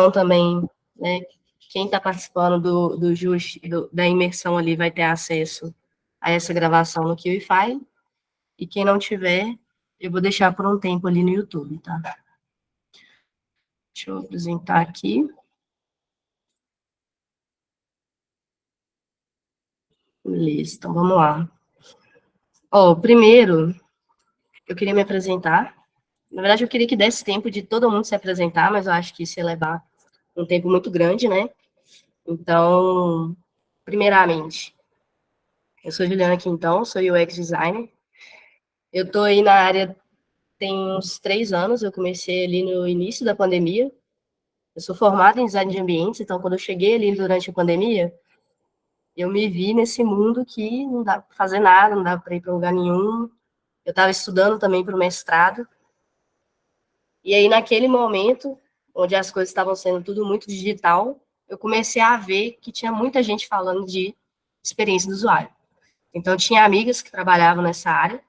Então, também, né, quem está participando da imersão ali vai ter acesso a essa gravação no QIFI, e quem não tiver, eu vou deixar por um tempo ali no YouTube, tá? Deixa eu apresentar aqui. Beleza, então vamos lá. Primeiro, eu queria me apresentar. Na verdade, eu queria que desse tempo de todo mundo se apresentar, mas eu acho que isso ia levar um tempo muito grande, né? Então, primeiramente, eu sou Juliana Quintão, sou UX designer. Eu estou aí na área tem uns 3 anos, eu comecei ali no início da pandemia. Eu sou formada em design de ambientes, então quando eu cheguei ali durante a pandemia, eu me vi nesse mundo que não dá para fazer nada, não dá para ir para lugar nenhum. Eu estava estudando também para o mestrado. E aí, naquele momento, onde as coisas estavam sendo tudo muito digital, eu comecei a ver que tinha muita gente falando de experiência do usuário. Então, tinha amigas que trabalhavam nessa área,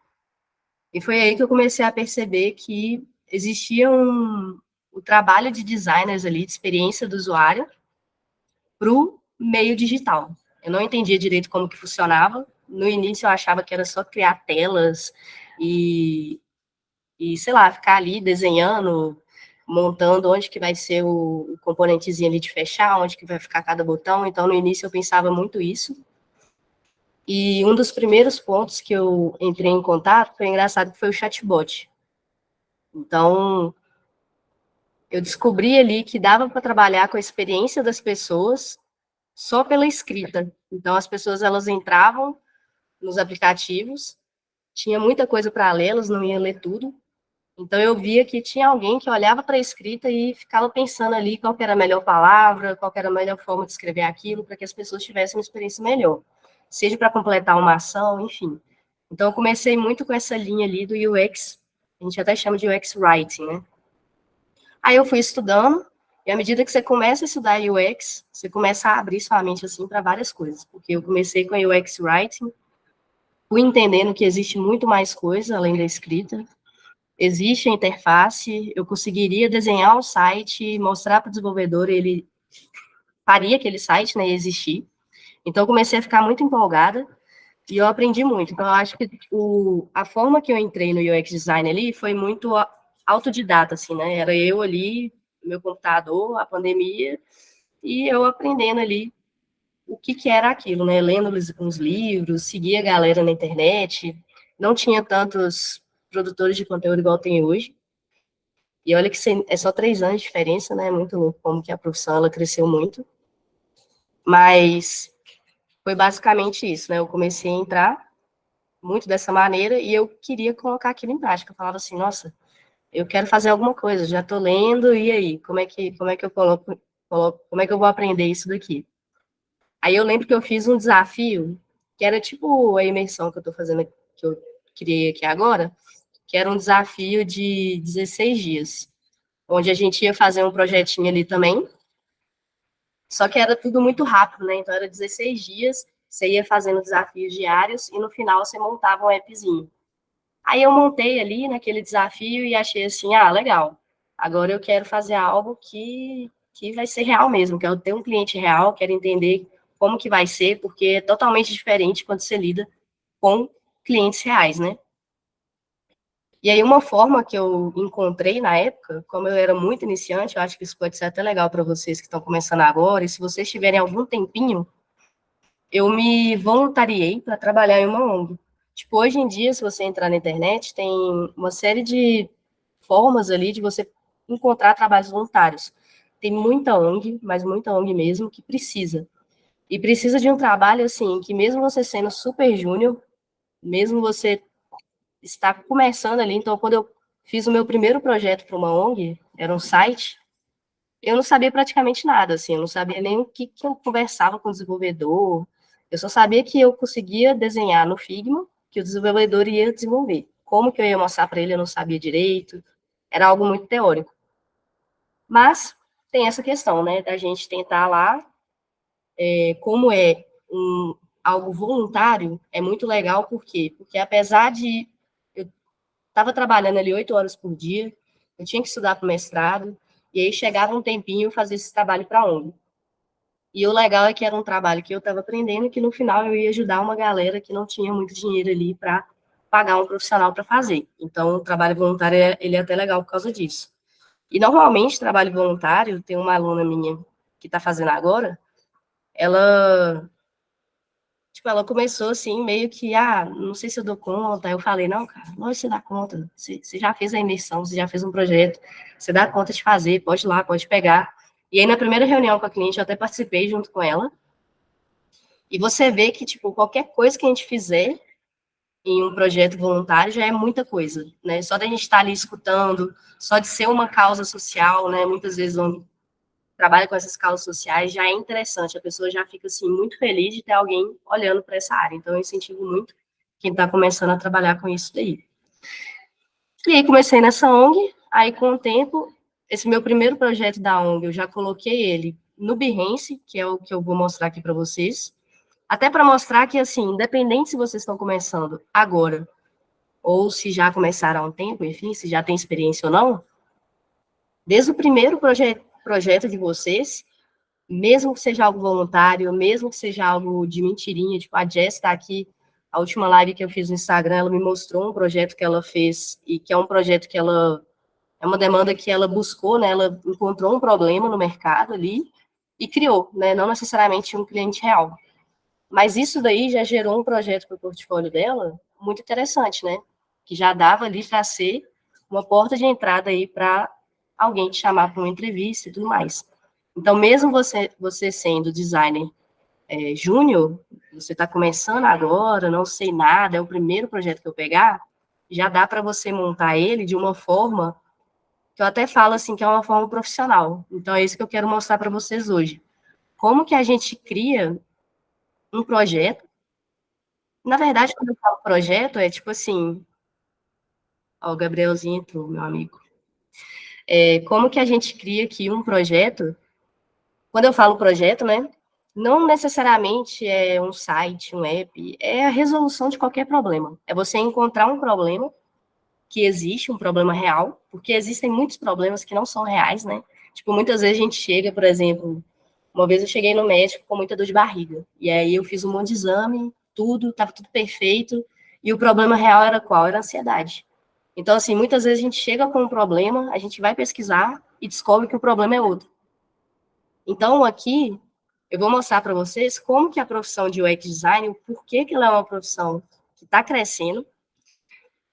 e foi aí que eu comecei a perceber que existia o trabalho de designers ali, de experiência do usuário, para o meio digital. Eu não entendia direito como que funcionava. No início, eu achava que era só criar telas e sei lá, ficar ali desenhando, montando onde que vai ser o componentezinho ali de fechar, onde que vai ficar cada botão. Então, no início, eu pensava muito isso. E um dos primeiros pontos que eu entrei em contato foi engraçado, que foi o chatbot. Então, eu descobri ali que dava para trabalhar com a experiência das pessoas só pela escrita. Então, as pessoas, elas entravam nos aplicativos, tinha muita coisa para ler, elas não iam ler tudo. Então, eu via que tinha alguém que olhava para a escrita e ficava pensando ali qual era a melhor palavra, qual era a melhor forma de escrever aquilo, para que as pessoas tivessem uma experiência melhor. Seja para completar uma ação, enfim. Então, eu comecei muito com essa linha ali do UX, a gente até chama de UX Writing, né? Aí eu fui estudando, e à medida que você começa a estudar UX, você começa a abrir sua mente, assim, para várias coisas. Porque eu comecei com a UX Writing, fui entendendo que existe muito mais coisa além da escrita. Existe a interface, eu conseguiria desenhar um site, mostrar para o desenvolvedor, ele faria aquele site, né, existir. Então, eu comecei a ficar muito empolgada e eu aprendi muito. Então, eu acho que a forma que eu entrei no UX Design ali foi muito autodidata, assim, né? Era eu ali, meu computador, a pandemia, e eu aprendendo ali o que era aquilo, né? Lendo uns livros, seguia a galera na internet, não tinha tantos produtores de conteúdo igual tem hoje. E olha que é só 3 anos de diferença, né? Muito louco como que a profissão ela cresceu muito. Mas foi basicamente isso, né? Eu comecei a entrar muito dessa maneira e eu queria colocar aquilo em prática. Eu falava assim, nossa, eu quero fazer alguma coisa, já tô lendo, e aí? Como é que eu como é que eu vou aprender isso daqui? Aí eu lembro que eu fiz um desafio, que era tipo a imersão que eu tô fazendo, que eu criei aqui agora, que era um desafio de 16 dias, onde a gente ia fazer um projetinho ali também, só que era tudo muito rápido, né? Então era 16 dias, você ia fazendo desafios diários e no final você montava um appzinho. Aí eu montei ali naquele desafio e achei assim, legal. Agora eu quero fazer algo que vai ser real mesmo, quero ter um cliente real, quero entender como que vai ser, porque é totalmente diferente quando você lida com clientes reais, né? E aí, uma forma que eu encontrei na época, como eu era muito iniciante, eu acho que isso pode ser até legal para vocês que estão começando agora, e se vocês tiverem algum tempinho, eu me voluntariei para trabalhar em uma ONG. Tipo, hoje em dia, se você entrar na internet, tem uma série de formas ali de você encontrar trabalhos voluntários. Tem muita ONG, mas muita ONG mesmo, que precisa. E precisa de um trabalho, assim, que mesmo você sendo super júnior, mesmo você está começando ali. Então, quando eu fiz o meu primeiro projeto para uma ONG, era um site, eu não sabia praticamente nada, assim, eu não sabia nem o que eu conversava com o desenvolvedor, eu só sabia que eu conseguia desenhar no Figma, que o desenvolvedor ia desenvolver. Como que eu ia mostrar para ele, eu não sabia direito, era algo muito teórico. Mas tem essa questão, né, da gente tentar lá, como é algo voluntário, é muito legal, por quê? Porque apesar de eu estava trabalhando ali 8 horas por dia, eu tinha que estudar para o mestrado, E aí chegava um tempinho eu fazia esse trabalho para a ONG. E o legal é que era um trabalho que eu estava aprendendo e que no final eu ia ajudar uma galera que não tinha muito dinheiro ali para pagar um profissional para fazer. Então, o trabalho voluntário, ele é até legal por causa disso. E normalmente, trabalho voluntário, tem uma aluna minha que está fazendo agora, ela, tipo, ela começou assim, meio que, não sei se eu dou conta. Eu falei, não, cara, não, você dá conta. Você já fez a imersão, você já fez um projeto, você dá conta de fazer, pode ir lá, pode pegar. E aí, na primeira reunião com a cliente, eu até participei junto com ela. E você vê que, tipo, qualquer coisa que a gente fizer em um projeto voluntário já é muita coisa, né? Só da gente estar ali escutando, só de ser uma causa social, né? Muitas vezes trabalha com essas causas sociais já é interessante, a pessoa já fica assim muito feliz de ter alguém olhando para essa área. Então eu incentivo muito quem está começando a trabalhar com isso daí. E aí comecei nessa ONG, aí com o tempo, esse meu primeiro projeto da ONG, eu já coloquei ele no Behance, que é o que eu vou mostrar aqui para vocês, até para mostrar que, assim, independente se vocês estão começando agora, ou se já começaram há um tempo, enfim, se já tem experiência ou não, desde o primeiro projeto de vocês, mesmo que seja algo voluntário, mesmo que seja algo de mentirinha, tipo, a Jess está aqui, a última live que eu fiz no Instagram, ela me mostrou um projeto que ela fez, e que é um projeto que ela, é uma demanda que ela buscou, né, ela encontrou um problema no mercado ali, e criou, né, não necessariamente um cliente real. Mas isso daí já gerou um projeto para o portfólio dela muito interessante, né, que já dava ali para ser uma porta de entrada aí para alguém te chamar para uma entrevista e tudo mais. Então, mesmo você sendo designer júnior, você está começando agora, não sei nada, é o primeiro projeto que eu pegar, já dá para você montar ele de uma forma que eu até falo assim, que é uma forma profissional. Então, é isso que eu quero mostrar para vocês hoje. Como que a gente cria um projeto? Na verdade, quando eu falo projeto, é tipo assim, ó, o Gabrielzinho entrou, meu amigo. Como que a gente cria aqui um projeto. Quando eu falo projeto, né, não necessariamente é um site, um app, é a resolução de qualquer problema. É você encontrar um problema que existe, um problema real, porque existem muitos problemas que não são reais, né? Tipo, muitas vezes a gente chega, por exemplo, uma vez eu cheguei no médico com muita dor de barriga, e aí eu fiz um monte de exame, tudo, estava tudo perfeito, e o problema real era qual? Era a ansiedade. Então, assim, muitas vezes a gente chega com um problema, a gente vai pesquisar e descobre que o problema é outro. Então, aqui, eu vou mostrar para vocês como que a profissão de UX Design, o porquê que ela é uma profissão que está crescendo.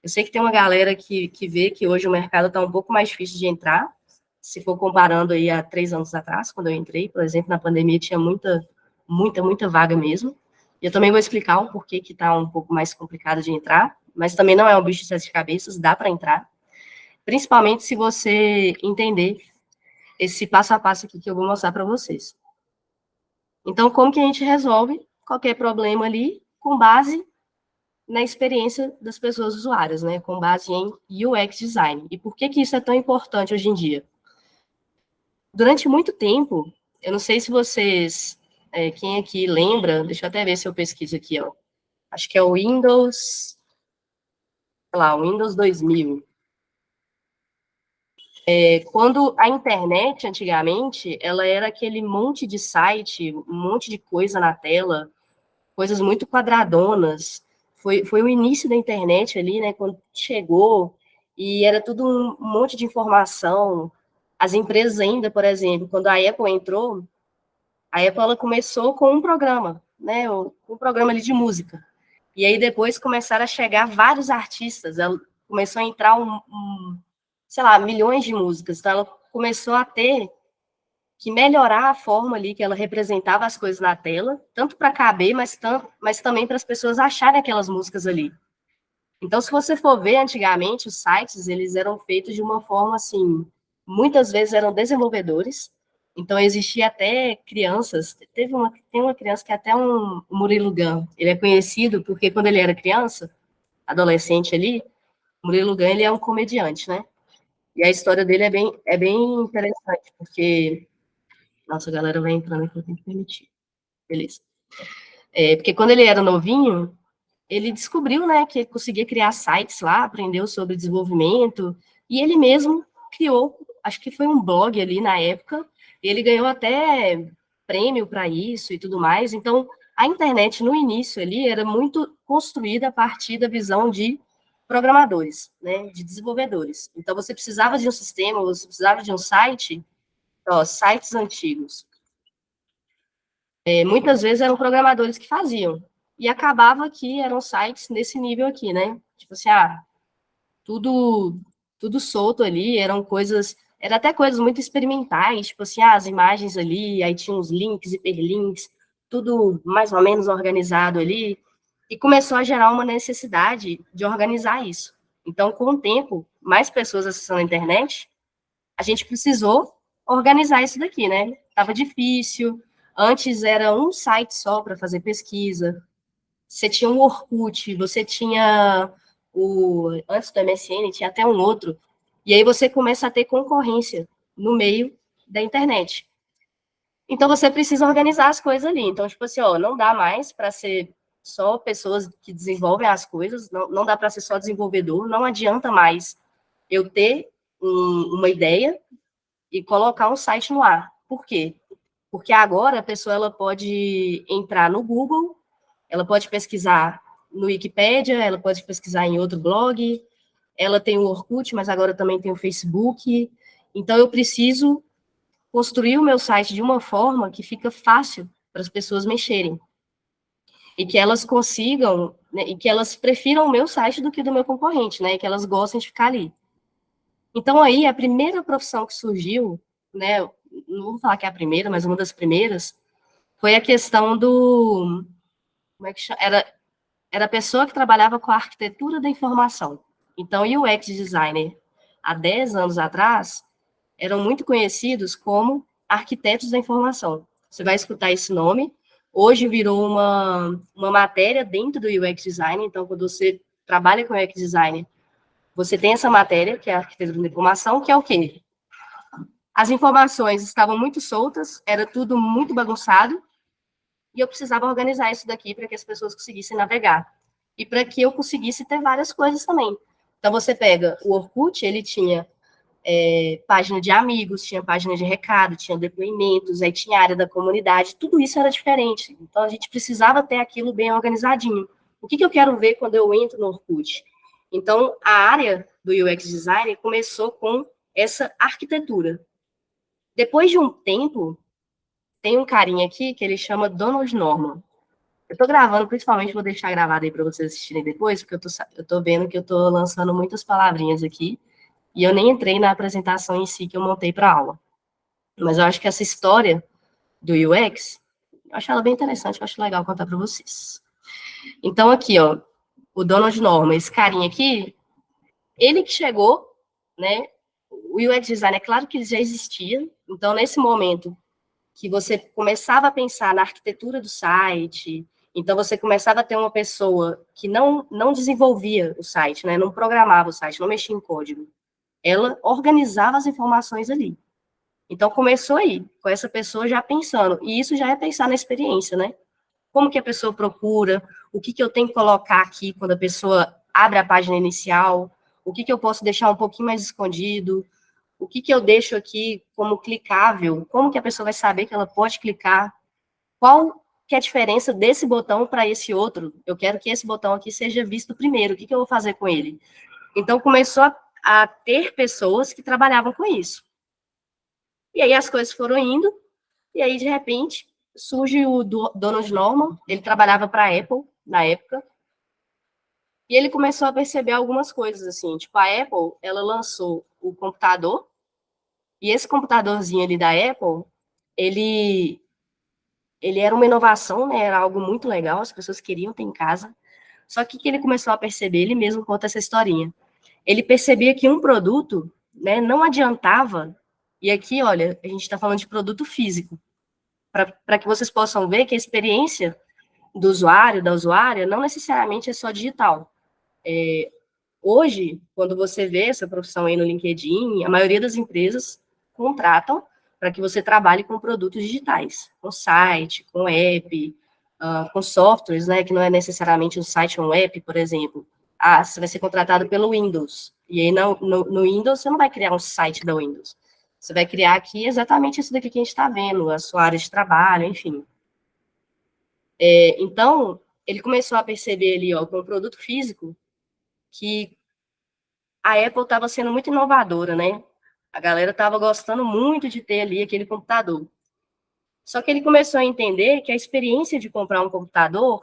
Eu sei que tem uma galera que vê que hoje o mercado está um pouco mais difícil de entrar, se for comparando aí a 3 anos atrás, quando eu entrei, por exemplo, na pandemia tinha muita vaga mesmo. E eu também vou explicar o porquê que está um pouco mais complicado de entrar, mas também não é um bicho de 7 cabeças, dá para entrar. Principalmente se você entender esse passo a passo aqui que eu vou mostrar para vocês. Então, como que a gente resolve qualquer problema ali com base na experiência das pessoas usuárias, né? Com base em UX design. E por que que isso é tão importante hoje em dia? Durante muito tempo, eu não sei se vocês, quem aqui lembra, deixa eu até ver se eu pesquiso aqui, ó. Acho que é o Windows, sei lá, o Windows 2000. Quando a internet, antigamente, ela era aquele monte de site, um monte de coisa na tela, coisas muito quadradonas. Foi o início da internet ali, né, quando chegou, e era tudo um monte de informação. As empresas ainda, por exemplo, quando a Apple entrou, a Apple ela começou com um programa, né, um programa ali de música. E aí depois começaram a chegar vários artistas, ela começou a entrar sei lá, milhões de músicas. Então ela começou a ter que melhorar a forma ali que ela representava as coisas na tela, tanto para caber, mas também para as pessoas acharem aquelas músicas ali. Então, se você for ver, antigamente, os sites, eles eram feitos de uma forma, assim, muitas vezes eram desenvolvedores, então existia até crianças, tem uma criança que é até o Murilo Gun, ele é conhecido porque quando ele era criança, adolescente ali, o Murilo Gun, ele é um comediante, né? E a história dele é bem interessante, porque nossa, a galera vai entrando aqui, eu tenho que permitir. Beleza. Porque quando ele era novinho, ele descobriu, né, que conseguia criar sites lá, aprendeu sobre desenvolvimento, e ele mesmo criou acho que foi um blog ali na época, e ele ganhou até prêmio para isso e tudo mais. Então, a internet no início ali era muito construída a partir da visão de programadores, né, de desenvolvedores. Então, você precisava de um sistema, você precisava de um site, ó, sites antigos. Muitas vezes eram programadores que faziam. E acabava que eram sites nesse nível aqui, né? Tipo assim, tudo, tudo solto ali, era até coisas muito experimentais, tipo assim, as imagens ali, aí tinha uns links, hiperlinks, tudo mais ou menos organizado ali, e começou a gerar uma necessidade de organizar isso. Então, com o tempo, mais pessoas acessando a internet, a gente precisou organizar isso daqui, né? Tava difícil. Antes era um site só para fazer pesquisa. Você tinha o Orkut, você tinha antes do MSN tinha até um outro. E aí você começa a ter concorrência no meio da internet. Então você precisa organizar as coisas ali. Então, tipo assim, ó, não dá mais para ser só pessoas que desenvolvem as coisas, não dá para ser só desenvolvedor, não adianta mais eu ter uma ideia e colocar um site no ar. Por quê? Porque agora a pessoa ela pode entrar no Google, ela pode pesquisar no Wikipédia, ela pode pesquisar em outro blog, ela tem o Orkut, mas agora também tem o Facebook. Então eu preciso construir o meu site de uma forma que fica fácil para as pessoas mexerem. E que elas consigam, né, e que elas prefiram o meu site do que o do meu concorrente, né? E que elas gostem de ficar ali. Então, aí, a primeira profissão que surgiu, né, não vou falar que é a primeira, mas uma das primeiras, foi a questão do, como é que chama? Era a pessoa que trabalhava com a arquitetura da informação. Então, o UX designer, há 10 anos atrás, eram muito conhecidos como arquitetos da informação. Você vai escutar esse nome. Hoje virou uma matéria dentro do UX design, então, quando você trabalha com UX design, você tem essa matéria, que é a arquitetura da informação, que é o quê? As informações estavam muito soltas, era tudo muito bagunçado, e eu precisava organizar isso daqui para que as pessoas conseguissem navegar. E para que eu conseguisse ter várias coisas também. Então, você pega o Orkut, ele tinha página de amigos, tinha página de recado, tinha depoimentos, aí tinha área da comunidade, tudo isso era diferente. Então, a gente precisava ter aquilo bem organizadinho. O que eu quero ver quando eu entro no Orkut? Então, a área do UX Design começou com essa arquitetura. Depois de um tempo, tem um carinha aqui que ele chama Donald Norman. Eu tô gravando, principalmente vou deixar gravado aí para vocês assistirem depois, porque eu tô vendo que eu tô lançando muitas palavrinhas aqui, e eu nem entrei na apresentação em si que eu montei para aula. Mas eu acho que essa história do UX, eu acho ela bem interessante, eu acho legal contar para vocês. Então, aqui, ó, o Donald Norman, esse carinha aqui, ele que chegou, né? O UX design, é claro que ele já existia, então, nesse momento que você começava a pensar na arquitetura do site, então você começava a ter uma pessoa que não desenvolvia o site, né? Não programava o site, não mexia em código. Ela organizava as informações ali. Então, começou aí, com essa pessoa já pensando, e isso já é pensar na experiência, né? Como que a pessoa procura, o que eu tenho que colocar aqui quando a pessoa abre a página inicial, o que eu posso deixar um pouquinho mais escondido, o que eu deixo aqui como clicável, como que a pessoa vai saber que ela pode clicar, qual que é a diferença desse botão para esse outro, eu quero que esse botão aqui seja visto primeiro, o que eu vou fazer com ele? Então, começou a ter pessoas que trabalhavam com isso. E aí as coisas foram indo, e aí, de repente, surge o Donald Norman, ele trabalhava para a Apple, na época, e ele começou a perceber algumas coisas, assim, tipo, a Apple, ela lançou o computador, e esse computadorzinho ali da Apple, ele, ele era uma inovação, né, era algo muito legal, as pessoas queriam ter em casa, só que ele começou a perceber, ele mesmo conta essa historinha, ele percebia que um produto, né, não adiantava, e aqui, olha, a gente está falando de produto físico, para que vocês possam ver que a experiência do usuário, da usuária, não necessariamente é só digital. Hoje, quando você vê essa profissão aí no LinkedIn, a maioria das empresas contratam para que você trabalhe com produtos digitais, com site, com app, com softwares, né, que não é necessariamente um site ou um app, por exemplo. Você vai ser contratado pelo Windows. E aí, no Windows, você não vai criar um site da Windows. Você vai criar aqui exatamente isso daqui que a gente está vendo, a sua área de trabalho, enfim. Então, ele começou a perceber ali, ó, com o produto físico, que a Apple estava sendo muito inovadora, né? A galera estava gostando muito de ter ali aquele computador. Só que ele começou a entender que a experiência de comprar um computador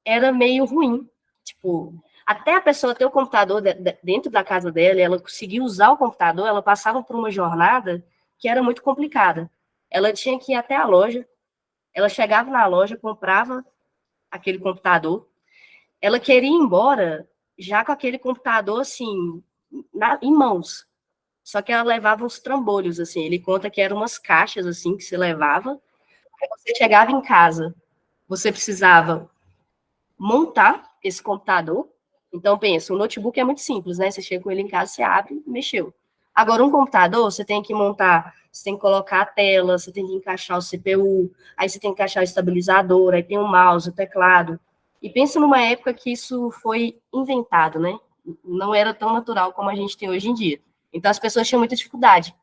era meio ruim. Tipo, até a pessoa ter o computador dentro da casa dela, ela conseguir usar o computador, ela passava por uma jornada que era muito complicada. Ela tinha que ir até a loja, ela chegava na loja, comprava aquele computador, ela queria ir embora já com aquele computador assim, em mãos. Só que ela levava uns trambolhos, assim. Ele conta que eram umas caixas, assim, que você levava. Aí você chegava em casa, você precisava montar esse computador. Então, pensa, um notebook é muito simples, né? Você chega com ele em casa, você abre, mexeu. Agora, um computador, você tem que montar, você tem que colocar a tela, você tem que encaixar o CPU, aí você tem que encaixar o estabilizador, aí tem o mouse, o teclado. E pensa numa época que isso foi inventado, né? Não era tão natural como a gente tem hoje em dia. Então, as pessoas tinham muita dificuldade.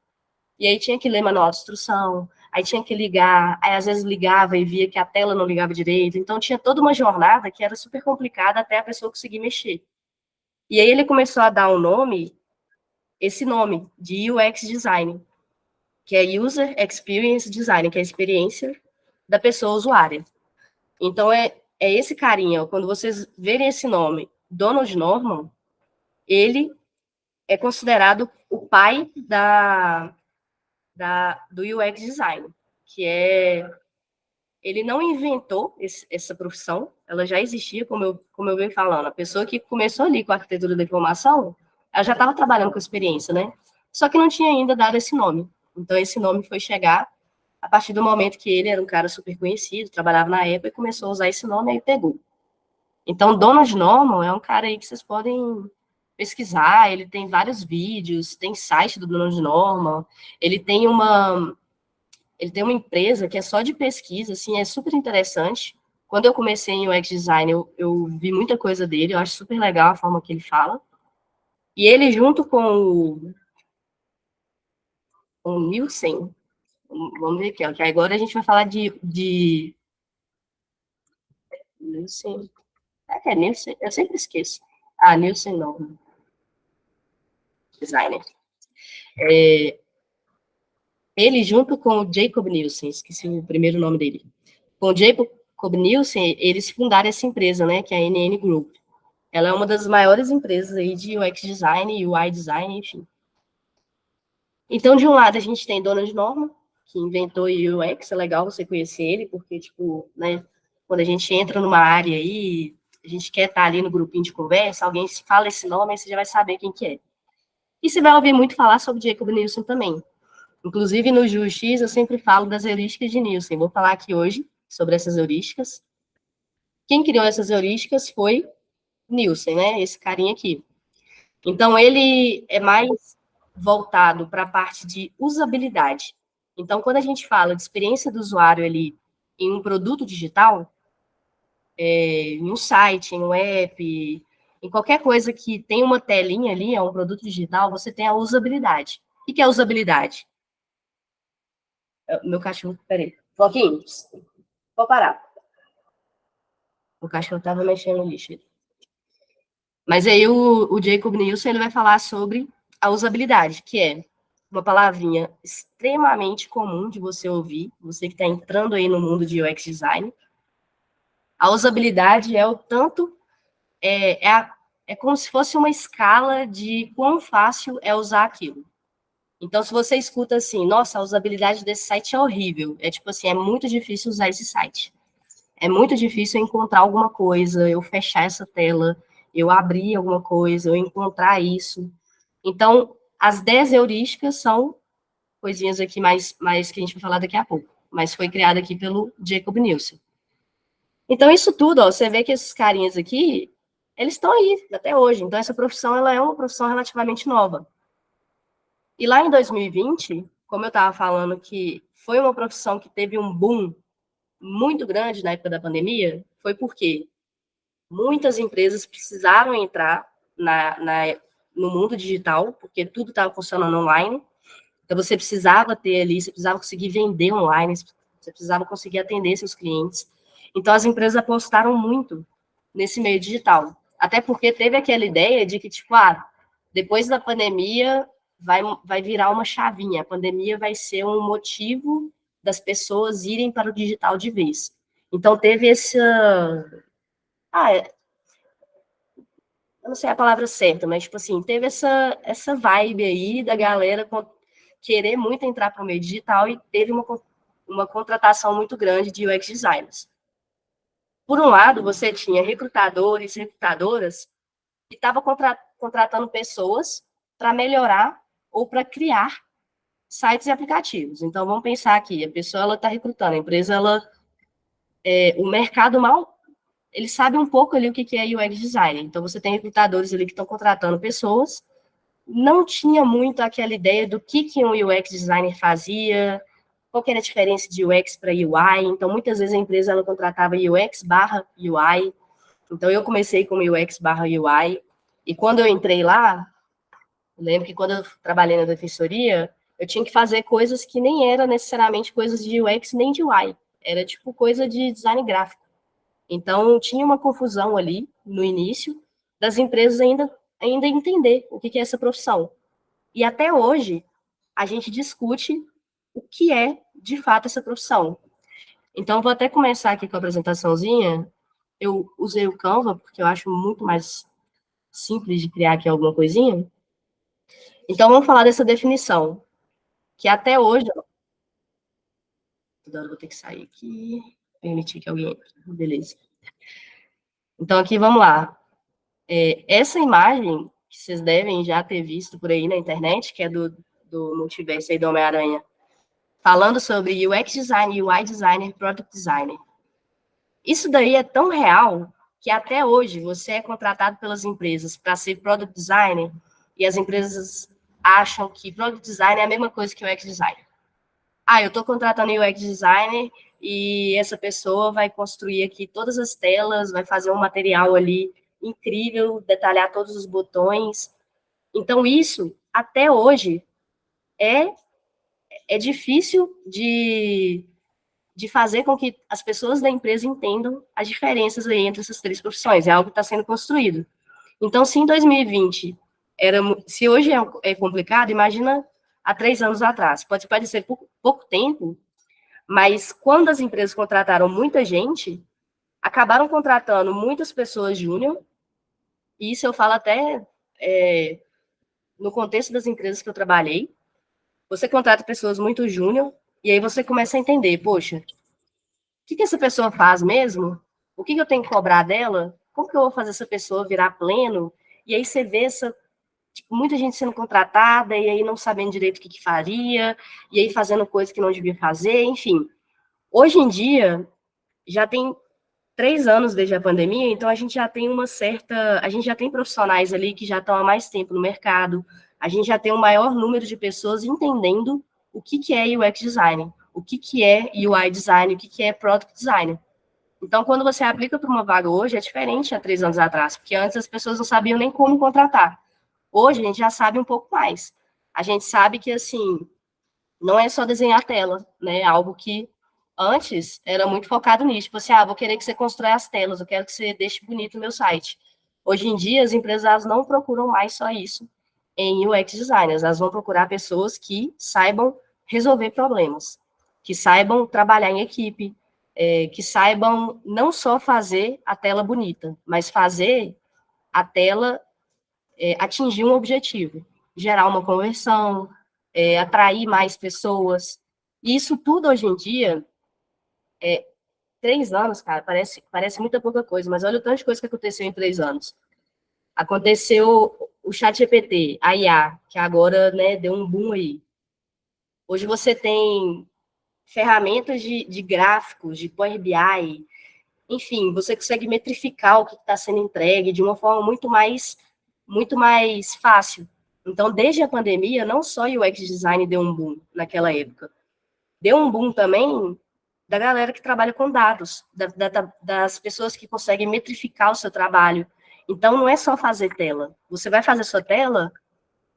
E aí tinha que ler manual de instrução, aí tinha que ligar, aí às vezes ligava e via que a tela não ligava direito. Então tinha toda uma jornada que era super complicada até a pessoa conseguir mexer. E aí ele começou a dar um nome, esse nome, de UX Design, que é User Experience Design, que é a experiência da pessoa usuária. Então é esse carinha, quando vocês verem esse nome, Donald Norman, ele é considerado o pai do UX Design, que é ele não inventou essa profissão, ela já existia, como eu venho falando. A pessoa que começou ali com a arquitetura da informação, ela já estava trabalhando com experiência, né? Só que não tinha ainda dado esse nome. Então, esse nome foi chegar a partir do momento que ele era um cara super conhecido, trabalhava na Apple e começou a usar esse nome, aí pegou. Então, Donald Norman é um cara aí que vocês podem pesquisar, ele tem vários vídeos, tem site do Donald Norman, ele tem uma ele tem uma empresa que é só de pesquisa, assim, é super interessante. Quando eu comecei em UX Design, eu vi muita coisa dele, eu acho super legal a forma que ele fala. E ele, junto com o Nielsen, vamos ver aqui, ó, que agora a gente vai falar de Nielsen. É Nielsen? Eu sempre esqueço. Ah, Nielsen não, designer. É, ele, junto com o Jacob Nielsen, esqueci o primeiro nome dele. Com o Jacob Nielsen, eles fundaram essa empresa, né, que é a NN Group. Ela é uma das maiores empresas aí de UX design, UI design, enfim. Então, de um lado, a gente tem Donald Norman, que inventou o UX, é legal você conhecer ele, porque, tipo, né, quando a gente entra numa área aí, a gente quer estar ali no grupinho de conversa, alguém fala esse nome, aí você já vai saber quem que é. E você vai ouvir muito falar sobre Jacob Nielsen também. Inclusive, no Juiz eu sempre falo das heurísticas de Nielsen. Vou falar aqui hoje sobre essas heurísticas. Quem criou essas heurísticas foi Nielsen, né? Esse carinha aqui. Então, ele é mais voltado para a parte de usabilidade. Então, quando a gente fala de experiência do usuário ali em um produto digital, em um site, em um app, em qualquer coisa que tem uma telinha ali, é um produto digital, você tem a usabilidade. O que é usabilidade? Meu cachorro, peraí. Floquinho, vou parar. O cachorro estava mexendo no lixo. Mas aí o Jacob Nielsen ele vai falar sobre a usabilidade, que é uma palavrinha extremamente comum de você ouvir, você que está entrando aí no mundo de UX design. A usabilidade é o tanto, é como se fosse uma escala de quão fácil é usar aquilo. Então, se você escuta assim, nossa, a usabilidade desse site é horrível, é tipo assim, é muito difícil usar esse site. É muito difícil eu encontrar alguma coisa, eu fechar essa tela, eu abrir alguma coisa, eu encontrar isso. Então, as 10 heurísticas são coisinhas aqui mais que a gente vai falar daqui a pouco, mas foi criada aqui pelo Jacob Nielsen. Então, isso tudo, ó, você vê que esses carinhas aqui, eles estão aí até hoje. Então, essa profissão ela é uma profissão relativamente nova. E lá em 2020, como eu estava falando que foi uma profissão que teve um boom muito grande na época da pandemia, foi porque muitas empresas precisaram entrar no mundo digital, porque tudo estava funcionando online. Então, você precisava ter ali, você precisava conseguir vender online, você precisava conseguir atender seus clientes. Então, as empresas apostaram muito nesse meio digital. Até porque teve aquela ideia de que, tipo, depois da pandemia vai virar uma chavinha. A pandemia vai ser um motivo das pessoas irem para o digital de vez. Então, teve essa... eu não sei a palavra certa, mas, tipo assim, teve essa vibe aí da galera querer muito entrar para o meio digital e teve uma contratação muito grande de UX designers. Por um lado, você tinha recrutadores e recrutadoras que estavam contratando pessoas para melhorar ou para criar sites e aplicativos. Então, vamos pensar aqui, a pessoa está recrutando, a empresa, o mercado mal, ele sabe um pouco ali o que é UX design. Então, você tem recrutadores ali que estão contratando pessoas, não tinha muito aquela ideia do que um UX designer fazia, qual que era a diferença de UX para UI. Então, muitas vezes a empresa ela contratava UX barra UI. Então, eu comecei como UX barra UI. E quando eu entrei lá, eu lembro que quando eu trabalhei na defensoria, eu tinha que fazer coisas que nem eram necessariamente coisas de UX nem de UI. Era tipo coisa de design gráfico. Então, tinha uma confusão ali no início das empresas ainda entender o que é essa profissão. E até hoje, a gente discute o que é, de fato, essa profissão. Então, vou até começar aqui com a apresentaçãozinha. Eu usei o Canva, porque eu acho muito mais simples de criar aqui alguma coisinha. Então, vamos falar dessa definição, que até hoje... Toda hora eu vou ter que sair aqui, permitir que alguém entre. Beleza. Então, aqui, vamos lá. Essa imagem, que vocês devem já ter visto por aí na internet, que é do multiverso aí do Homem-Aranha, falando sobre UX design, UI designer, product designer. Isso daí é tão real que até hoje você é contratado pelas empresas para ser product designer e as empresas acham que product design é a mesma coisa que UX designer. Eu estou contratando UX designer e essa pessoa vai construir aqui todas as telas, vai fazer um material ali incrível, detalhar todos os botões. Então, isso, até hoje, é difícil de fazer com que as pessoas da empresa entendam as diferenças aí entre essas três profissões. É algo que está sendo construído. Então, se em 2020 se hoje é complicado, imagina há 3 anos atrás. Pode parecer pouco tempo, mas quando as empresas contrataram muita gente, acabaram contratando muitas pessoas júnior, e isso eu falo até no contexto das empresas que eu trabalhei. Você contrata pessoas muito júnior, e aí você começa a entender, poxa, o que essa pessoa faz mesmo? O que eu tenho que cobrar dela? Como que eu vou fazer essa pessoa virar pleno? E aí você vê muita gente sendo contratada e aí não sabendo direito o que faria, e aí fazendo coisas que não devia fazer, enfim. Hoje em dia, já tem 3 anos desde a pandemia, então a gente já tem a gente já tem profissionais ali que já estão há mais tempo no mercado, a gente já tem um maior número de pessoas entendendo o que é UX design, o que é UI design, o que é product design. Então, quando você aplica para uma vaga hoje, é diferente há 3 anos atrás, porque antes as pessoas não sabiam nem como contratar. Hoje, a gente já sabe um pouco mais. A gente sabe que, assim, não é só desenhar a tela, né? Algo que antes era muito focado nisso. Tipo assim, vou querer que você construa as telas, eu quero que você deixe bonito o meu site. Hoje em dia, as empresas não procuram mais só isso em UX designers. Elas vão procurar pessoas que saibam resolver problemas, que saibam trabalhar em equipe, que saibam não só fazer a tela bonita, mas fazer a tela atingir um objetivo, gerar uma conversão, atrair mais pessoas. E isso tudo hoje em dia, 3 anos, cara, parece muita pouca coisa, mas olha o tanto de coisa que aconteceu em 3 anos. Aconteceu o ChatGPT, a IA, que agora, né, deu um boom aí. Hoje você tem ferramentas de gráficos, de Power BI, enfim, você consegue metrificar o que está sendo entregue de uma forma muito mais fácil. Então, desde a pandemia, não só o UX design deu um boom naquela época, deu um boom também da galera que trabalha com dados, das pessoas que conseguem metrificar o seu trabalho. Então, não é só fazer tela. Você vai fazer sua tela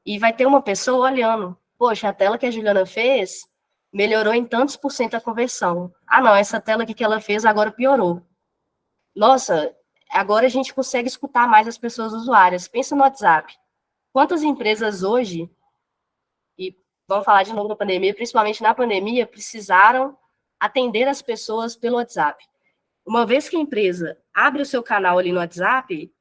e vai ter uma pessoa olhando. poxa, a tela que a Juliana fez melhorou em tantos por cento a conversão. Ah, não, essa tela aqui que ela fez agora piorou. Nossa, agora a gente consegue escutar mais as pessoas usuárias. Pensa no WhatsApp. Quantas empresas hoje, e vamos falar de novo da pandemia, principalmente na pandemia, precisaram atender as pessoas pelo WhatsApp? Uma vez que a empresa abre o seu canal ali no WhatsApp,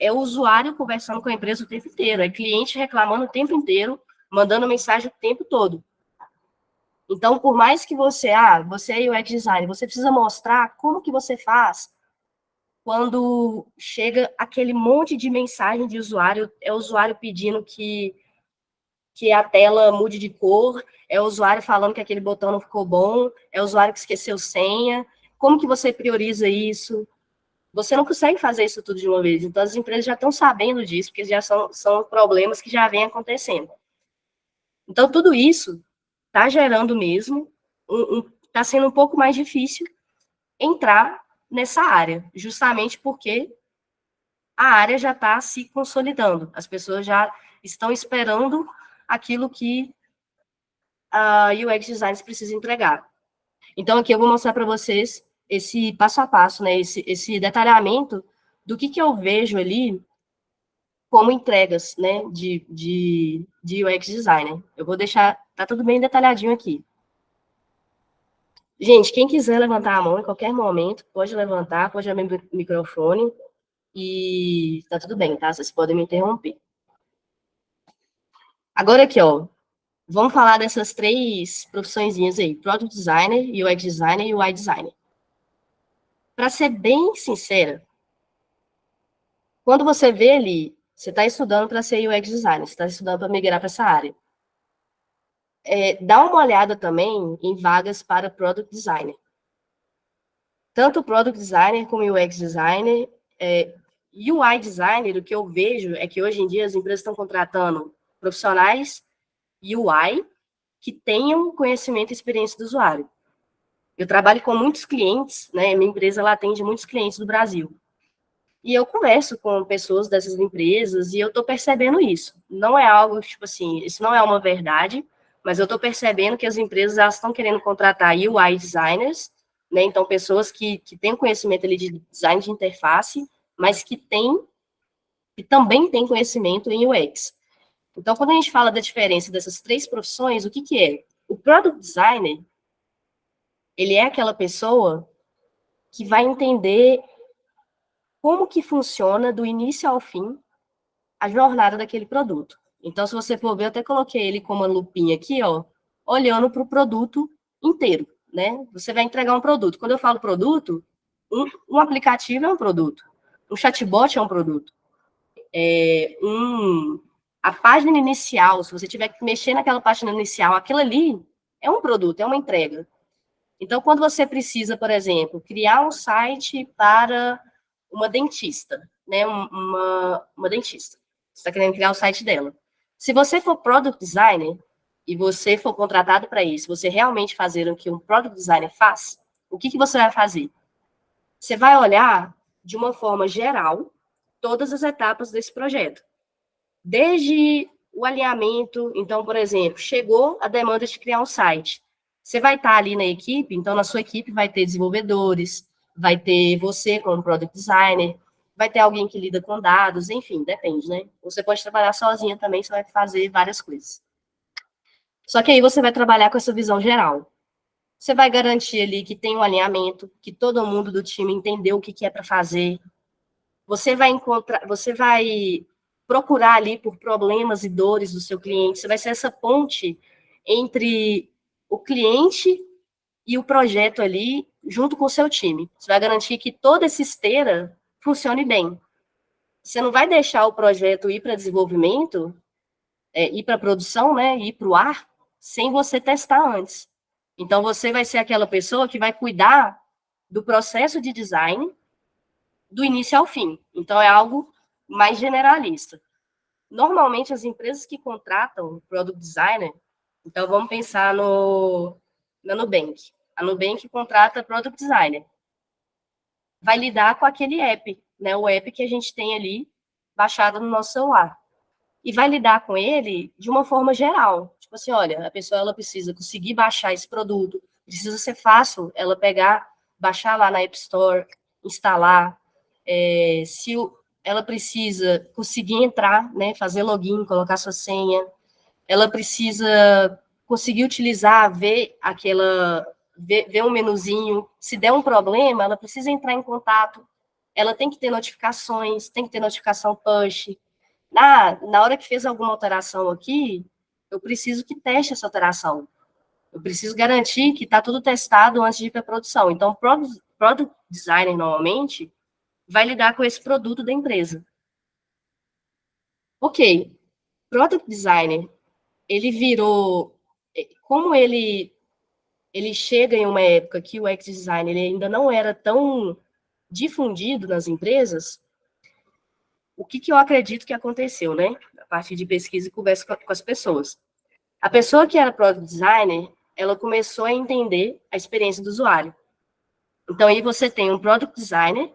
é o usuário conversando com a empresa o tempo inteiro, é cliente reclamando o tempo inteiro, mandando mensagem o tempo todo. Então, por mais que você é UX designer, você precisa mostrar como que você faz quando chega aquele monte de mensagem de usuário, é o usuário pedindo que a tela mude de cor, é o usuário falando que aquele botão não ficou bom, é o usuário que esqueceu senha. Como que você prioriza isso? Você não consegue fazer isso tudo de uma vez. Então, as empresas já estão sabendo disso, porque já são problemas que já vêm acontecendo. Então, tudo isso está gerando mesmo, está sendo um pouco mais difícil entrar nessa área, justamente porque a área já está se consolidando. As pessoas já estão esperando aquilo que a UX Design precisa entregar. Então, aqui eu vou mostrar para vocês esse passo a passo, né, esse detalhamento do que eu vejo ali como entregas, né, de UX Designer. Eu vou deixar, tá tudo bem detalhadinho aqui. Gente, quem quiser levantar a mão em qualquer momento, pode levantar, pode abrir o microfone e tá tudo bem, tá? Vocês podem me interromper. Agora aqui, ó, vamos falar dessas três profissõezinhas aí, Product Designer, UX Designer e UI Designer. Para ser bem sincera, quando você vê ali, você está estudando para ser UX Designer, você está estudando para migrar para essa área. Dá uma olhada também em vagas para Product Designer. Tanto o Product Designer como o UX Designer, UI Designer, o que eu vejo é que hoje em dia as empresas estão contratando profissionais UI que tenham conhecimento e experiência do usuário. Eu trabalho com muitos clientes, né? Minha empresa ela atende muitos clientes do Brasil. E eu converso com pessoas dessas empresas e eu estou percebendo isso. Não é algo, tipo assim, isso não é uma verdade, mas eu estou percebendo que as empresas elas estão querendo contratar UI designers, né? Então, pessoas que têm conhecimento ali de design de interface, mas que também têm conhecimento em UX. Então, quando a gente fala da diferença dessas três profissões, o que é? O Product Designer, ele é aquela pessoa que vai entender como que funciona do início ao fim a jornada daquele produto. Então, se você for ver, eu até coloquei ele com uma lupinha aqui, ó, olhando para o produto inteiro, né? Você vai entregar um produto. Quando eu falo produto, um aplicativo é um produto, um chatbot é um produto, a página inicial, se você tiver que mexer naquela página inicial, aquilo ali é um produto, é uma entrega. Então, quando você precisa, por exemplo, criar um site para uma dentista, né? Uma dentista. Você está querendo criar o site dela. Se você for product designer e você for contratado para isso, você realmente fazer o que um product designer faz, o que você vai fazer? Você vai olhar de uma forma geral todas as etapas desse projeto. Desde o alinhamento, então, por exemplo, chegou a demanda de criar um site. Você vai estar ali na equipe, então na sua equipe vai ter desenvolvedores, vai ter você como product designer, vai ter alguém que lida com dados, enfim, depende, né? Você pode trabalhar sozinha também, você vai fazer várias coisas. Só que aí você vai trabalhar com essa visão geral. Você vai garantir ali que tem um alinhamento, que todo mundo do time entendeu o que é para fazer. Você vai procurar ali por problemas e dores do seu cliente. Você vai ser essa ponte entre o cliente e o projeto ali, junto com o seu time. Você vai garantir que toda essa esteira funcione bem. Você não vai deixar o projeto ir para desenvolvimento, ir para produção, né, ir para o ar, sem você testar antes. Então, você vai ser aquela pessoa que vai cuidar do processo de design do início ao fim. Então, é algo mais generalista. Normalmente, as empresas que contratam product designer, então vamos pensar na Nubank. A Nubank contrata product designer. Vai lidar com aquele app, né? O app que a gente tem ali baixado no nosso celular. E vai lidar com ele de uma forma geral. Tipo Tipo assim, olha, a pessoa ela precisa conseguir baixar esse produto, precisa ser fácil ela pegar, baixar lá na App Store, instalar, ela precisa conseguir entrar, né, fazer login, colocar sua senha, ela precisa conseguir utilizar, ver um menuzinho, se der um problema, ela precisa entrar em contato, ela tem que ter notificações, tem que ter notificação push. Na hora que fez alguma alteração aqui, eu preciso que teste essa alteração. Eu preciso garantir que está tudo testado antes de ir para a produção. Então, o Product Designer, normalmente, vai lidar com esse produto da empresa. Ok, Product Designer, ele virou... Como ele chega em uma época que o UX Design ele ainda não era tão difundido nas empresas, o que eu acredito que aconteceu, né? A partir de pesquisa e conversa com as pessoas. A pessoa que era Product Designer, ela começou a entender a experiência do usuário. Então, aí você tem um Product Designer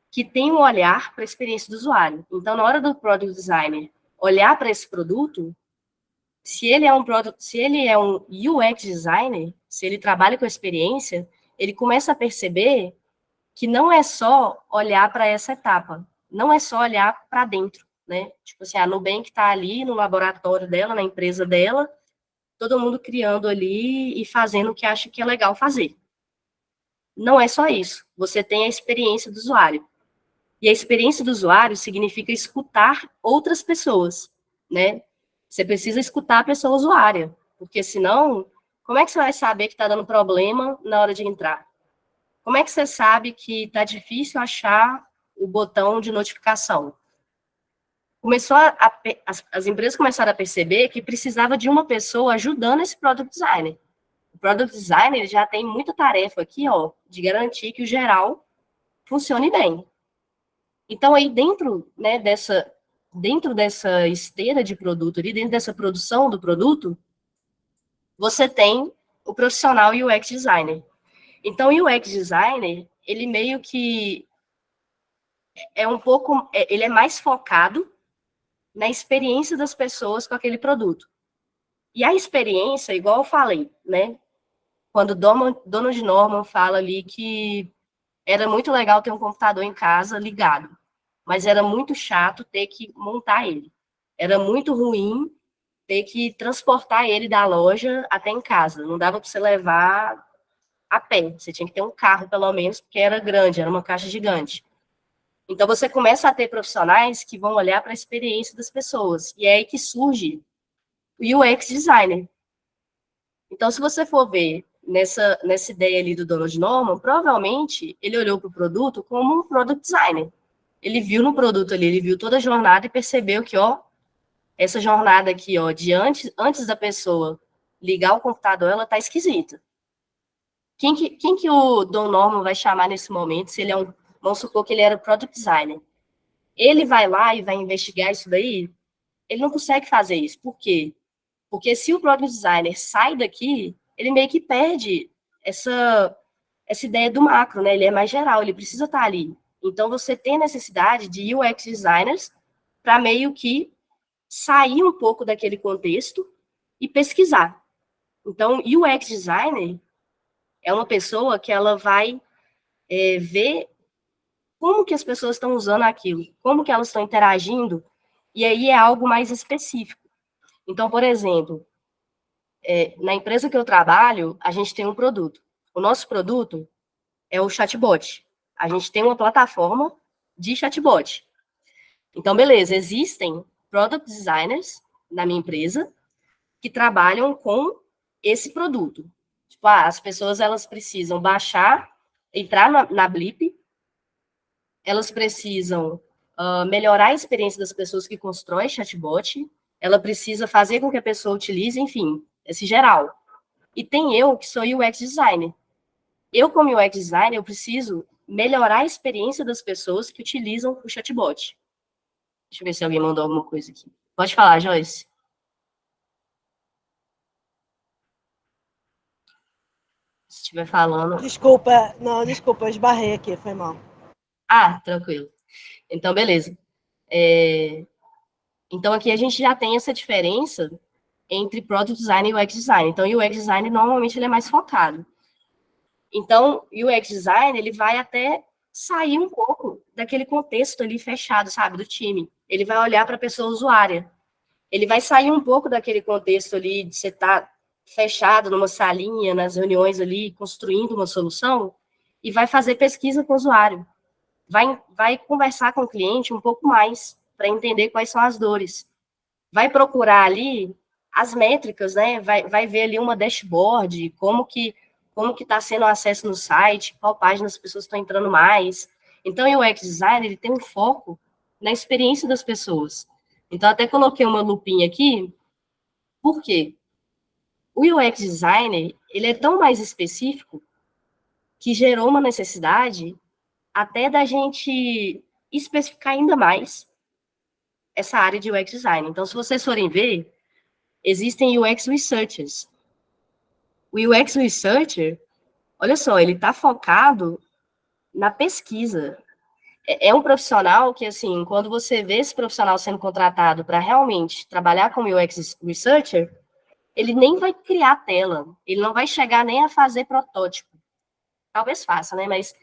que tem um olhar para a experiência do usuário. Então, na hora do Product Designer olhar para esse produto, se ele é um UX Designer, se ele trabalha com a experiência, ele começa a perceber que não é só olhar para essa etapa, não é só olhar para dentro, né? Tipo assim, a Nubank está ali no laboratório dela, na empresa dela, todo mundo criando ali e fazendo o que acha que é legal fazer. Não é só isso. Você tem a experiência do usuário. E a experiência do usuário significa escutar outras pessoas, né? Você precisa escutar a pessoa usuária, porque senão, como é que você vai saber que está dando problema na hora de entrar? Como é que você sabe que está difícil achar o botão de notificação? As empresas começaram a perceber que precisava de uma pessoa ajudando esse Product Designer. O Product Designer ele já tem muita tarefa aqui, ó, de garantir que o geral funcione bem. Então, aí dentro, né, dentro dessa esteira de produto, ali dentro dessa produção do produto, você tem o profissional UX Designer. Então, o UX Designer, ele meio que ele é mais focado na experiência das pessoas com aquele produto. E a experiência, igual eu falei, né? Quando Donald Norman fala ali que era muito legal ter um computador em casa ligado, mas era muito chato ter que montar ele. Era muito ruim ter que transportar ele da loja até em casa. Não dava para você levar a pé. Você tinha que ter um carro, pelo menos, porque era grande, era uma caixa gigante. Então, você começa a ter profissionais que vão olhar para a experiência das pessoas. E é aí que surge o UX Designer. Então, se você for ver nessa ideia ali do Donald Norman, provavelmente ele olhou para o produto como um Product Designer. Ele viu no produto ali, ele viu toda a jornada e percebeu que, ó, essa jornada aqui, ó, antes da pessoa ligar o computador, ela tá esquisita. Quem que o Don Norman vai chamar nesse momento, se ele é vamos supor que ele era Product Designer. Ele vai lá e vai investigar isso daí? Ele não consegue fazer isso. Por quê? Porque se o Product Designer sai daqui, ele meio que perde essa ideia do macro, né? Ele é mais geral, ele precisa estar ali. Então, você tem necessidade de UX designers para meio que sair um pouco daquele contexto e pesquisar. Então, UX designer é uma pessoa que ela vai ver como que as pessoas estão usando aquilo, como que elas estão interagindo, e aí é algo mais específico. Então, por exemplo, na empresa que eu trabalho, a gente tem um produto. O nosso produto é o chatbot. A gente tem uma plataforma de chatbot. Então, beleza, existem product designers na minha empresa que trabalham com esse produto. Tipo, as pessoas elas precisam baixar, entrar na Blip, elas precisam melhorar a experiência das pessoas que constroem chatbot, ela precisa fazer com que a pessoa utilize, enfim, esse geral. E tem eu, que sou UX designer. Eu, como UX designer, eu preciso melhorar a experiência das pessoas que utilizam o chatbot. Deixa eu ver se alguém mandou alguma coisa aqui. Pode falar, Joyce. Se estiver falando. Desculpa, não, desculpa, eu esbarrei aqui, foi mal. Ah, tranquilo. Então, beleza. Então, aqui a gente já tem essa diferença entre Product Design e UX Design. Então, o UX Design, normalmente, ele é mais focado. Então, o UX Design, ele vai até sair um pouco daquele contexto ali fechado, sabe, do time. Ele vai olhar para a pessoa usuária. Ele vai sair um pouco daquele contexto ali de você estar fechado numa salinha, nas reuniões ali, construindo uma solução, e vai fazer pesquisa com o usuário. Vai conversar com o cliente um pouco mais, para entender quais são as dores. Vai procurar ali as métricas, né? Vai ver ali uma dashboard, como que está sendo o acesso no site, qual página as pessoas estão entrando mais. Então, o UX Design, ele tem um foco na experiência das pessoas. Então, até coloquei uma lupinha aqui. Por quê? O UX Designer, ele é tão mais específico que gerou uma necessidade até da gente especificar ainda mais essa área de UX Design. Então, se vocês forem ver, existem UX Researchers. O UX Researcher, olha só, ele está focado na pesquisa. É um profissional que, assim, quando você vê esse profissional sendo contratado para realmente trabalhar como UX Researcher, ele nem vai criar tela, ele não vai chegar nem a fazer protótipo. Talvez faça, né? Mas,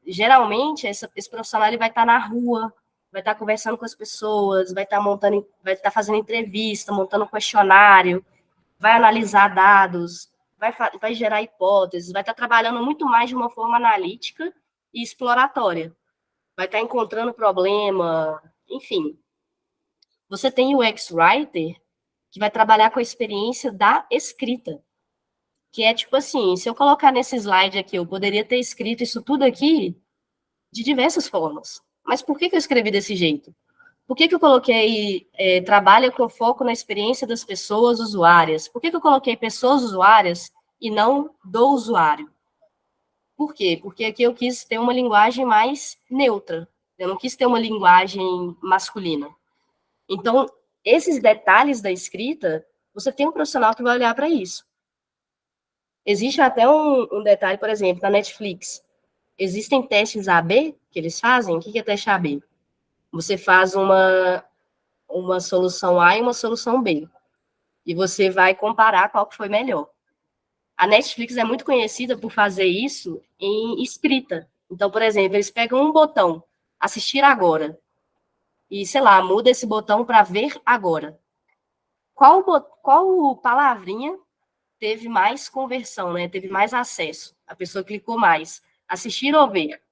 geralmente, esse profissional ele vai estar na rua, vai estar conversando com as pessoas, vai estar fazendo entrevista, montando questionário, vai analisar dados, vai gerar hipóteses, vai estar trabalhando muito mais de uma forma analítica e exploratória. Vai estar encontrando problema, enfim. Você tem o UX-Writer, que vai trabalhar com a experiência da escrita, que é tipo assim, se eu colocar nesse slide aqui, eu poderia ter escrito isso tudo aqui de diversas formas. Mas por que eu escrevi desse jeito? Por que eu coloquei trabalha com foco na experiência das pessoas usuárias? Por que eu coloquei pessoas usuárias e não do usuário? Por quê? Porque aqui eu quis ter uma linguagem mais neutra. Eu não quis ter uma linguagem masculina. Então, esses detalhes da escrita, você tem um profissional que vai olhar para isso. Existe até um detalhe, por exemplo, na Netflix. Existem testes AB que eles fazem. O que é teste AB? Você faz uma solução A e uma solução B. E você vai comparar qual que foi melhor. A Netflix é muito conhecida por fazer isso em escrita. Então, por exemplo, eles pegam um botão, assistir agora, e, sei lá, muda esse botão para ver agora. Qual palavrinha teve mais conversão, né? Teve mais acesso? A pessoa clicou mais. Assistir ou ver?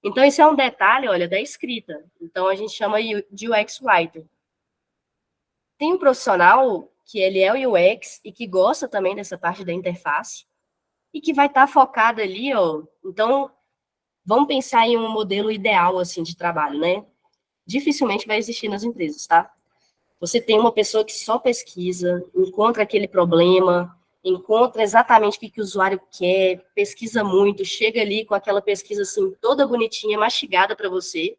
Então, esse é um detalhe, olha, da escrita. Então, a gente chama de UX Writer. Tem um profissional que ele é o UX e que gosta também dessa parte da interface e que vai estar focado ali, ó. Então, vamos pensar em um modelo ideal, assim, de trabalho, né? Dificilmente vai existir nas empresas, tá? Você tem uma pessoa que só pesquisa, encontra aquele problema, encontra exatamente o que o usuário quer, pesquisa muito, chega ali com aquela pesquisa, assim, toda bonitinha, mastigada para você.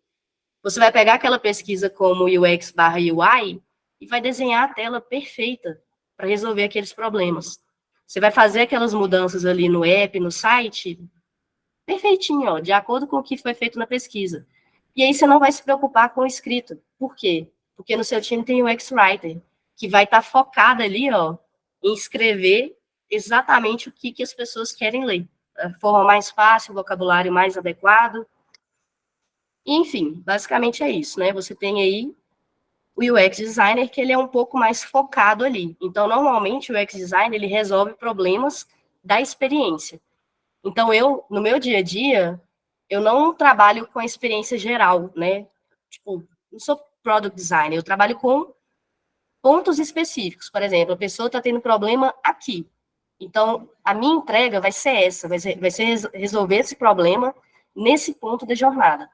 Você vai pegar aquela pesquisa como UX/UI e vai desenhar a tela perfeita para resolver aqueles problemas. Você vai fazer aquelas mudanças ali no app, no site, perfeitinho, ó, de acordo com o que foi feito na pesquisa. E aí você não vai se preocupar com o escrito. Por quê? Porque no seu time tem o UX-Writer, que vai estar focado ali, ó, em escrever exatamente o que as pessoas querem ler. A forma mais fácil, o vocabulário mais adequado. Enfim, basicamente é isso, né? Você tem aí o UX Designer, que ele é um pouco mais focado ali. Então, normalmente, o UX Designer, ele resolve problemas da experiência. Então, no meu dia a dia, eu não trabalho com a experiência geral, né? Tipo, não sou Product Designer, eu trabalho com pontos específicos. Por exemplo, a pessoa está tendo problema aqui. Então, a minha entrega vai ser essa, vai ser resolver esse problema nesse ponto da jornada.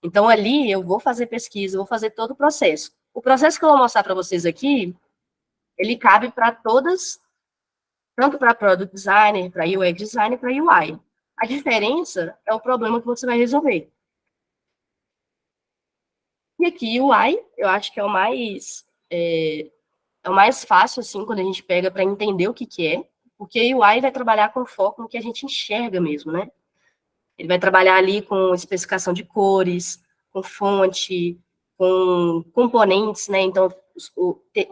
Então, ali eu vou fazer pesquisa, vou fazer todo o processo. O processo que eu vou mostrar para vocês aqui, ele cabe para todas, tanto para Product Designer, para UX Designer, para UI. A diferença é o problema que você vai resolver. E aqui, UI, eu acho que é o mais fácil, assim, quando a gente pega para entender o que é, porque UI vai trabalhar com foco no que a gente enxerga mesmo, né? Ele vai trabalhar ali com especificação de cores, com fonte, com componentes, né? Então,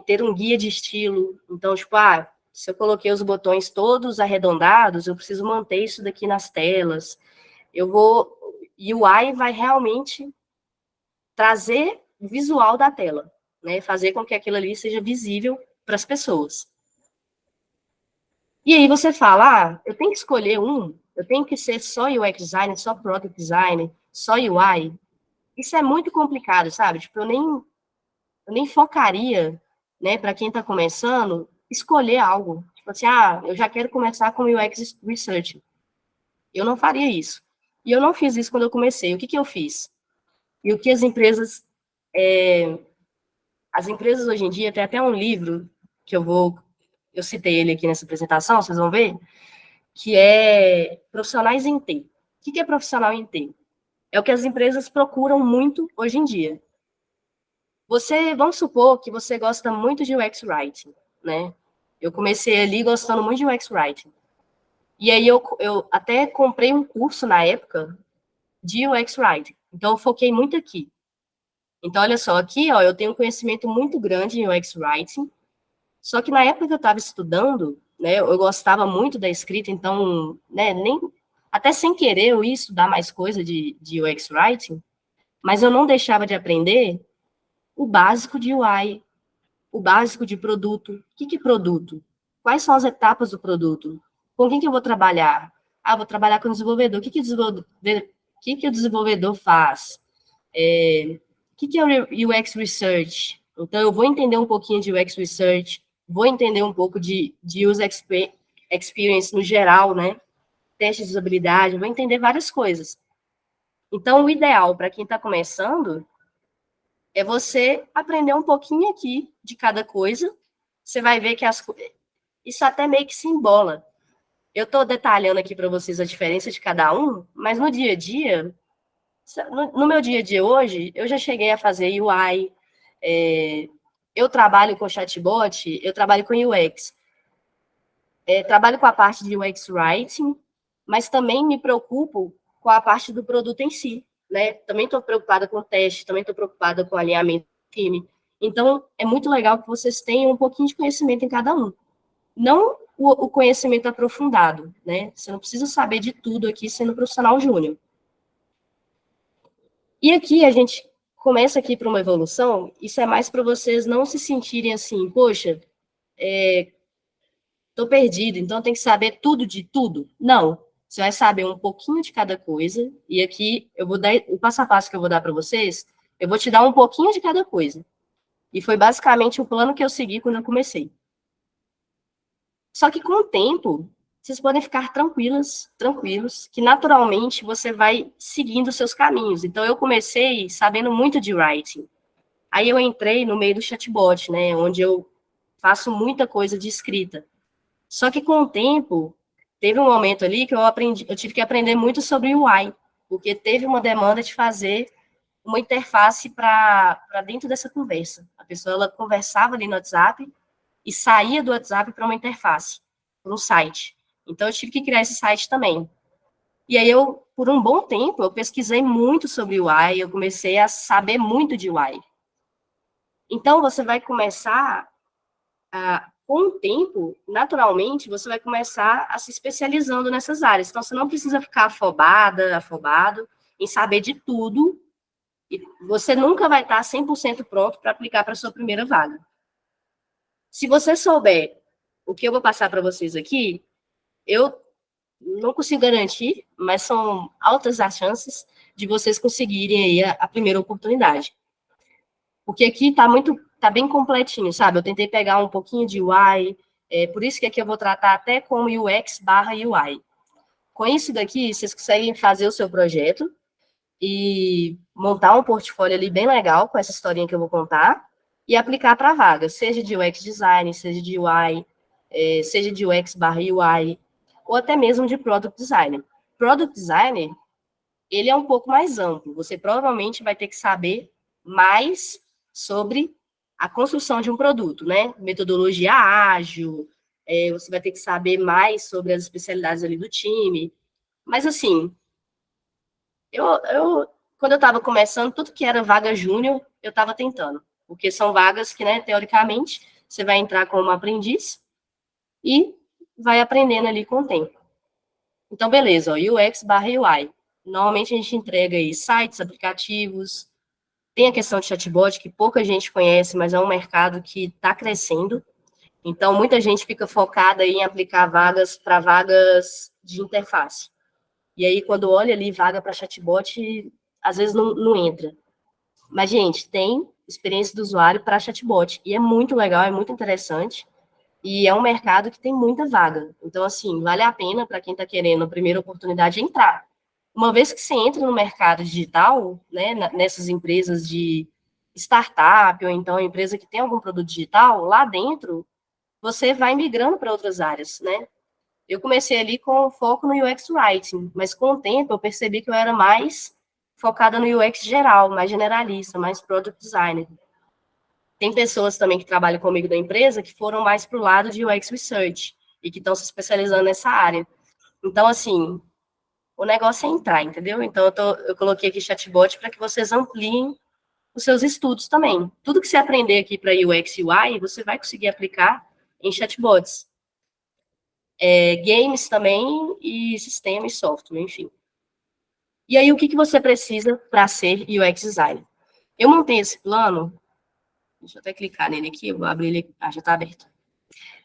ter um guia de estilo. Então, tipo, se eu coloquei os botões todos arredondados, eu preciso manter isso daqui nas telas. UI vai realmente trazer o visual da tela, né? Fazer com que aquilo ali seja visível para as pessoas. E aí você fala, eu tenho que escolher eu tenho que ser só UX designer, só product designer, só UI. Isso é muito complicado, sabe? Tipo, eu nem focaria, né, para quem está começando, escolher algo. Tipo assim, eu já quero começar com UX Research. Eu não faria isso. E eu não fiz isso quando eu comecei. O que eu fiz? E o que as empresas hoje em dia, tem até um livro que eu citei ele aqui nessa apresentação, vocês vão ver, que é Profissionais em T. O que é profissional em T? É o que as empresas procuram muito hoje em dia. Vamos supor que você gosta muito de UX Writing, né? Eu comecei ali gostando muito de UX Writing. E aí eu até comprei um curso na época de UX Writing. Então eu foquei muito aqui. Então, olha só, aqui ó, eu tenho um conhecimento muito grande em UX Writing, só que na época que eu estava estudando, né, eu gostava muito da escrita, então, né, até sem querer eu ia estudar mais coisa de UX Writing, mas eu não deixava de aprender o básico de UI, o básico de produto. O que é produto? Quais são as etapas do produto? Com quem que eu vou trabalhar? Vou trabalhar com o desenvolvedor. O que o desenvolvedor faz? O que é o UX Research? Então, eu vou entender um pouquinho de UX Research, vou entender um pouco de User Experience no geral, né? Teste de usabilidade, vou entender várias coisas. Então, o ideal para quem está começando é você aprender um pouquinho aqui de cada coisa. Você vai ver que isso até meio que se embola. Eu estou detalhando aqui para vocês a diferença de cada um, mas no dia a dia, no meu dia a dia hoje, eu já cheguei a fazer UI, eu trabalho com chatbot, eu trabalho com UX. Trabalho com a parte de UX Writing, mas também me preocupo com a parte do produto em si, né? Também estou preocupada com o teste, também estou preocupada com o alinhamento do time. Então, é muito legal que vocês tenham um pouquinho de conhecimento em cada um. Não o conhecimento aprofundado, né? Você não precisa saber de tudo aqui sendo profissional júnior. E aqui a gente começa aqui para uma evolução, isso é mais para vocês não se sentirem assim, poxa, estou perdido, então tem que saber tudo de tudo. Não, você vai saber um pouquinho de cada coisa, e aqui eu vou dar o passo a passo que eu vou dar para vocês, eu vou te dar um pouquinho de cada coisa. E foi basicamente o plano que eu segui quando eu comecei. Só que com o tempo, vocês podem ficar tranquilos, que naturalmente você vai seguindo os seus caminhos. Então, eu comecei sabendo muito de writing. Aí eu entrei no meio do chatbot, né, onde eu faço muita coisa de escrita. Só que com o tempo, teve um momento ali que eu tive que aprender muito sobre UI, porque teve uma demanda de fazer uma interface para dentro dessa conversa. A pessoa ela conversava ali no WhatsApp e saía do WhatsApp para uma interface, para um site. Então, eu tive que criar esse site também. E aí, por um bom tempo, eu pesquisei muito sobre UI, eu comecei a saber muito de UI. Então, você vai começar, com o tempo, naturalmente, você vai começar a se especializando nessas áreas. Então, você não precisa ficar afobado em saber de tudo, e você nunca vai estar 100% pronto para aplicar para a sua primeira vaga. Se você souber o que eu vou passar para vocês aqui, eu não consigo garantir, mas são altas as chances de vocês conseguirem aí a primeira oportunidade. Porque aqui tá bem completinho, sabe? Eu tentei pegar um pouquinho de UI, por isso que aqui eu vou tratar até como UX/UI. Com isso daqui, vocês conseguem fazer o seu projeto e montar um portfólio ali bem legal com essa historinha que eu vou contar e aplicar para a vaga, seja de UX design, seja de UI, seja de UX/UI, ou até mesmo de product design. Product design, ele é um pouco mais amplo. Você provavelmente vai ter que saber mais sobre a construção de um produto, né? Metodologia ágil, você vai ter que saber mais sobre as especialidades ali do time. Mas, assim, quando eu estava começando, tudo que era vaga júnior, eu estava tentando. porque são vagas que, né, teoricamente, você vai entrar como aprendiz e vai aprendendo ali com o tempo. Então, beleza, ó, UX/UI. Normalmente a gente entrega aí sites, aplicativos, tem a questão de chatbot, que pouca gente conhece, mas é um mercado que está crescendo. Então, muita gente fica focada em aplicar vagas para vagas de interface. E aí, quando olha ali vaga para chatbot, às vezes não entra. Mas, gente, tem experiência do usuário para chatbot. E é muito legal, é muito interessante. E é um mercado que tem muita vaga. Então, assim, vale a pena para quem está querendo a primeira oportunidade entrar. Uma vez que você entra no mercado digital, né, nessas empresas de startup, ou então empresa que tem algum produto digital, lá dentro, você vai migrando para outras áreas, né? Eu comecei ali com foco no UX Writing, mas com o tempo eu percebi que eu era mais focada no UX geral, mais generalista, mais Product Designer. Tem pessoas também que trabalham comigo da empresa que foram mais para o lado de UX Research e que estão se especializando nessa área. Então, assim, o negócio é entrar, entendeu? Então, eu coloquei aqui chatbot para que vocês ampliem os seus estudos também. Tudo que você aprender aqui para UX e UI, você vai conseguir aplicar em chatbots. Games também e sistema e software, enfim. E aí, o que você precisa para ser UX designer? Eu montei esse plano, deixa eu até clicar nele aqui, eu vou abrir ele, já está aberto.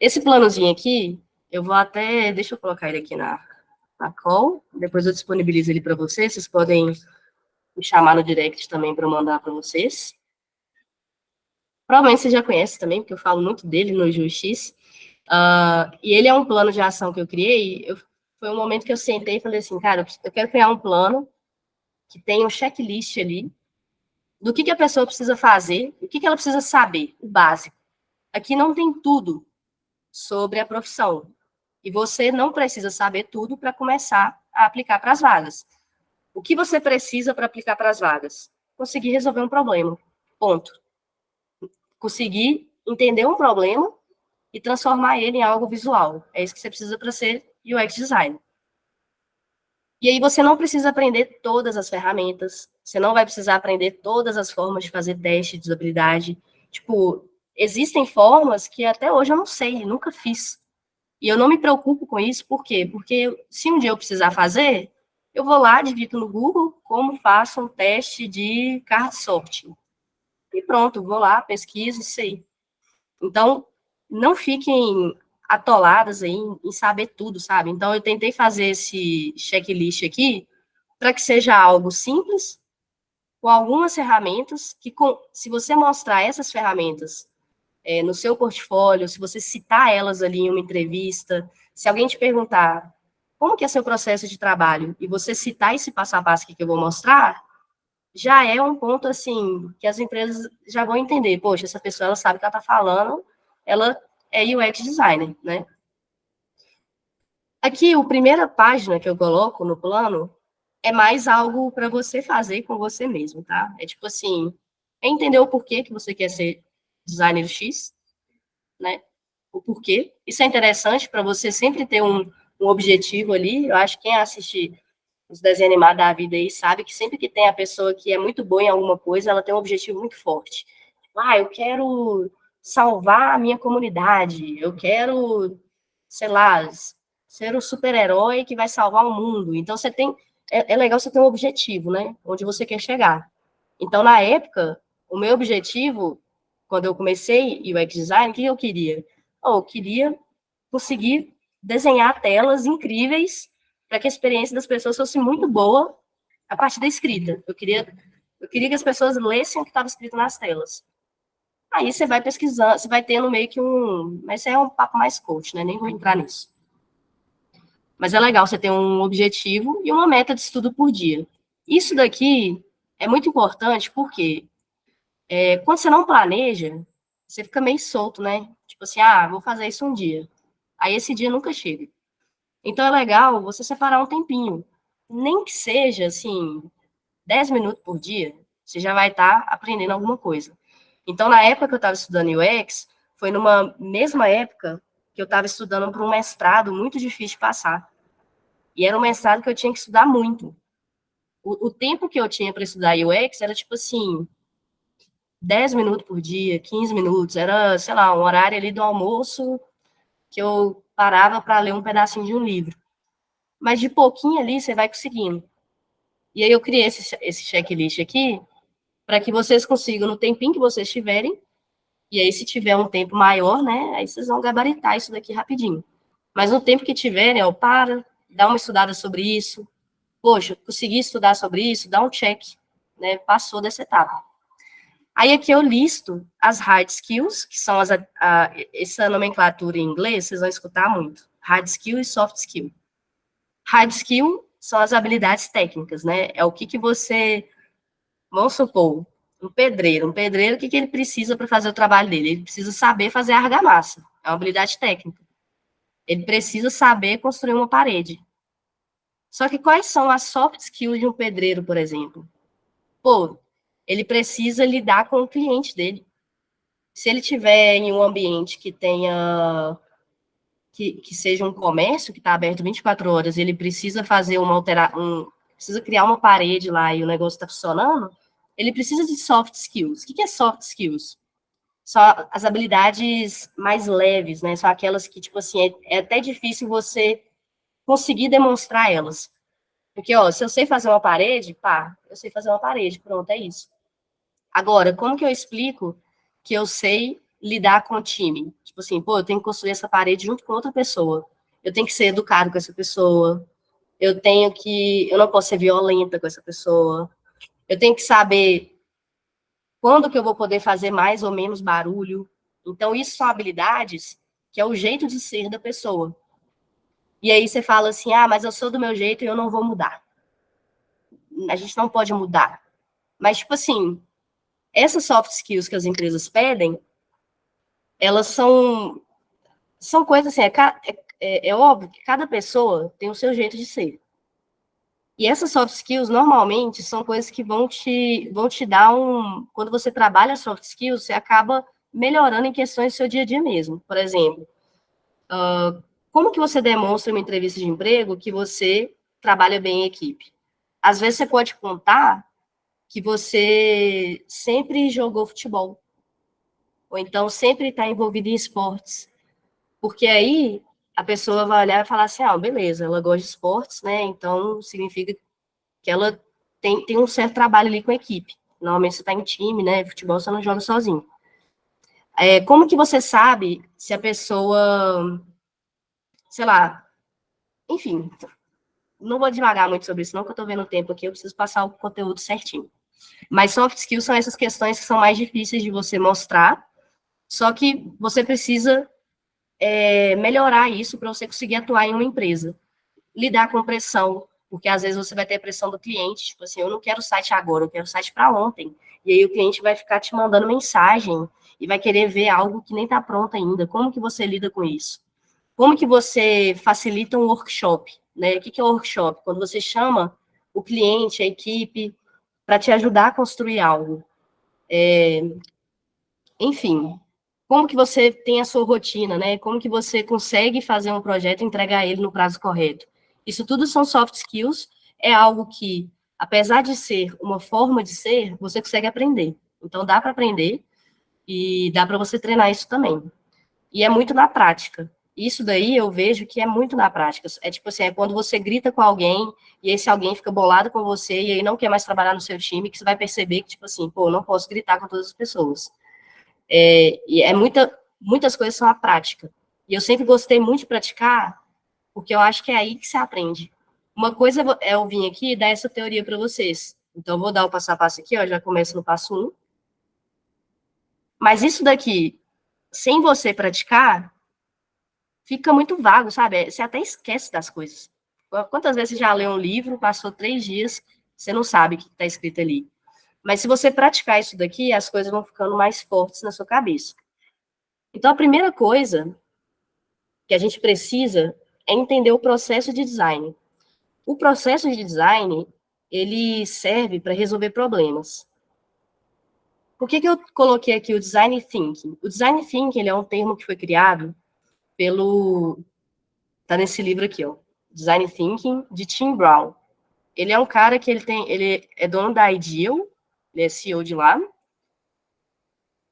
Esse planozinho aqui, eu vou até, deixa eu colocar ele aqui na call, depois eu disponibilizo ele para vocês podem me chamar no direct também para eu mandar para vocês. Provavelmente você já conhece também, porque eu falo muito dele no JuX. E ele é um plano de ação que eu criei. Foi um momento que eu sentei e falei assim, cara, eu quero criar um plano que tenha um checklist ali do que a pessoa precisa fazer, o que ela precisa saber, o básico. Aqui não tem tudo sobre a profissão. E você não precisa saber tudo para começar a aplicar para as vagas. O que você precisa para aplicar para as vagas? Conseguir resolver um problema. Ponto. Conseguir entender um problema e transformar ele em algo visual. É isso que você precisa para ser UX designer. E aí você não precisa aprender todas as ferramentas, você não vai precisar aprender todas as formas de fazer teste de usabilidade. Tipo, existem formas que até hoje eu não sei, nunca fiz. E eu não me preocupo com isso, por quê? Porque se um dia eu precisar fazer, eu vou lá, digito no Google como faço um teste de card sorting. E pronto, vou lá, pesquiso e sei. Então, não fiquem atoladas aí em saber tudo, sabe? Então, eu tentei fazer esse checklist aqui para que seja algo simples, com algumas ferramentas, que se você mostrar essas ferramentas no seu portfólio, se você citar elas ali em uma entrevista, se alguém te perguntar como que é seu processo de trabalho, e você citar esse passo a passo que eu vou mostrar, já é um ponto, assim, que as empresas já vão entender. Poxa, essa pessoa, ela sabe o que ela está falando, ela é UX designer, né? Aqui, a primeira página que eu coloco no plano é mais algo para você fazer com você mesmo, tá? É tipo assim, é entender o porquê que você quer ser designer X, né? O porquê. Isso é interessante para você sempre ter um objetivo ali. Eu acho que quem assiste os desenhos animados da vida aí sabe que sempre que tem a pessoa que é muito boa em alguma coisa, ela tem um objetivo muito forte. Eu quero salvar a minha comunidade, eu quero, sei lá, ser um super-herói que vai salvar o mundo. Então, você tem. É legal você ter um objetivo, né? Onde você quer chegar. Então, na época, o meu objetivo, quando eu comecei UX Design, o que eu queria? Eu queria conseguir desenhar telas incríveis para que a experiência das pessoas fosse muito boa a partir da escrita. Eu queria que as pessoas lessem o que estava escrito nas telas. Aí você vai pesquisando, você vai tendo meio que mas isso é um papo mais coach, né? Nem vou entrar nisso. Mas é legal você ter um objetivo e uma meta de estudo por dia. Isso daqui é muito importante porque quando você não planeja, você fica meio solto, né? Tipo assim, vou fazer isso um dia. Aí esse dia nunca chega. Então é legal você separar um tempinho. Nem que seja, assim, 10 minutos por dia, você já vai estar aprendendo alguma coisa. Então, na época que eu estava estudando UX, foi numa mesma época que eu estava estudando para um mestrado muito difícil de passar. E era um mestrado que eu tinha que estudar muito. O tempo que eu tinha para estudar UX era, tipo assim, 10 minutos por dia, 15 minutos, era, sei lá, um horário ali do almoço que eu parava para ler um pedacinho de um livro. Mas de pouquinho ali você vai conseguindo. E aí eu criei esse checklist aqui para que vocês consigam, no tempinho que vocês tiverem, e aí se tiver um tempo maior, né, aí vocês vão gabaritar isso daqui rapidinho. Mas no tempo que tiverem, para, dá uma estudada sobre isso. Poxa, consegui estudar sobre isso, dá um check, né, passou dessa etapa. Aí aqui eu listo as hard skills, que são essa nomenclatura em inglês, vocês vão escutar muito. Hard skill e soft skill. Hard skill são as habilidades técnicas, né? É o que você, vamos supor, um pedreiro, o que ele precisa para fazer o trabalho dele? Ele precisa saber fazer argamassa, é uma habilidade técnica. Ele precisa saber construir uma parede. Só que quais são as soft skills de um pedreiro, por exemplo? Pô, ele precisa lidar com o cliente dele. Se ele tiver em um ambiente que tenha que seja um comércio que está aberto 24 horas, ele precisa fazer precisa criar uma parede lá e o negócio está funcionando, ele precisa de soft skills. O que é soft skills? São as habilidades mais leves, né? São aquelas que, tipo assim, é até difícil você conseguir demonstrar elas. Porque, ó, se eu sei fazer uma parede, pá, eu sei fazer uma parede, pronto, é isso. Agora, como que eu explico que eu sei lidar com o time? Tipo assim, pô, eu tenho que construir essa parede junto com outra pessoa. Eu tenho que ser educado com essa pessoa. Eu não posso ser violenta com essa pessoa. Eu tenho que saber quando que eu vou poder fazer mais ou menos barulho. Então, isso são habilidades que é o jeito de ser da pessoa. E aí você fala assim, mas eu sou do meu jeito e eu não vou mudar. A gente não pode mudar. Mas, tipo assim, essas soft skills que as empresas pedem, elas são coisas assim, é óbvio que cada pessoa tem o seu jeito de ser. E essas soft skills, normalmente, são coisas que vão te dar quando você trabalha soft skills, você acaba melhorando em questões do seu dia a dia mesmo. Por exemplo, como que você demonstra em uma entrevista de emprego que você trabalha bem em equipe? Às vezes você pode contar que você sempre jogou futebol, ou então sempre está envolvido em esportes. Porque aí a pessoa vai olhar e falar assim, beleza, ela gosta de esportes, né? Então significa que ela tem um certo trabalho ali com a equipe. Normalmente você está em time, né? Futebol você não joga sozinho. Como que você sabe se a pessoa, sei lá, enfim, não vou devagar muito sobre isso, não, que eu estou vendo o tempo aqui, eu preciso passar o conteúdo certinho. Mas soft skills são essas questões que são mais difíceis de você mostrar, só que você precisa melhorar isso para você conseguir atuar em uma empresa. Lidar com pressão, porque às vezes você vai ter pressão do cliente, tipo assim, eu não quero o site agora, eu quero o site para ontem. E aí o cliente vai ficar te mandando mensagem e vai querer ver algo que nem está pronto ainda. Como que você lida com isso? Como que você facilita um workshop? Né? O que é um workshop? Quando você chama o cliente, a equipe, para te ajudar a construir algo. Enfim, como que você tem a sua rotina, né? Como que você consegue fazer um projeto e entregar ele no prazo correto? Isso tudo são soft skills, é algo que, apesar de ser uma forma de ser, você consegue aprender. Então, dá para aprender e dá para você treinar isso também. E é muito na prática. Isso daí eu vejo que é muito na prática. É tipo assim, é quando você grita com alguém e esse alguém fica bolado com você e aí não quer mais trabalhar no seu time, que você vai perceber que, tipo assim, pô, eu não posso gritar com todas as pessoas. E muitas coisas são a prática. E eu sempre gostei muito de praticar, porque eu acho que é aí que se aprende. Uma coisa é eu vim aqui e dar essa teoria para vocês. Então, eu vou dar o passo a passo aqui, ó, já começo no passo 1. Mas isso daqui, sem você praticar, fica muito vago, sabe? Você até esquece das coisas. Quantas vezes você já leu um livro, passou 3 dias, você não sabe o que está escrito ali. Mas se você praticar isso daqui, as coisas vão ficando mais fortes na sua cabeça. Então, a primeira coisa que a gente precisa é entender o processo de design. O processo de design, ele serve para resolver problemas. Por que eu coloquei aqui o design thinking? O design thinking, ele é um termo que foi criado tá nesse livro aqui, ó, Design Thinking, de Tim Brown. Ele é um cara que ele é dono da Ideal, ele é CEO de lá,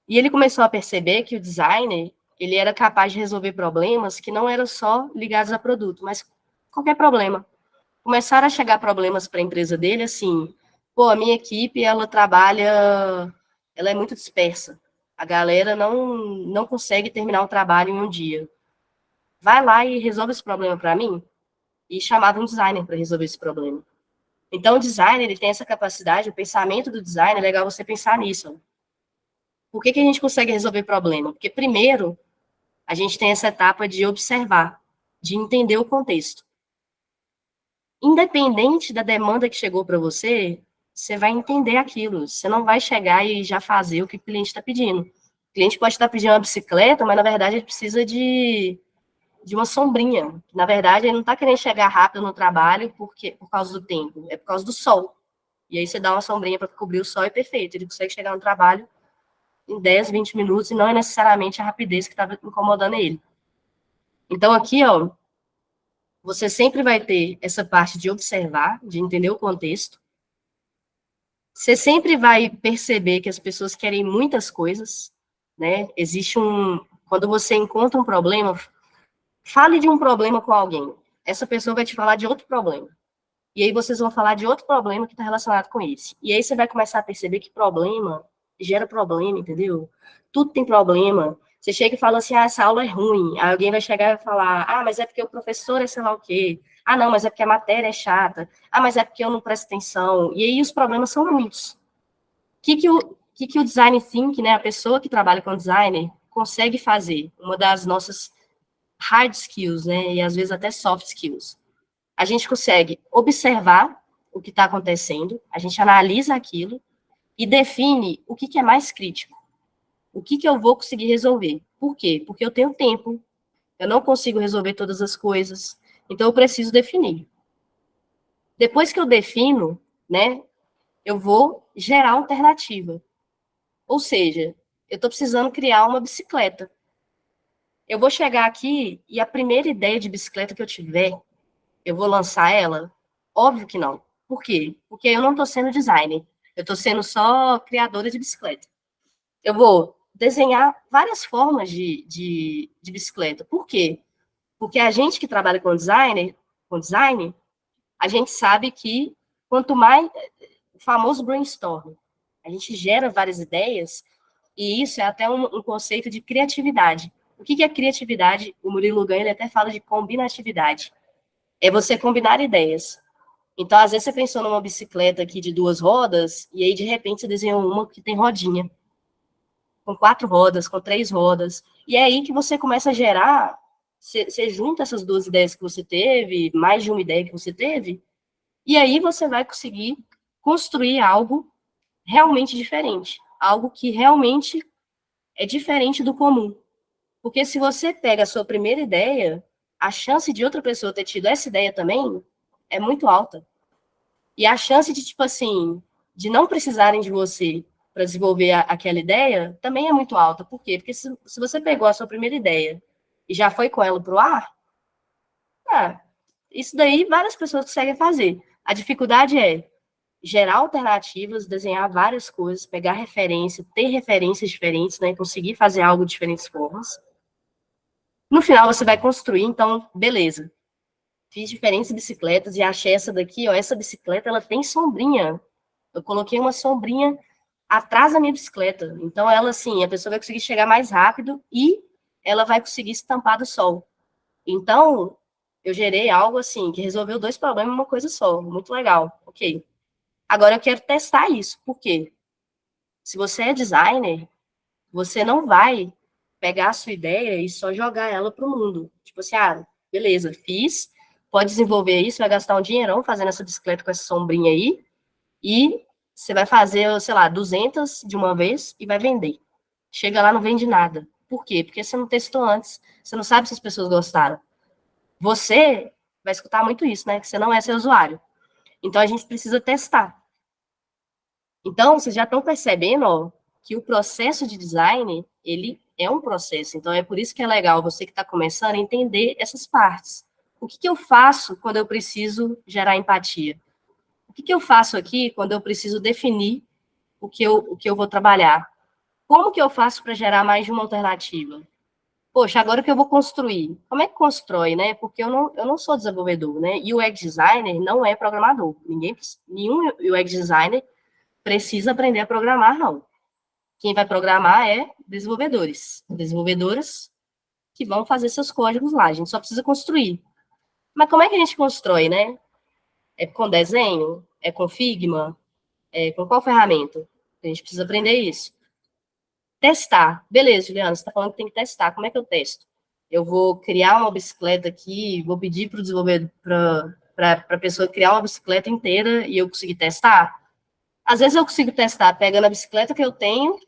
E ele começou a perceber que o designer, ele era capaz de resolver problemas que não eram só ligados a produto, mas qualquer problema. Começaram a chegar problemas para a empresa dele, assim, pô, a minha equipe, ela é muito dispersa. A galera não consegue terminar o trabalho em um dia. Vai lá e resolve esse problema para mim. E chamava um designer para resolver esse problema. Então, o designer, ele tem essa capacidade, o pensamento do designer, é legal você pensar nisso. Por que a gente consegue resolver problema? Porque, primeiro, a gente tem essa etapa de observar, de entender o contexto. Independente da demanda que chegou para você, você vai entender aquilo. Você não vai chegar e já fazer o que o cliente está pedindo. O cliente pode estar pedindo uma bicicleta, mas, na verdade, ele precisa de uma sombrinha. Na verdade, ele não está querendo chegar rápido no trabalho por causa do tempo, é por causa do sol. E aí você dá uma sombrinha para cobrir o sol e perfeito. Ele consegue chegar no trabalho em 10, 20 minutos e não é necessariamente a rapidez que estava incomodando ele. Então, aqui, ó, você sempre vai ter essa parte de observar, de entender o contexto. Você sempre vai perceber que as pessoas querem muitas coisas, né? Quando você encontra um problema, fale de um problema com alguém. Essa pessoa vai te falar de outro problema. E aí vocês vão falar de outro problema que está relacionado com esse. E aí você vai começar a perceber que problema gera problema, entendeu? Tudo tem problema. Você chega e fala assim, ah, essa aula é ruim. Aí alguém vai chegar e falar, ah, mas é porque o professor é sei lá o quê. Ah, não, mas é porque a matéria é chata. Ah, mas é porque eu não presto atenção. E aí os problemas são muitos. O que o design thinking, né, a pessoa que trabalha com designer, consegue fazer? Uma das nossas hard skills, né, e às vezes até soft skills. A gente consegue observar o que está acontecendo, a gente analisa aquilo e define o que é mais crítico. O que eu vou conseguir resolver. Por quê? Porque eu tenho tempo, eu não consigo resolver todas as coisas, então eu preciso definir. Depois que eu defino, né, eu vou gerar alternativa. Ou seja, eu estou precisando criar uma bicicleta. Eu vou chegar aqui e a primeira ideia de bicicleta que eu tiver, eu vou lançar ela? Óbvio que não. Por quê? Porque eu não estou sendo designer. Eu estou sendo só criadora de bicicleta. Eu vou desenhar várias formas de bicicleta. Por quê? Porque a gente que trabalha com design, a gente sabe que quanto mais o famoso brainstorm, a gente gera várias ideias, e isso é até um conceito de criatividade. O que é criatividade? O Murilo Gun, ele até fala de combinatividade. É você combinar ideias. Então, às vezes, você pensou numa bicicleta aqui de 2 rodas, e aí, de repente, você desenhou uma que tem rodinha, com 4 rodas, com 3 rodas. E é aí que você começa a gerar, você junta essas 2 ideias que você teve, mais de uma ideia que você teve, e aí você vai conseguir construir algo realmente diferente. Algo que realmente é diferente do comum. Porque se você pega a sua primeira ideia, a chance de outra pessoa ter tido essa ideia também é muito alta. E a chance de, tipo assim, de não precisarem de você para desenvolver aquela ideia também é muito alta. Por quê? Porque se você pegou a sua primeira ideia e já foi com ela para o ar, ah, isso daí várias pessoas conseguem fazer. A dificuldade é gerar alternativas, desenhar várias coisas, pegar referência, ter referências diferentes, né? Conseguir fazer algo de diferentes formas. No final, você vai construir, então, beleza. Fiz diferentes bicicletas e achei essa daqui, ó. Essa bicicleta, ela tem sombrinha. Eu coloquei uma sombrinha atrás da minha bicicleta. Então, ela, assim, a pessoa vai conseguir chegar mais rápido e ela vai conseguir estampar do sol. Então, eu gerei algo, assim, que resolveu 2 problemas em uma coisa só. Muito legal. Ok. Agora, eu quero testar isso. Por quê? Se você é designer, você não vai pegar a sua ideia e só jogar ela para o mundo. Tipo assim, ah, beleza, fiz, pode desenvolver isso, vai gastar um dinheirão fazendo essa bicicleta com essa sombrinha aí, e você vai fazer, sei lá, 200 de uma vez e vai vender. Chega lá, não vende nada. Por quê? Porque você não testou antes, você não sabe se as pessoas gostaram. Você vai escutar muito isso, né? Que você não é seu usuário. Então, a gente precisa testar. Então, vocês já estão percebendo, ó, que o processo de design, ele é um processo. Então, é por isso que é legal você que está começando a entender essas partes. O que eu faço quando eu preciso gerar empatia? O que eu faço aqui quando eu preciso definir o que eu vou trabalhar? Como que eu faço para gerar mais de uma alternativa? Poxa, agora que eu vou construir, como é que constrói, né? Porque eu não sou desenvolvedor, né? E o UX designer não é programador. Nenhum UX designer precisa aprender a programar, não. Quem vai programar é desenvolvedores, desenvolvedoras que vão fazer seus códigos lá. A gente só precisa construir. Mas como é que a gente constrói, né? É com desenho? É com Figma? É com qual ferramenta? A gente precisa aprender isso. Testar. Beleza, Juliana, você está falando que tem que testar. Como é que eu testo? Eu vou criar uma bicicleta aqui, vou pedir para o desenvolvedor, para a pessoa criar uma bicicleta inteira e eu conseguir testar? Às vezes eu consigo testar pegando a bicicleta que eu tenho,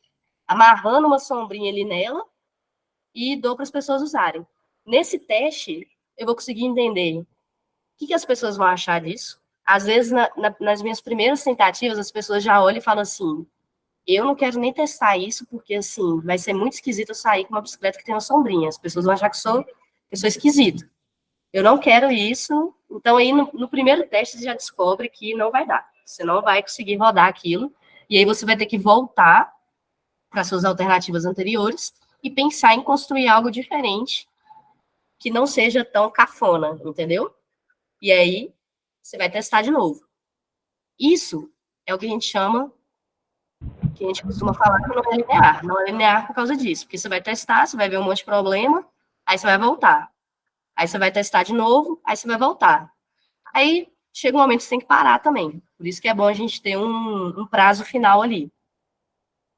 amarrando uma sombrinha ali nela e dou para as pessoas usarem. Nesse teste, eu vou conseguir entender o que as pessoas vão achar disso. Às vezes, nas minhas primeiras tentativas, as pessoas já olham e falam assim: eu não quero nem testar isso, porque, assim, vai ser muito esquisito eu sair com uma bicicleta que tem uma sombrinha. As pessoas vão achar que eu sou esquisito. Eu não quero isso. Então, aí, no primeiro teste, você já descobre que não vai dar. Você não vai conseguir rodar aquilo. E aí, você vai ter que voltar para suas alternativas anteriores e pensar em construir algo diferente que não seja tão cafona, entendeu? E aí, você vai testar de novo. Isso é o que a gente chama, que a gente costuma falar que não é linear. Não é linear por causa disso, porque você vai testar, você vai ver um monte de problema, aí você vai voltar. Aí você vai testar de novo, aí você vai voltar. Aí chega um momento que você tem que parar também. Por isso que é bom a gente ter um prazo final ali.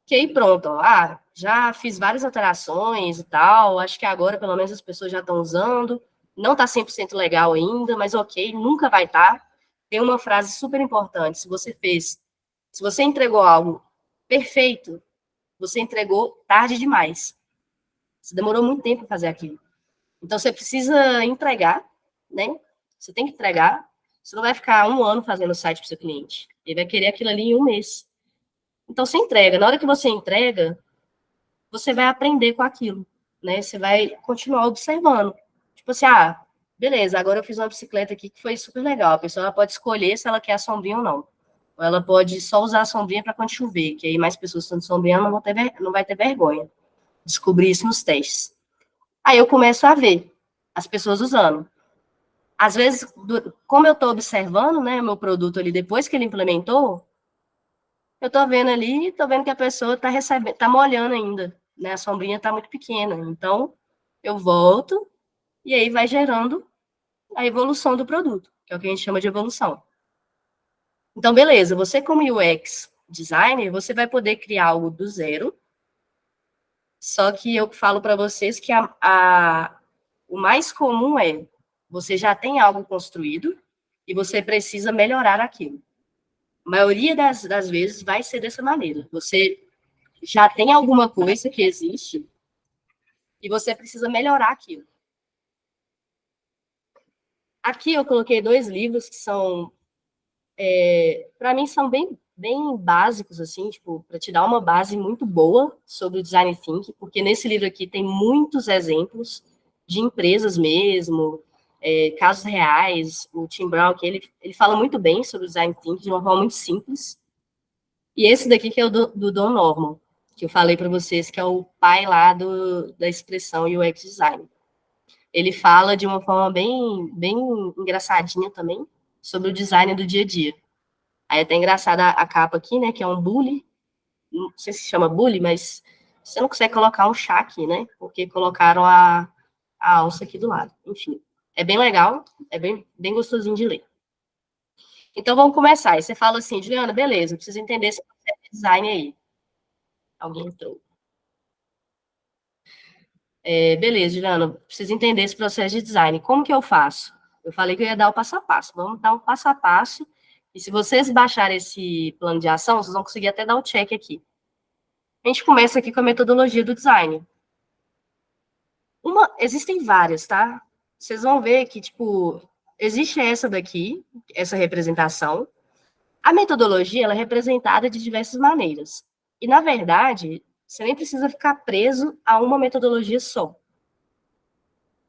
Que aí pronto, ó, já fiz várias alterações e tal, acho que agora pelo menos as pessoas já estão usando, não está 100% legal ainda, mas ok, nunca vai estar. Tem uma frase super importante, se você entregou algo perfeito, você entregou tarde demais. Você demorou muito tempo para fazer aquilo. Então você precisa entregar, né? Você tem que entregar. Você não vai ficar um ano fazendo o site para o seu cliente. Ele vai querer aquilo ali em um mês. Então você entrega. Na hora que você entrega, você vai aprender com aquilo, né? Você vai continuar observando. Tipo assim, beleza, agora eu fiz uma bicicleta aqui que foi super legal. A pessoa pode escolher se ela quer a sombrinha ou não. Ou ela pode só usar a sombrinha para quando chover, que aí mais pessoas estão de sombrinha não vai ter vergonha. Descobri isso nos testes. Aí eu começo a ver as pessoas usando. Às vezes, como eu estou observando, né, meu produto ali depois que ele implementou, eu estou vendo ali, estou vendo que a pessoa está recebendo, está molhando ainda, né? A sombrinha está muito pequena. Então, eu volto e aí vai gerando a evolução do produto, que é o que a gente chama de evolução. Então, beleza, você como UX designer, você vai poder criar algo do zero, só que eu falo para vocês que o mais comum é você já tem algo construído e você precisa melhorar aquilo. A maioria das vezes vai ser dessa maneira. Você já tem alguma coisa que existe e você precisa melhorar aquilo. Aqui eu coloquei 2 livros que são, para mim, são bem básicos, assim, tipo, para te dar uma base muito boa sobre o design thinking, porque nesse livro aqui tem muitos exemplos de empresas mesmo, casos reais. O Tim Brown, que ele fala muito bem sobre o design thinking de uma forma muito simples. E esse daqui que é o do Don Norman, que eu falei para vocês, que é o pai lá da expressão UX design. Ele fala de uma forma bem engraçadinha também sobre o design do dia a dia. Aí é até engraçada a capa aqui, né, que é um bully, não sei se chama bully, mas você não consegue colocar um chá aqui, né, porque colocaram a alça aqui do lado. Enfim, é bem legal, é bem gostosinho de ler. Então vamos começar. Aí você fala assim, Juliana, beleza, eu preciso entender esse processo de design aí. Alguém entrou. Beleza, Juliana, preciso entender esse processo de design. Como que eu faço? Eu falei que eu ia dar o passo a passo. Vamos dar um passo a passo. E se vocês baixarem esse plano de ação, vocês vão conseguir até dar o check aqui. A gente começa aqui com a metodologia do design. Existem várias, tá? Vocês vão ver que, tipo, existe essa daqui, essa representação. A metodologia, ela é representada de diversas maneiras. E, na verdade, você nem precisa ficar preso a uma metodologia só.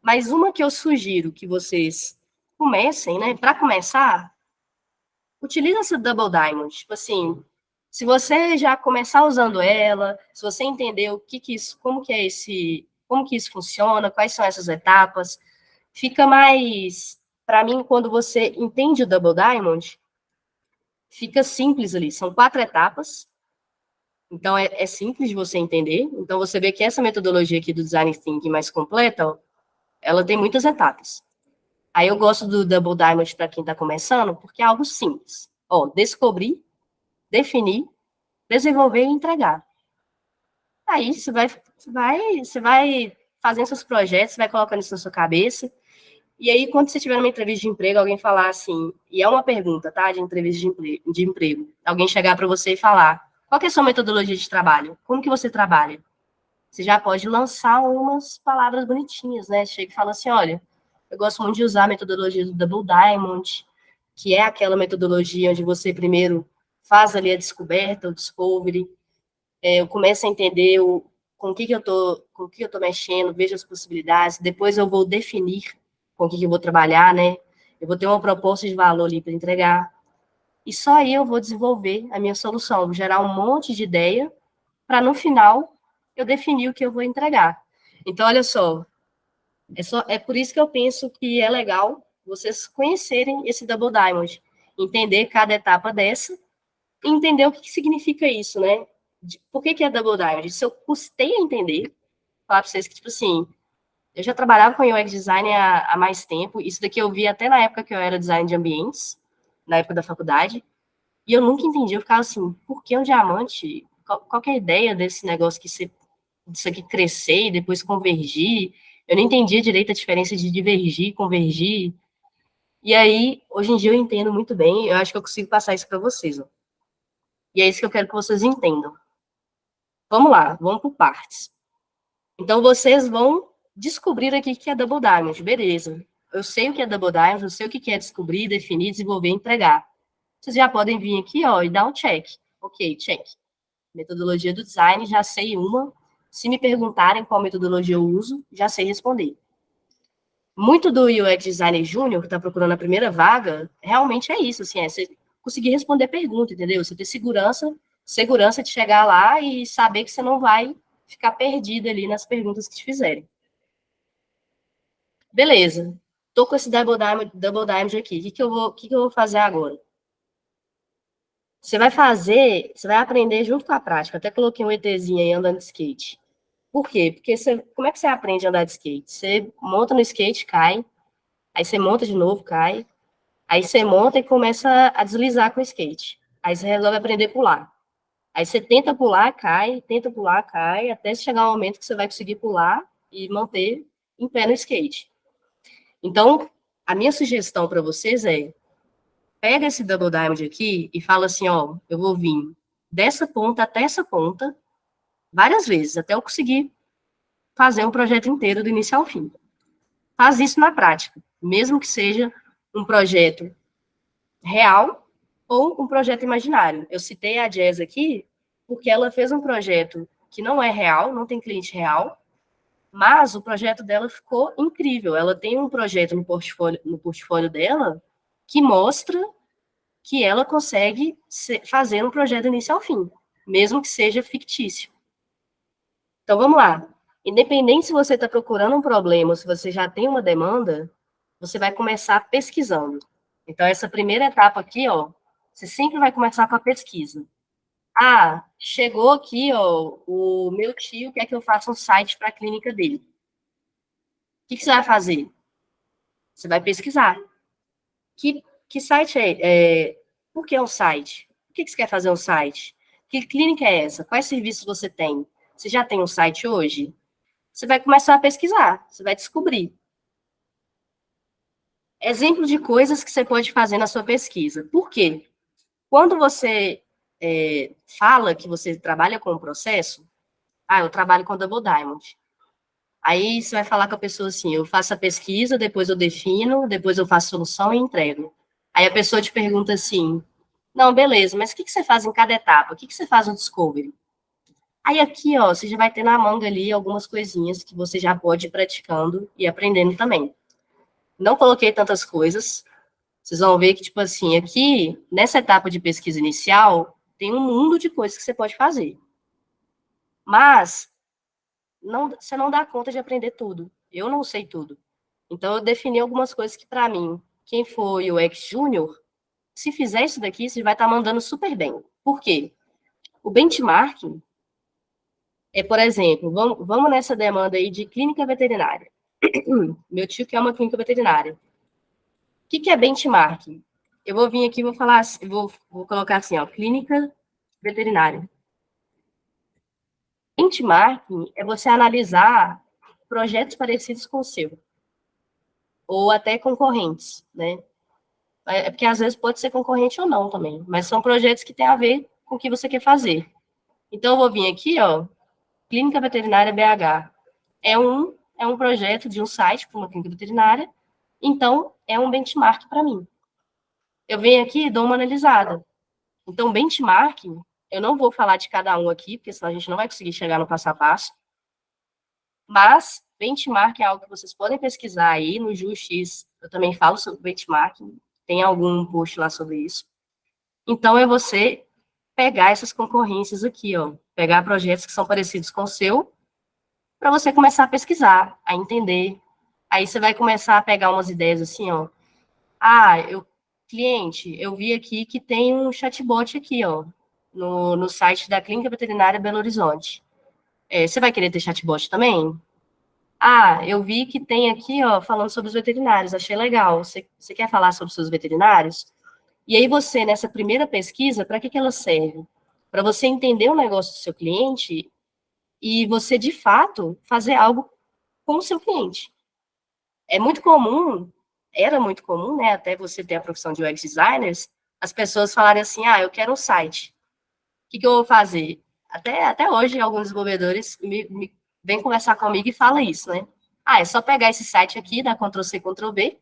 Mas uma que eu sugiro que vocês comecem, né? Para começar, utiliza essa Double Diamond. Tipo assim, Se você já começar usando ela, se você entender como que isso funciona, quais são essas etapas, fica mais, para mim, quando você entende o Double Diamond, fica simples ali. São 4 etapas, então é simples de você entender. Então você vê que essa metodologia aqui do Design Thinking mais completa, ó, ela tem muitas etapas. Aí eu gosto do Double Diamond para quem está começando, porque é algo simples. Ó, descobrir, definir, desenvolver e entregar. Aí você vai fazendo seus projetos, vai colocando isso na sua cabeça. E aí, quando você estiver numa entrevista de emprego, alguém falar assim, e é uma pergunta, tá? De entrevista de emprego. Alguém chegar para você e falar: qual que é a sua metodologia de trabalho? Como que você trabalha? Você já pode lançar umas palavras bonitinhas, né? Chega e fala assim: olha, eu gosto muito de usar a metodologia do Double Diamond, que é aquela metodologia onde você primeiro faz ali a descoberta, o discovery, eu começo a entender com o que eu tô mexendo, vejo as possibilidades, depois eu vou definir com o que eu vou trabalhar, né? Eu vou ter uma proposta de valor ali para entregar, e só aí eu vou desenvolver a minha solução, vou gerar um monte de ideia, para no final eu definir o que eu vou entregar. Então, olha só, é por isso que eu penso que é legal vocês conhecerem esse Double Diamond, entender cada etapa dessa, e entender o que significa isso, né? Por que é Double Diamond? Isso eu custei a entender, falar para vocês que, tipo assim, eu já trabalhava com UX Design há mais tempo, isso daqui eu vi até na época que eu era design de ambientes, na época da faculdade, e eu nunca entendi, eu ficava assim, por que um diamante? Qual que é a ideia desse negócio disso aqui crescer e depois convergir? Eu não entendia direito a diferença de divergir e convergir. E aí, hoje em dia eu entendo muito bem, eu acho que eu consigo passar isso para vocês, ó. E é isso que eu quero que vocês entendam. Vamos lá, vamos por partes. Então, vocês vão descobrir aqui o que é Double Diamond, beleza. Eu sei o que é Double Diamond, eu sei o que é descobrir, definir, desenvolver e entregar. Vocês já podem vir aqui, ó, e dar um check. Ok, check. Metodologia do design, já sei uma. Se me perguntarem qual metodologia eu uso, já sei responder. Muito do UX Designer Júnior, que está procurando a primeira vaga, realmente é isso, assim, é você conseguir responder pergunta, entendeu? Você ter segurança de chegar lá e saber que você não vai ficar perdido ali nas perguntas que te fizerem. Beleza. Tô com esse Double Diamond aqui. O que eu vou fazer agora? Você vai aprender junto com a prática. Até coloquei um ETzinho aí andando de skate. Por quê? Porque como é que você aprende a andar de skate? Você monta no skate, cai, aí você monta de novo, cai, aí você monta e começa a deslizar com o skate. Aí você resolve aprender a pular. Aí você tenta pular, cai, até chegar um momento que você vai conseguir pular e manter em pé no skate. Então, a minha sugestão para vocês é: pega esse Double Diamond aqui e fala assim, ó, eu vou vir dessa ponta até essa ponta várias vezes, até eu conseguir fazer um projeto inteiro do início ao fim. Faz isso na prática, mesmo que seja um projeto real ou um projeto imaginário. Eu citei a Jazz aqui porque ela fez um projeto que não é real, não tem cliente real, mas o projeto dela ficou incrível. Ela tem um projeto no portfólio dela que mostra que ela consegue fazer um projeto do início ao fim, mesmo que seja fictício. Então, vamos lá. Independente se você está procurando um problema ou se você já tem uma demanda, você vai começar pesquisando. Então, essa primeira etapa aqui, ó, você sempre vai começar com a pesquisa. Ah, chegou aqui, ó, o meu tio quer que eu faça um site para a clínica dele. O que você vai fazer? Você vai pesquisar. Que site por que é um site? Por que você quer fazer um site? Que clínica é essa? Quais serviços você tem? Você já tem um site hoje? Você vai começar a pesquisar, você vai descobrir. Exemplo de coisas que você pode fazer na sua pesquisa. Por quê? Quando você fala que você trabalha com um processo, eu trabalho com Double Diamond. Aí você vai falar com a pessoa assim, eu faço a pesquisa, depois eu defino, depois eu faço solução e entrego. Aí a pessoa te pergunta assim, não, beleza, mas o que você faz em cada etapa? O que você faz no discovery? Aí aqui, ó, você já vai ter na manga ali algumas coisinhas que você já pode ir praticando e aprendendo também. Não coloquei tantas coisas. Vocês vão ver que, tipo assim, aqui, nessa etapa de pesquisa inicial, Tem um mundo de coisas que você pode fazer. Mas você não dá conta de aprender tudo. Eu não sei tudo. Então, eu defini algumas coisas que, para mim, quem for UX Júnior, se fizer isso daqui, você vai estar mandando super bem. Por quê? O benchmarking é, por exemplo, vamos nessa demanda aí de clínica veterinária. Meu tio quer uma clínica veterinária. O que é benchmarking? Eu vou vir aqui e vou falar, vou colocar assim, ó, clínica veterinária. Benchmarking é você analisar projetos parecidos com o seu, ou até concorrentes, né? É porque às vezes pode ser concorrente ou não também, mas são projetos que têm a ver com o que você quer fazer. Então, eu vou vir aqui, ó, Clínica Veterinária BH. É um projeto de um site para uma clínica veterinária, então é um benchmark para mim. Eu venho aqui e dou uma analisada. Então, benchmarking, eu não vou falar de cada um aqui, porque senão a gente não vai conseguir chegar no passo a passo, mas benchmark é algo que vocês podem pesquisar aí no JuX. Eu também falo sobre benchmarking, tem algum post lá sobre isso. Então, é você pegar essas concorrências aqui, ó, pegar projetos que são parecidos com o seu, para você começar a pesquisar, a entender. Aí você vai começar a pegar umas ideias assim, ó. Cliente, eu vi aqui que tem um chatbot aqui, ó, no site da Clínica Veterinária Belo Horizonte. Você vai querer ter chatbot também? Eu vi que tem aqui, ó, falando sobre os veterinários, achei legal. Você quer falar sobre os seus veterinários? E aí você, nessa primeira pesquisa, para que ela serve? Para você entender o negócio do seu cliente e você, de fato, fazer algo com o seu cliente. É muito comum, era muito comum, né, até você ter a profissão de UX designers, as pessoas falarem assim, eu quero um site. O que eu vou fazer? Até hoje, alguns desenvolvedores me vêm conversar comigo e falam isso, né? É só pegar esse site aqui, dar Ctrl+C, Ctrl+V,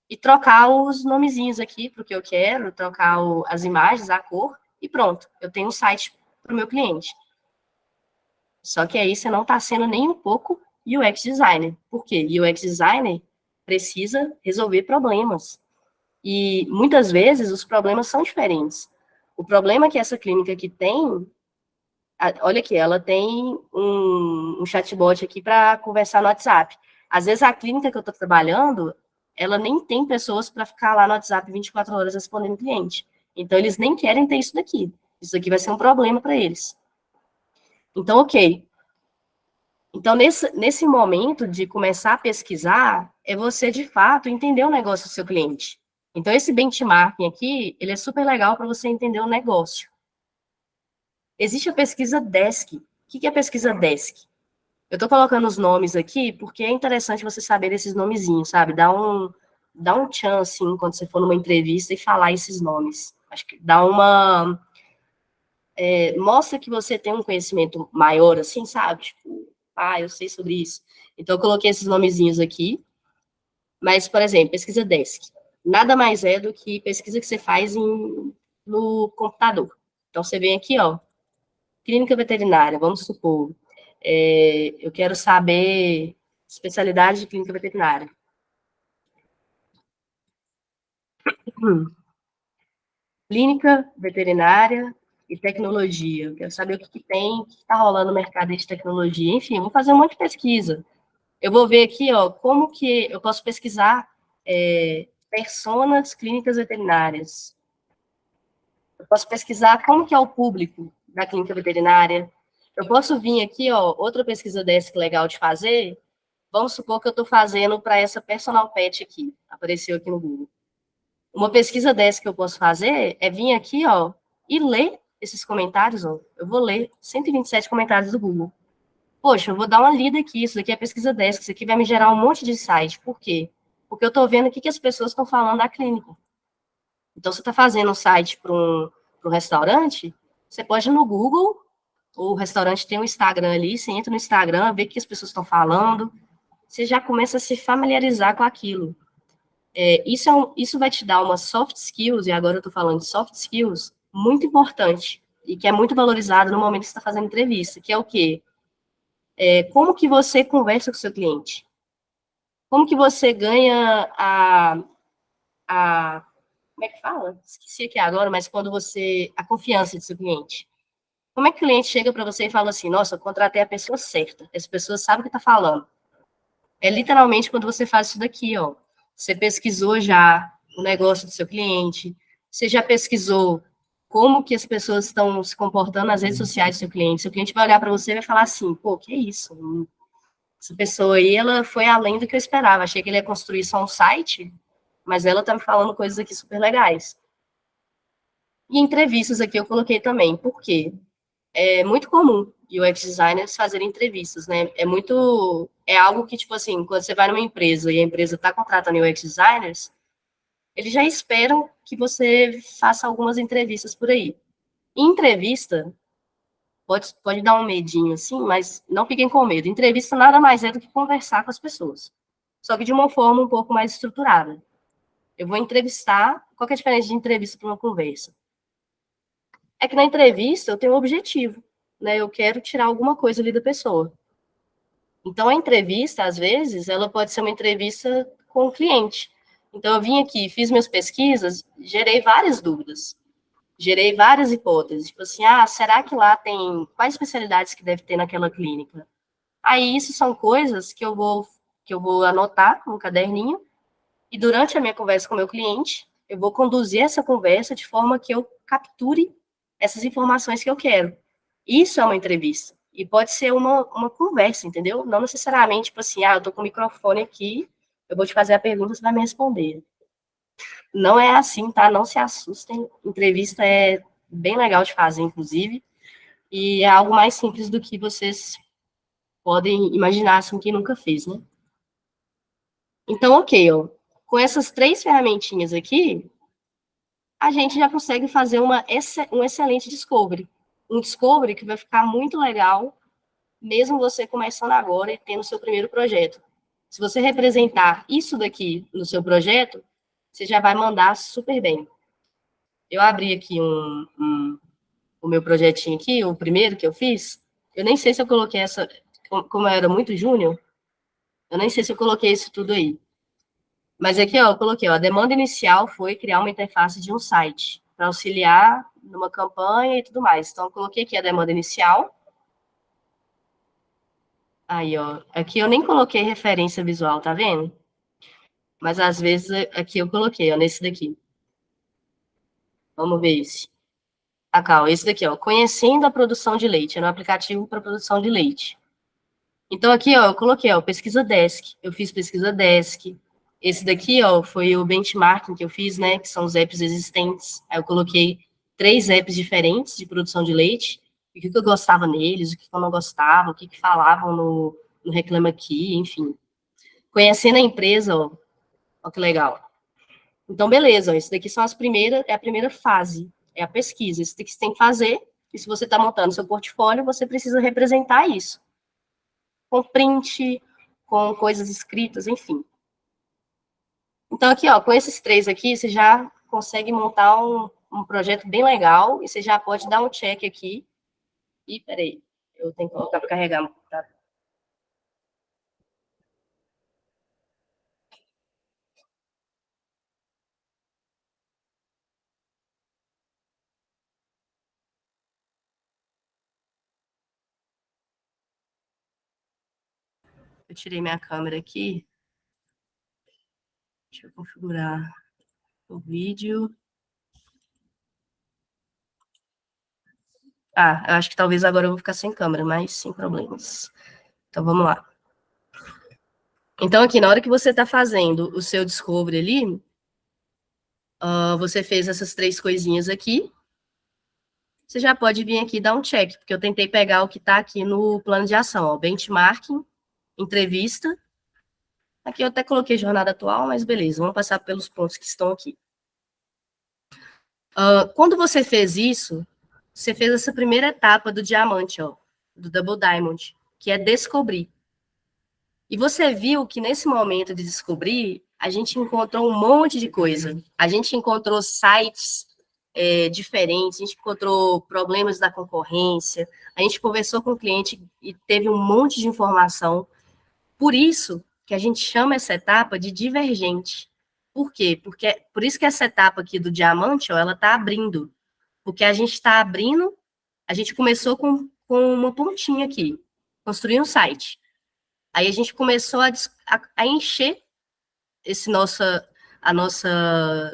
e trocar os nomezinhos aqui para o que eu quero, trocar as imagens, a cor, e pronto, eu tenho um site para o meu cliente. Só que aí você não está sendo nem um pouco UX designer. Por quê? UX designer precisa resolver problemas. E muitas vezes os problemas são diferentes. O problema que essa clínica aqui tem, olha aqui, ela tem um chatbot aqui para conversar no WhatsApp. Às vezes a clínica que eu estou trabalhando, ela nem tem pessoas para ficar lá no WhatsApp 24 horas respondendo cliente. Então, eles nem querem ter isso daqui. Isso aqui vai ser um problema para eles. Então, ok. Então, nesse momento de começar a pesquisar, é você, de fato, entender o negócio do seu cliente. Então, esse benchmarking aqui, ele é super legal para você entender o negócio. Existe a pesquisa DESC. O que é a pesquisa DESC? Eu estou colocando os nomes aqui porque é interessante você saber esses nomezinhos, sabe? Dá um tchan, assim, quando você for numa entrevista e falar esses nomes. Acho que dá uma... mostra que você tem um conhecimento maior, assim, sabe? Tipo, eu sei sobre isso. Então, eu coloquei esses nomezinhos aqui. Mas, por exemplo, pesquisa DESC. Nada mais é do que pesquisa que você faz no computador. Então, você vem aqui, ó, clínica veterinária, vamos supor. Eu quero saber especialidade de clínica veterinária. Clínica veterinária e tecnologia. Eu quero saber o que tem, o que está rolando no mercado de tecnologia. Enfim, eu vou fazer um monte de pesquisa. Eu vou ver aqui, ó, como que eu posso pesquisar personas clínicas veterinárias. Eu posso pesquisar como que é o público da clínica veterinária. Eu posso vir aqui, ó, outra pesquisa dessa que é legal de fazer. Vamos supor que eu estou fazendo para essa personal pet aqui, apareceu aqui no Google. Uma pesquisa dessa que eu posso fazer é vir aqui, ó, e ler esses comentários, ó. Eu vou ler 127 comentários do Google. Poxa, eu vou dar uma lida aqui, isso daqui é pesquisa dessa, isso aqui vai me gerar um monte de site. Por quê? Porque eu estou vendo o que as pessoas estão falando da clínica. Então, você está fazendo um site para um restaurante, você pode ir no Google, o restaurante tem um Instagram ali, você entra no Instagram, vê o que as pessoas estão falando, você já começa a se familiarizar com aquilo. Isso vai te dar uma soft skills, e agora eu estou falando de soft skills, muito importante, e que é muito valorizado no momento que você está fazendo entrevista, que é o quê? Como que você conversa com o seu cliente? Como que você ganha como é que fala? Esqueci aqui agora, mas quando você, a confiança do seu cliente. Como é que o cliente chega para você e fala assim, nossa, eu contratei a pessoa certa, essa pessoa sabe o que está falando. É literalmente quando você faz isso daqui, ó. Você pesquisou já o negócio do seu cliente, você já pesquisou como que as pessoas estão se comportando nas redes sociais do seu cliente vai olhar para você e vai falar assim, pô, que isso? Essa pessoa aí, ela foi além do que eu esperava. Achei que ele ia construir só um site, mas ela tá me falando coisas aqui super legais. E entrevistas aqui eu coloquei também. Por quê? É muito comum UX designers fazerem entrevistas, né? É algo que, tipo assim, quando você vai numa empresa e a empresa está contratando UX designers, eles já esperam que você faça algumas entrevistas por aí. E entrevista, pode dar um medinho assim, mas não fiquem com medo. Entrevista nada mais é do que conversar com as pessoas. Só que de uma forma um pouco mais estruturada. Eu vou entrevistar, qual que é a diferença de entrevista para uma conversa? É que na entrevista eu tenho um objetivo, né? Eu quero tirar alguma coisa ali da pessoa. Então, a entrevista, às vezes, ela pode ser uma entrevista com o cliente. Então, eu vim aqui, fiz minhas pesquisas, gerei várias dúvidas, gerei várias hipóteses. Tipo assim, será que lá tem quais especialidades que deve ter naquela clínica? Aí, isso são coisas que eu vou anotar no caderninho e durante a minha conversa com o meu cliente, eu vou conduzir essa conversa de forma que eu capture essas informações que eu quero. Isso é uma entrevista. E pode ser uma conversa, entendeu? Não necessariamente, tipo assim, eu tô com o microfone aqui, eu vou te fazer a pergunta, você vai me responder. Não é assim, tá? Não se assustem. Entrevista é bem legal de fazer, inclusive, e é algo mais simples do que vocês podem imaginar, assim, quem nunca fez, né? Então, ok, ó. Com essas três ferramentinhas aqui, a gente já consegue fazer um excelente discovery. Um discovery que vai ficar muito legal, mesmo você começando agora e tendo seu primeiro projeto. Se você representar isso daqui no seu projeto, você já vai mandar super bem. Eu abri aqui o meu projetinho aqui, o primeiro que eu fiz. Eu nem sei se eu coloquei essa, como eu era muito júnior, eu nem sei se eu coloquei isso tudo aí. Mas aqui, ó, eu coloquei, ó, a demanda inicial foi criar uma interface de um site para auxiliar numa campanha e tudo mais. Então, eu coloquei aqui a demanda inicial. Aí, ó, aqui eu nem coloquei referência visual, tá vendo? Mas às vezes aqui eu coloquei, ó, nesse daqui. Vamos ver esse. Ó, esse daqui, ó, conhecendo a produção de leite, é no aplicativo para produção de leite. Então, aqui, ó, eu coloquei, ó, pesquisa desk. Eu fiz pesquisa desk. Esse daqui, ó, foi o benchmarking que eu fiz, né, que são os apps existentes. Aí eu coloquei 3 apps diferentes de produção de leite, o que eu gostava neles, o que eu não gostava, o que falavam no Reclama Aqui, enfim. Conhecendo a empresa, ó que legal. Então, beleza, ó, isso daqui é a primeira fase, é a pesquisa. Isso daqui você tem que fazer, e se você está montando seu portfólio, você precisa representar isso com print, com coisas escritas, enfim. Então, aqui, ó, com esses três aqui, você já consegue montar um projeto bem legal e você já pode dar um check aqui. E, peraí, eu tenho que colocar para carregar. Tá? Eu tirei minha câmera aqui. Deixa eu configurar o vídeo. Eu acho que talvez agora eu vou ficar sem câmera, mas sem problemas. Então, vamos lá. Então, aqui, na hora que você está fazendo o seu discovery ali, você fez essas três coisinhas aqui, você já pode vir aqui e dar um check, porque eu tentei pegar o que está aqui no plano de ação, ó, benchmarking, entrevista. Aqui eu até coloquei jornada atual, mas beleza, vamos passar pelos pontos que estão aqui. Quando você fez isso, você fez essa primeira etapa do diamante, ó, do Double Diamond, que é descobrir. E você viu que nesse momento de descobrir, a gente encontrou um monte de coisa. A gente encontrou sites diferentes, a gente encontrou problemas da concorrência, a gente conversou com o cliente e teve um monte de informação. Por isso que a gente chama essa etapa de divergente. Por quê? Porque por isso que essa etapa aqui do diamante, ó, ela está abrindo. Porque a gente está abrindo, a gente começou com uma pontinha aqui, construir um site. Aí a gente começou a encher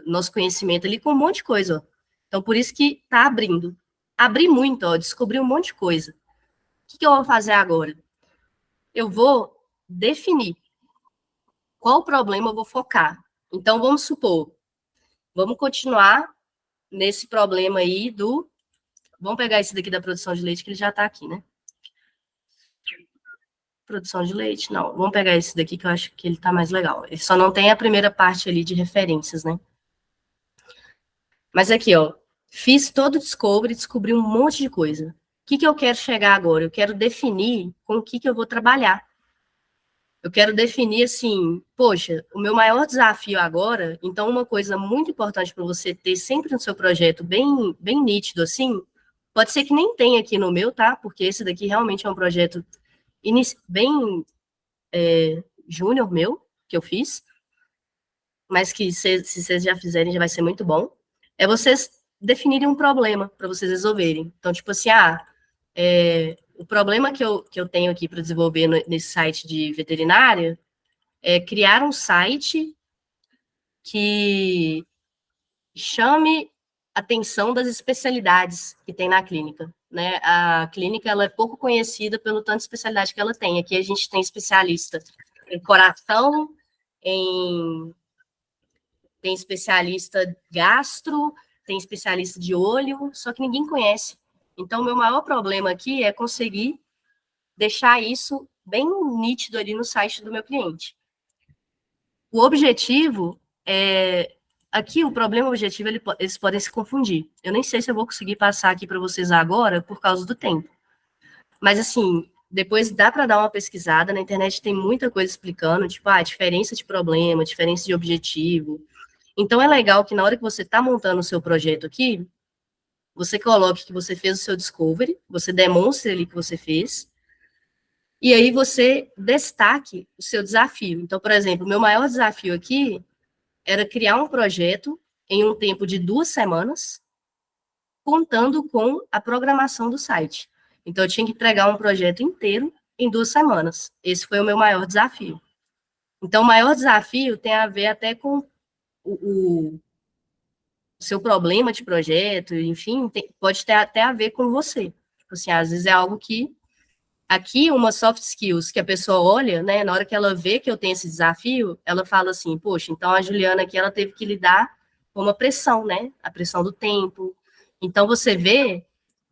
nosso conhecimento ali com um monte de coisa. Ó. Então, por isso que está abrindo. Abri muito, ó, descobri um monte de coisa. O que eu vou fazer agora? Eu vou definir qual problema eu vou focar. Então, vamos supor, vamos continuar nesse problema aí do... Vamos pegar esse daqui da produção de leite, que ele já está aqui, né? Produção de leite, não. Vamos pegar esse daqui, que eu acho que ele está mais legal. Ele só não tem a primeira parte ali de referências, né? Mas aqui, ó, fiz todo o discovery, descobri um monte de coisa. O que eu quero chegar agora? Eu quero definir com o que eu vou trabalhar. Eu quero definir assim, poxa, o meu maior desafio agora, então uma coisa muito importante para você ter sempre no seu projeto bem nítido assim, pode ser que nem tenha aqui no meu, tá? Porque esse daqui realmente é um projeto bem júnior meu, que eu fiz, mas que se vocês já fizerem já vai ser muito bom, é vocês definirem um problema para vocês resolverem. Então, tipo assim, o problema que eu tenho aqui para desenvolver nesse site de veterinária é criar um site que chame a atenção das especialidades que tem na clínica. Né? A clínica ela é pouco conhecida pelo tanto de especialidade que ela tem. Aqui a gente tem especialista em coração, tem especialista gastro, tem especialista de olho, só que ninguém conhece. Então, o meu maior problema aqui é conseguir deixar isso bem nítido ali no site do meu cliente. O objetivo é... Aqui, o problema objetivo, eles podem se confundir. Eu nem sei se eu vou conseguir passar aqui para vocês agora, por causa do tempo. Mas, assim, depois dá para dar uma pesquisada. Na internet tem muita coisa explicando, tipo, a diferença de problema, diferença de objetivo. Então, é legal que na hora que você está montando o seu projeto aqui, você coloque que você fez o seu discovery, você demonstre ali que você fez, e aí você destaque o seu desafio. Então, por exemplo, o meu maior desafio aqui era criar um projeto em um tempo de 2 semanas, contando com a programação do site. Então, eu tinha que entregar um projeto inteiro em 2 semanas. Esse foi o meu maior desafio. Então, o maior desafio tem a ver até com o seu problema de projeto, enfim, pode ter até a ver com você. Tipo assim, às vezes é algo que aqui uma soft skills que a pessoa olha, né, na hora que ela vê que eu tenho esse desafio, ela fala assim, poxa, então a Juliana aqui ela teve que lidar com uma pressão, né, a pressão do tempo. Então você vê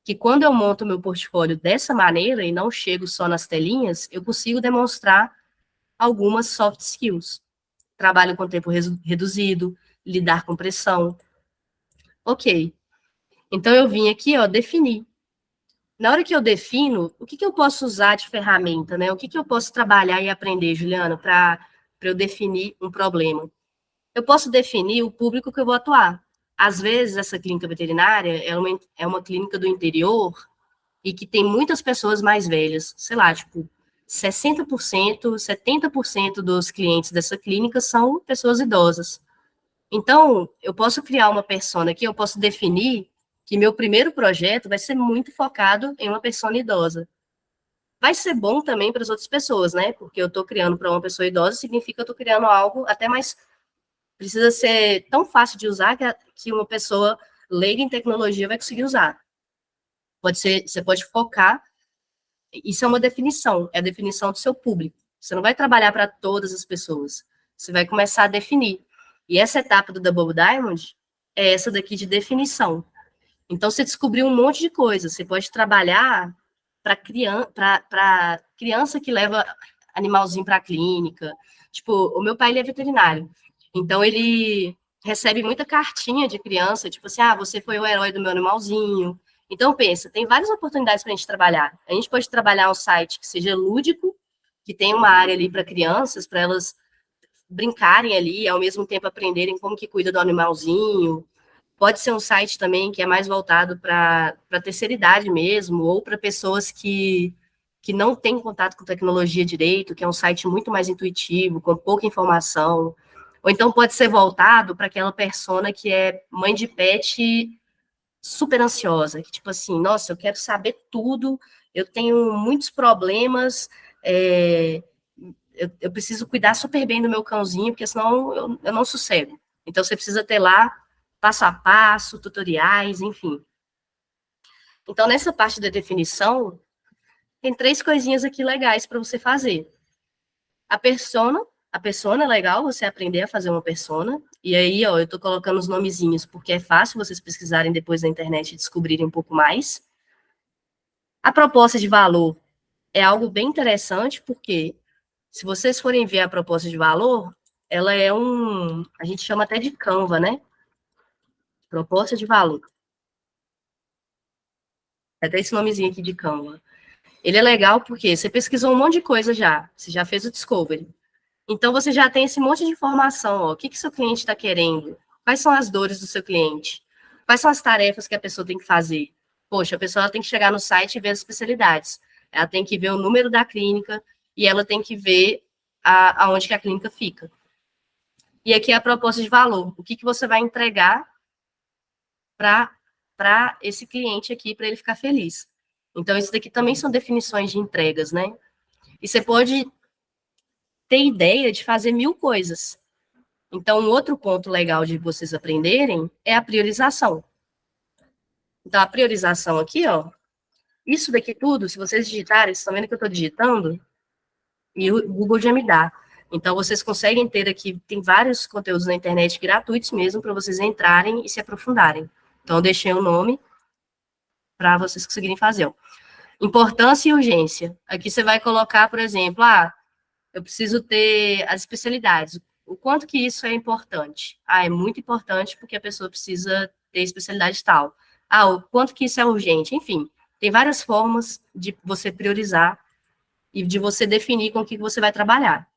que quando eu monto meu portfólio dessa maneira e não chego só nas telinhas, eu consigo demonstrar algumas soft skills. Trabalho com tempo reduzido, lidar com pressão. Ok. Então eu vim aqui, ó, definir. Na hora que eu defino, o que eu posso usar de ferramenta, né? O que eu posso trabalhar e aprender, Juliana, para eu definir um problema? Eu posso definir o público que eu vou atuar. Às vezes, essa clínica veterinária é uma clínica do interior e que tem muitas pessoas mais velhas. Sei lá, tipo, 60%, 70% dos clientes dessa clínica são pessoas idosas. Então, eu posso criar uma persona aqui, eu posso definir que meu primeiro projeto vai ser muito focado em uma persona idosa. Vai ser bom também para as outras pessoas, né? Porque eu estou criando para uma pessoa idosa, significa que eu estou criando algo até mais... Precisa ser tão fácil de usar que uma pessoa leiga em tecnologia vai conseguir usar. Pode ser, você pode focar, isso é uma definição, é a definição do seu público. Você não vai trabalhar para todas as pessoas, você vai começar a definir. E essa etapa do Double Diamond é essa daqui de definição. Então, você descobriu um monte de coisa. Você pode trabalhar para criança que leva animalzinho para a clínica. Tipo, o meu pai ele é veterinário. Então, ele recebe muita cartinha de criança, tipo assim, você foi o herói do meu animalzinho. Então, pensa, tem várias oportunidades para a gente trabalhar. A gente pode trabalhar um site que seja lúdico, que tenha uma área ali para crianças, para elas brincarem ali, ao mesmo tempo aprenderem como que cuida do animalzinho. Pode ser um site também que é mais voltado para a terceira idade mesmo, ou para pessoas que não têm contato com tecnologia direito, que é um site muito mais intuitivo, com pouca informação. Ou então pode ser voltado para aquela persona que é mãe de pet super ansiosa, que tipo assim, nossa, eu quero saber tudo, eu tenho muitos problemas, eu preciso cuidar super bem do meu cãozinho, porque senão eu não sossego. Então você precisa ter lá passo a passo, tutoriais, enfim. Então nessa parte da definição, tem 3 coisinhas aqui legais para você fazer. A persona é legal você aprender a fazer uma persona. E aí, ó, eu tô colocando os nomezinhos porque é fácil vocês pesquisarem depois na internet e descobrirem um pouco mais. A proposta de valor é algo bem interessante, porque se vocês forem ver a proposta de valor, ela é a gente chama até de Canva, né? Proposta de valor. Até esse nomezinho aqui de Canva. Ele é legal porque você pesquisou um monte de coisa já, você já fez o discovery. Então, você já tem esse monte de informação, ó, o que seu cliente está querendo, quais são as dores do seu cliente, quais são as tarefas que a pessoa tem que fazer. Poxa, a pessoa ela tem que chegar no site e ver as especialidades, ela tem que ver o número da clínica e ela tem que ver aonde que a clínica fica. E aqui é a proposta de valor, o que você vai entregar para esse cliente aqui, para ele ficar feliz. Então, isso daqui também são definições de entregas, né? E você pode ter ideia de fazer 1000 coisas. Então, um outro ponto legal de vocês aprenderem é a priorização. Então, a priorização aqui, ó, isso daqui tudo, se vocês digitarem, vocês estão vendo que eu estou digitando, e o Google já me dá. Então, vocês conseguem ter aqui, tem vários conteúdos na internet gratuitos mesmo, para vocês entrarem e se aprofundarem. Então, eu deixei o nome para vocês conseguirem fazer. Ó. Importância e urgência. Aqui você vai colocar, por exemplo, eu preciso ter as especialidades. O quanto que isso é importante? É muito importante porque a pessoa precisa ter especialidade tal. O quanto que isso é urgente? Enfim, tem várias formas de você priorizar e de você definir com o que você vai trabalhar.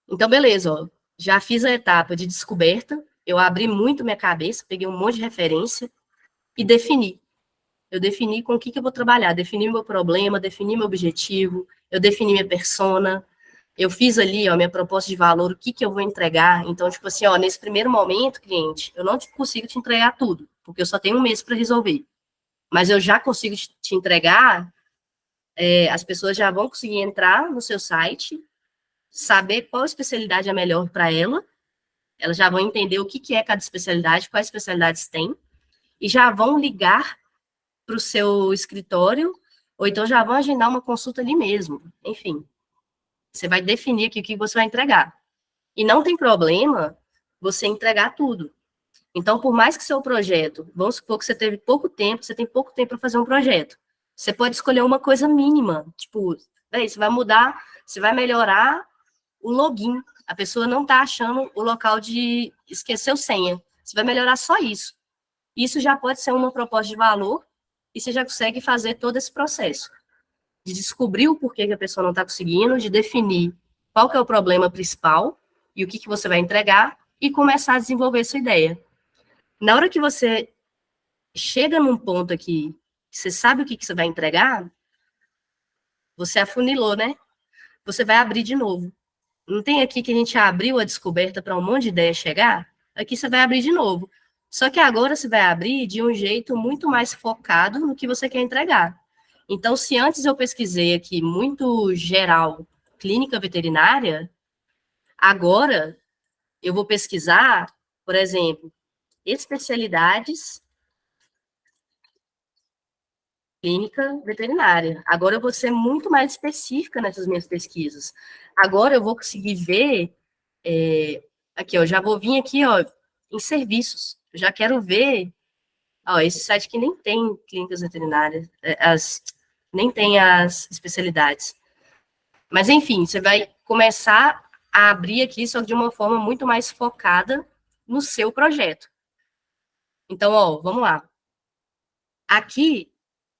Então, beleza, ó, já fiz a etapa de descoberta, eu abri muito minha cabeça, peguei um monte de referência e defini. Eu defini com o que eu vou trabalhar, defini meu problema, defini meu objetivo, eu defini minha persona, eu fiz ali, ó, minha proposta de valor, o que eu vou entregar. Então, tipo assim, ó, nesse primeiro momento, cliente, eu não consigo te entregar tudo, porque eu só tenho um mês para resolver. Mas eu já consigo te entregar, as pessoas já vão conseguir entrar no seu site, saber qual especialidade é melhor para ela, elas já vão entender o que é cada especialidade, quais especialidades tem, e já vão ligar para o seu escritório, ou então já vão agendar uma consulta ali mesmo. Enfim, você vai definir aqui o que você vai entregar. E não tem problema você entregar tudo. Então, por mais que seu projeto, vamos supor que você teve pouco tempo, você tem pouco tempo para fazer um projeto. Você pode escolher uma coisa mínima, tipo, você vai mudar, você vai melhorar o login. A pessoa não está achando o local de esquecer o senha. Você vai melhorar só isso. Isso já pode ser uma proposta de valor e você já consegue fazer todo esse processo de descobrir o porquê que a pessoa não está conseguindo, de definir qual que é o problema principal e o que você vai entregar e começar a desenvolver sua ideia. Na hora que você chega num ponto aqui, você sabe o que você vai entregar, você afunilou, né? Você vai abrir de novo. Não tem aqui que a gente abriu a descoberta para um monte de ideia chegar? Aqui você vai abrir de novo. Só que agora você vai abrir de um jeito muito mais focado no que você quer entregar. Então, se antes eu pesquisei aqui muito geral, clínica veterinária, agora eu vou pesquisar, por exemplo, especialidades clínica veterinária. Agora eu vou ser muito mais específica nessas minhas pesquisas. Agora eu vou conseguir ver, aqui, ó, já vou vir aqui, ó, em serviços. Eu já quero ver, ó, esse site aqui nem tem clínicas veterinárias, nem tem as especialidades. Mas, enfim, você vai começar a abrir aqui, só de uma forma muito mais focada no seu projeto. Então, ó, vamos lá. Aqui,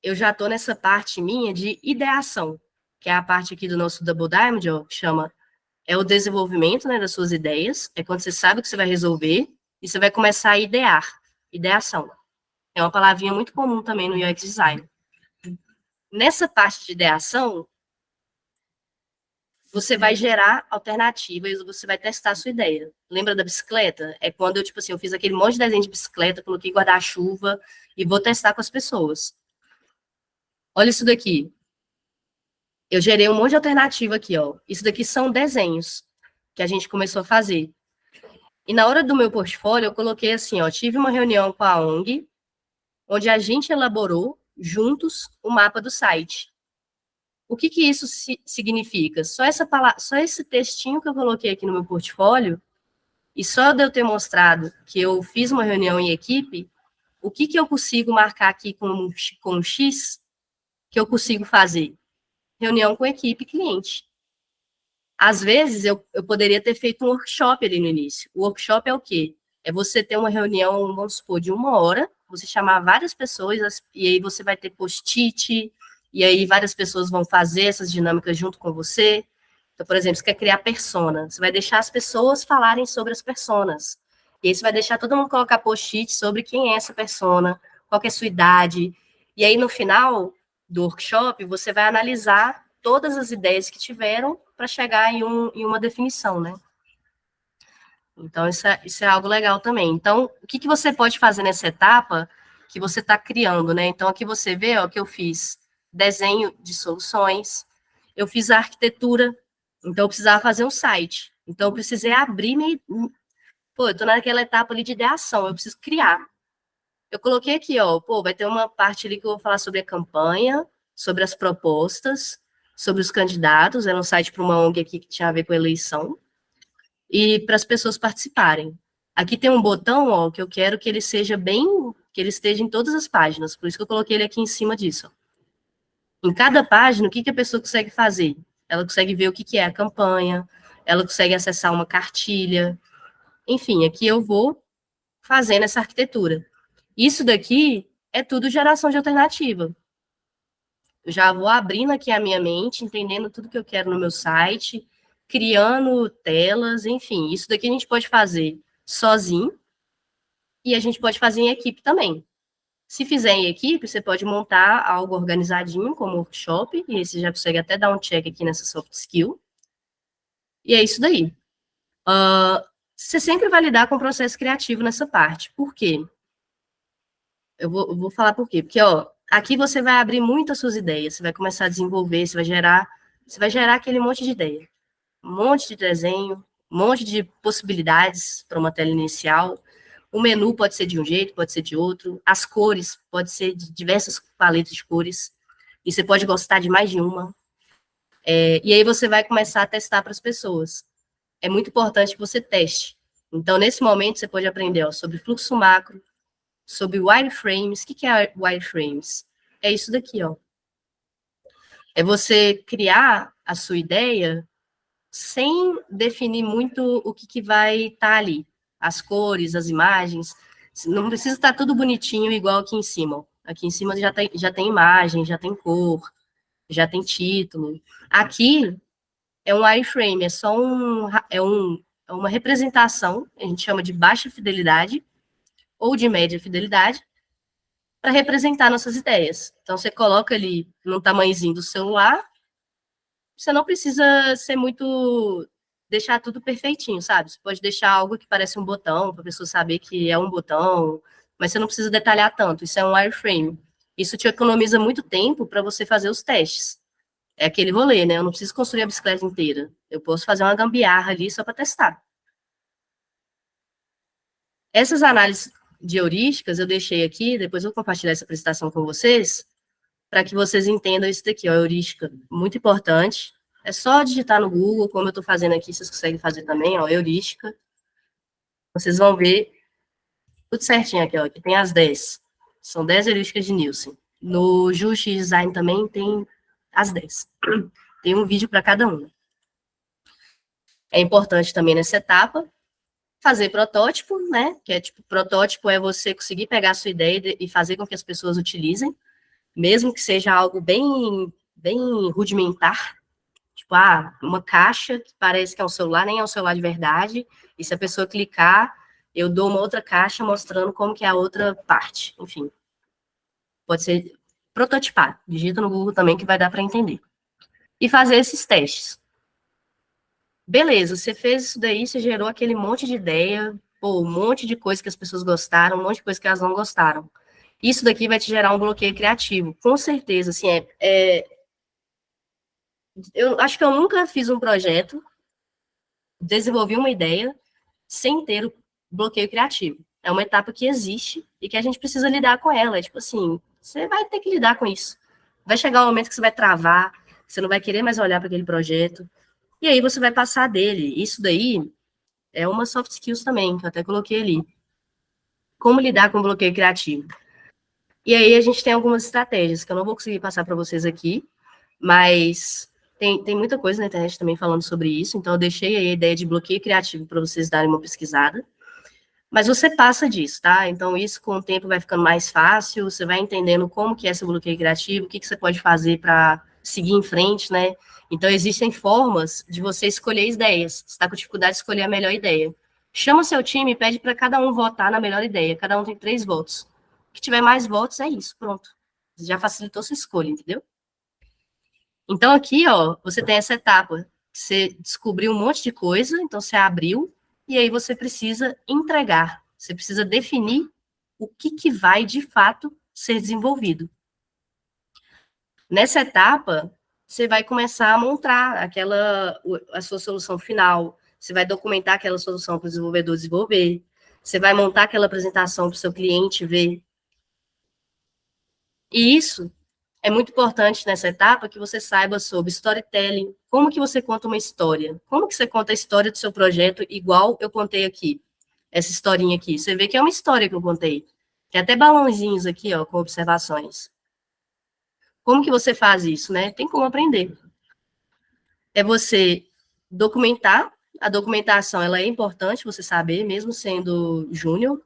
eu já estou nessa parte minha de ideação, que é a parte aqui do nosso Double Diamond, ó, que chama, é o desenvolvimento, né, das suas ideias, é quando você sabe o que você vai resolver, e você vai começar a idear, ideação. É uma palavrinha muito comum também no UX Design. Nessa parte de ideação, você vai gerar alternativas, você vai testar a sua ideia. Lembra da bicicleta? É quando eu, tipo assim, eu fiz aquele monte de desenho de bicicleta, coloquei guarda-chuva e vou testar com as pessoas. Olha isso daqui. Eu gerei um monte de alternativa aqui, ó. Isso daqui são desenhos que a gente começou a fazer. E na hora do meu portfólio, eu coloquei assim, ó, tive uma reunião com a ONG, onde a gente elaborou juntos o mapa do site. O que que isso significa? Só esse textinho que eu coloquei aqui no meu portfólio, e só de eu ter mostrado que eu fiz uma reunião em equipe, o que que eu consigo marcar aqui com um X que eu consigo fazer? Reunião com equipe cliente. Às vezes, eu poderia ter feito um workshop ali no início. O workshop é o quê? É você ter uma reunião, vamos supor, de 1 hora, você chamar várias pessoas, e aí você vai ter post-it, e aí várias pessoas vão fazer essas dinâmicas junto com você. Então, por exemplo, você quer criar persona, você vai deixar as pessoas falarem sobre as personas. E aí você vai deixar todo mundo colocar post-it sobre quem é essa persona, qual que é a sua idade. E aí, no final do workshop, você vai analisar todas as ideias que tiveram para chegar em uma definição, né? Então, isso é algo legal também. Então, o que, que você pode fazer nessa etapa que você está criando, né? Então, aqui você vê, ó, que eu fiz desenho de soluções, eu fiz a arquitetura, então eu precisava fazer um site. Então, eu precisei abrir Pô, eu estou naquela etapa ali de ideação, eu preciso criar. Eu coloquei aqui, ó, pô, vai ter uma parte ali que eu vou falar sobre a campanha, sobre as propostas, sobre os candidatos, era um site para uma ONG aqui que tinha a ver com eleição, e para as pessoas participarem. Aqui tem um botão, ó, que eu quero que ele seja que ele esteja em todas as páginas, por isso que eu coloquei ele aqui em cima disso. Ó. Em cada página, o que, que a pessoa consegue fazer? Ela consegue ver o que, que é a campanha, ela consegue acessar uma cartilha, enfim, aqui eu vou fazendo essa arquitetura. Isso daqui é tudo geração de alternativa. Eu já vou abrindo aqui a minha mente, entendendo tudo que eu quero no meu site, criando telas, enfim. Isso daqui a gente pode fazer sozinho e a gente pode fazer em equipe também. Se fizer em equipe, você pode montar algo organizadinho, como workshop, e aí você já consegue até dar um check aqui nessa soft skill. E é isso daí. Você sempre vai lidar com o processo criativo nessa parte. Por quê? Eu vou falar por quê. Porque, ó, aqui você vai abrir muito as suas ideias, você vai começar a desenvolver, você vai gerar aquele monte de ideia. Um monte de desenho, um monte de possibilidades para uma tela inicial. O menu pode ser de um jeito, pode ser de outro. As cores, pode ser de diversas paletas de cores. E você pode gostar de mais de uma. E aí você vai começar a testar para as pessoas. É muito importante que você teste. Então, nesse momento, você pode aprender ó, sobre fluxo macro, sobre wireframes. O que é wireframes? É isso daqui, ó. É você criar a sua ideia sem definir muito o que vai estar ali. As cores, as imagens. Não precisa estar tudo bonitinho igual aqui em cima. Aqui em cima já tem imagem, já tem cor, já tem título. Aqui é um wireframe, é só é uma representação, a gente chama de baixa fidelidade ou de média fidelidade, para representar nossas ideias. Então, você coloca ali no tamanhozinho do celular, você não precisa ser muito deixar tudo perfeitinho, sabe? Você pode deixar algo que parece um botão, para a pessoa saber que é um botão, mas você não precisa detalhar tanto. Isso é um wireframe. Isso te economiza muito tempo para você fazer os testes. É aquele rolê, né? Eu não preciso construir a bicicleta inteira. Eu posso fazer uma gambiarra ali só para testar. Essas análises de heurísticas eu deixei aqui, depois eu vou compartilhar essa apresentação com vocês, para que vocês entendam isso daqui, ó, heurística, muito importante. É só digitar no Google, como eu estou fazendo aqui, vocês conseguem fazer também, ó, heurística. Vocês vão ver tudo certinho aqui, ó, que tem as 10. São 10 heurísticas de Nielsen. No Just Design também tem as 10. Tem um vídeo para cada uma. É importante também nessa etapa fazer protótipo, né? Que é tipo, protótipo é você conseguir pegar a sua ideia e fazer com que as pessoas utilizem, mesmo que seja algo bem rudimentar, tipo, uma caixa que parece que é um celular, nem é um celular de verdade, e se a pessoa clicar, eu dou uma outra caixa mostrando como que é a outra parte, enfim. Pode ser prototipar, digita no Google também que vai dar para entender. E fazer esses testes. Beleza, você fez isso daí, você gerou aquele monte de ideia, pô, um monte de coisa que as pessoas gostaram, um monte de coisa que elas não gostaram. Isso daqui vai te gerar um bloqueio criativo, com certeza, assim, eu acho que eu nunca fiz um projeto, desenvolvi uma ideia, sem ter o bloqueio criativo. É uma etapa que existe e que a gente precisa lidar com ela. É tipo assim, você vai ter que lidar com isso. Vai chegar um momento que você vai travar, você não vai querer mais olhar para aquele projeto, e aí você vai passar dele. Isso daí é uma soft skills também, que eu até coloquei ali. Como lidar com o bloqueio criativo. E aí a gente tem algumas estratégias que eu não vou conseguir passar para vocês aqui, mas tem muita coisa na internet também falando sobre isso, então eu deixei aí a ideia de bloqueio criativo para vocês darem uma pesquisada. Mas você passa disso, tá? Então, isso com o tempo vai ficando mais fácil, você vai entendendo como que é esse bloqueio criativo, o que você pode fazer para seguir em frente, né? Então, existem formas de você escolher ideias. Você está com dificuldade de escolher a melhor ideia. Chama o seu time e pede para cada um votar na melhor ideia. Cada um tem 3 votos. O que tiver mais votos, é isso, pronto. Já facilitou sua escolha, entendeu? Então, aqui, ó, você tem essa etapa. Você descobriu um monte de coisa, então você abriu, e aí você precisa entregar. Você precisa definir o que vai, de fato, ser desenvolvido. Nessa etapa, você vai começar a montar a sua solução final, você vai documentar aquela solução para o desenvolvedor desenvolver, você vai montar aquela apresentação para o seu cliente ver. E isso é muito importante nessa etapa que você saiba sobre storytelling, como que você conta uma história, como que você conta a história do seu projeto, igual eu contei aqui, essa historinha aqui. Você vê que é uma história que eu contei. Tem até balãozinhos aqui, ó, com observações. Como que você faz isso, né? Tem como aprender. É você documentar, a documentação, ela é importante você saber, mesmo sendo júnior.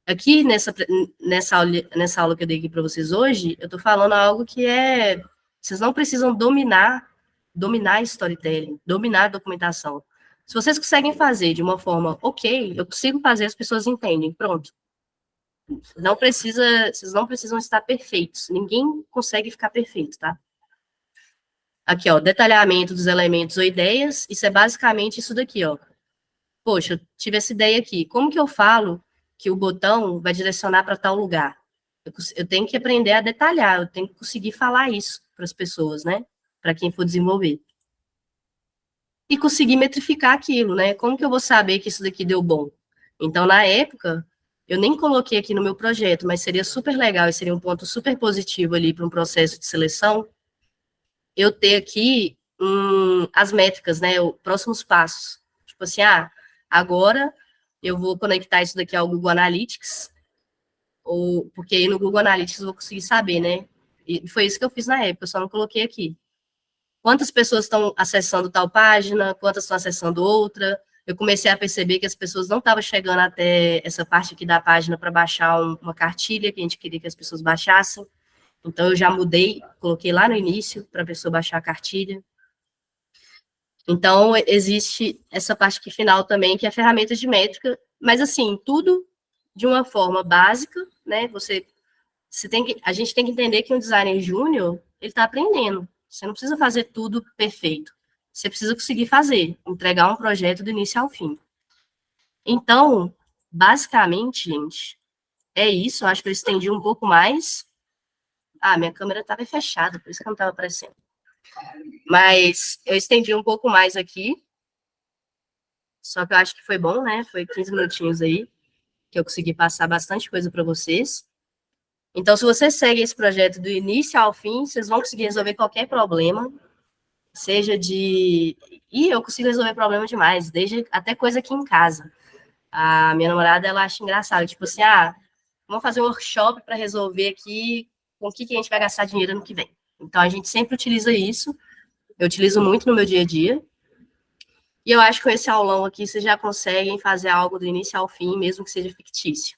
Aqui, nessa aula que eu dei aqui para vocês hoje, eu estou falando algo que vocês não precisam dominar storytelling, dominar a documentação. Se vocês conseguem fazer de uma forma ok, eu consigo fazer, as pessoas entendem, pronto. Vocês não precisam estar perfeitos. Ninguém consegue ficar perfeito, tá? Aqui, ó, detalhamento dos elementos ou ideias, isso é basicamente isso daqui, ó. Poxa, eu tive essa ideia aqui. Como que eu falo que o botão vai direcionar para tal lugar? Eu tenho que aprender a detalhar, eu tenho que conseguir falar isso para as pessoas, né? Para quem for desenvolver. E conseguir metrificar aquilo, né? Como que eu vou saber que isso daqui deu bom? Então, na época, eu nem coloquei aqui no meu projeto, mas seria super legal e seria um ponto super positivo ali para um processo de seleção, eu ter aqui as métricas, né? Os próximos passos. Tipo assim, agora eu vou conectar isso daqui ao Google Analytics, porque aí no Google Analytics eu vou conseguir saber, né? E foi isso que eu fiz na época, eu só não coloquei aqui. Quantas pessoas estão acessando tal página, quantas estão acessando outra. Eu comecei a perceber que as pessoas não estavam chegando até essa parte aqui da página para baixar uma cartilha que a gente queria que as pessoas baixassem. Então, eu já mudei, coloquei lá no início para a pessoa baixar a cartilha. Então, existe essa parte aqui final também, que é ferramentas de métrica, mas, assim, tudo de uma forma básica, né? A gente tem que entender que um designer júnior, ele está aprendendo. Você não precisa fazer tudo perfeito. Você precisa conseguir fazer, entregar um projeto do início ao fim. Então, basicamente, gente, é isso. Eu acho que eu estendi um pouco mais. Minha câmera estava fechada, por isso que não estava aparecendo. Mas eu estendi um pouco mais aqui. Só que eu acho que foi bom, né? Foi 15 minutinhos aí, que eu consegui passar bastante coisa para vocês. Então, se vocês seguem esse projeto do início ao fim, vocês vão conseguir resolver qualquer problema, seja de... E eu consigo resolver problema demais, desde até coisa aqui em casa. A minha namorada, ela acha engraçado, tipo assim, vamos fazer um workshop para resolver aqui com o que a gente vai gastar dinheiro no que vem. Então, a gente sempre utiliza isso, eu utilizo muito no meu dia a dia, e eu acho que com esse aulão aqui, vocês já conseguem fazer algo do início ao fim, mesmo que seja fictício.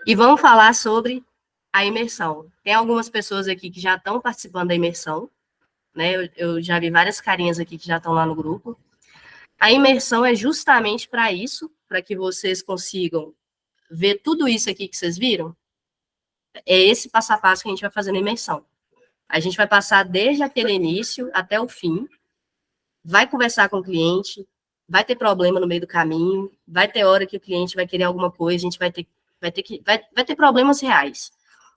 E vamos falar sobre a imersão. Tem algumas pessoas aqui que já estão participando da imersão, né? Eu já vi várias carinhas aqui que já estão lá no grupo. A imersão é justamente para isso, para que vocês consigam ver tudo isso aqui que vocês viram. É esse passo a passo que a gente vai fazer na imersão. A gente vai passar desde aquele início até o fim. vai conversar com o cliente, vai ter problema no meio do caminho, vai ter hora que o cliente vai querer alguma coisa, a gente vai ter problemas reais.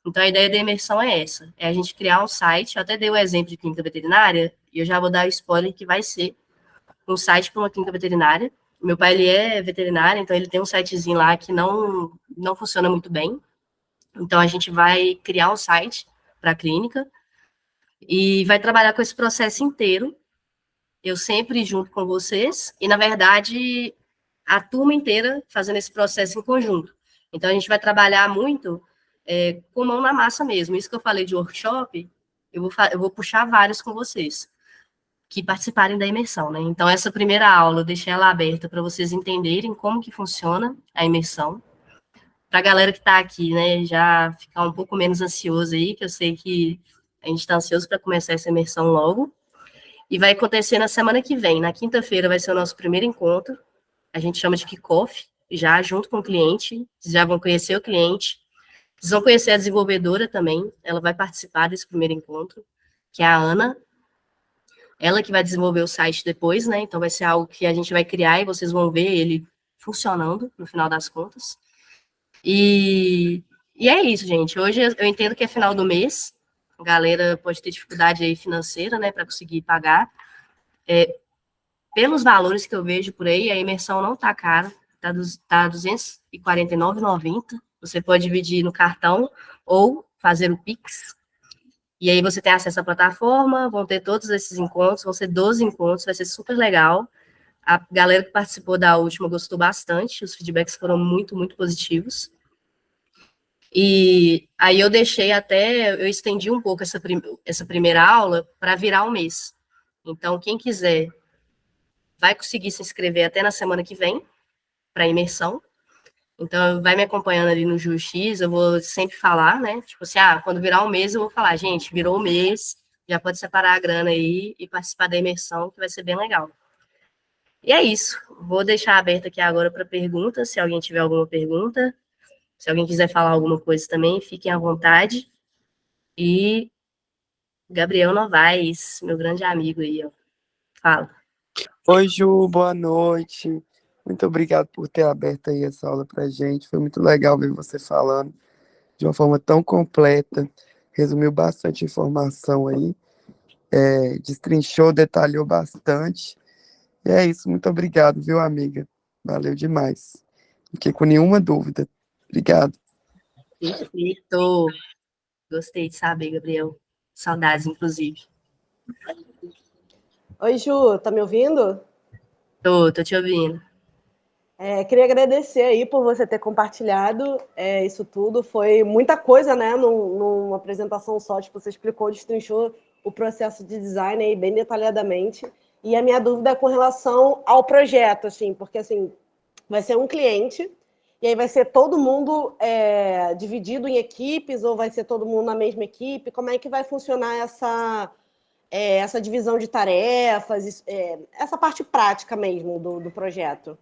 Então, a ideia da imersão é essa, é a gente criar um site, eu até dei o exemplo de clínica veterinária, e eu já vou dar o spoiler que vai ser um site para uma clínica veterinária. Meu pai, ele é veterinário, então ele tem um sitezinho lá que não funciona muito bem. Então, a gente vai criar um site para a clínica e vai trabalhar com esse processo inteiro, eu sempre junto com vocês, e, na verdade, a turma inteira fazendo esse processo em conjunto. Então, a gente vai trabalhar muito com mão na massa mesmo. Isso que eu falei de workshop, eu vou puxar vários com vocês, que participarem da imersão, né? Então, essa primeira aula, eu deixei ela aberta para vocês entenderem como que funciona a imersão. Para a galera que está aqui, né, já ficar um pouco menos ansioso aí, que eu sei que a gente está ansioso para começar essa imersão logo. E vai acontecer na semana que vem. Na quinta-feira vai ser o nosso primeiro encontro. A gente chama de kickoff, já junto com o cliente. Vocês já vão conhecer o cliente. Vocês vão conhecer a desenvolvedora também. Ela vai participar desse primeiro encontro, que é a Ana. Ela que vai desenvolver o site depois, né? Então vai ser algo que a gente vai criar e vocês vão ver ele funcionando no final das contas. E é isso, gente. Hoje eu entendo que é final do mês. A galera pode ter dificuldade aí financeira, né, para conseguir pagar. Pelos valores que eu vejo por aí, a imersão não tá cara, tá R$ 249,90. Você pode dividir no cartão ou fazer o Pix. E aí você tem acesso à plataforma, vão ter todos esses encontros, vão ser 12 encontros, vai ser super legal. A galera que participou da última gostou bastante, os feedbacks foram muito, muito positivos. E aí eu estendi um pouco essa primeira aula para virar um mês. Então, quem quiser vai conseguir se inscrever até na semana que vem para imersão. Então, vai me acompanhando ali no Juiz, eu vou sempre falar, né? Tipo assim, quando virar um mês, eu vou falar, gente, virou um mês, já pode separar a grana aí e participar da imersão, que vai ser bem legal. E é isso. Vou deixar aberto aqui agora para perguntas, se alguém tiver alguma pergunta. Se alguém quiser falar alguma coisa também, fiquem à vontade. E Gabriel Novaes, meu grande amigo aí, ó. Fala. Oi, Ju, boa noite. Muito obrigado por ter aberto aí essa aula pra gente. Foi muito legal ver você falando de uma forma tão completa. Resumiu bastante informação aí, destrinchou, detalhou bastante. E é isso, muito obrigado, viu, amiga? Valeu demais. Não fiquei com nenhuma dúvida. Obrigado. Perfeito. Gostei de saber, Gabriel. Saudades, inclusive. Oi, Ju, tá me ouvindo? Tô te ouvindo. Queria agradecer aí por você ter compartilhado isso tudo. Foi muita coisa, né? Numa apresentação só, tipo, você explicou, destrinchou o processo de design aí bem detalhadamente. E a minha dúvida é com relação ao projeto, assim, porque assim, vai ser um cliente, e aí vai ser todo mundo dividido em equipes, ou vai ser todo mundo na mesma equipe? Como é que vai funcionar essa divisão de tarefas, essa parte prática mesmo do projeto?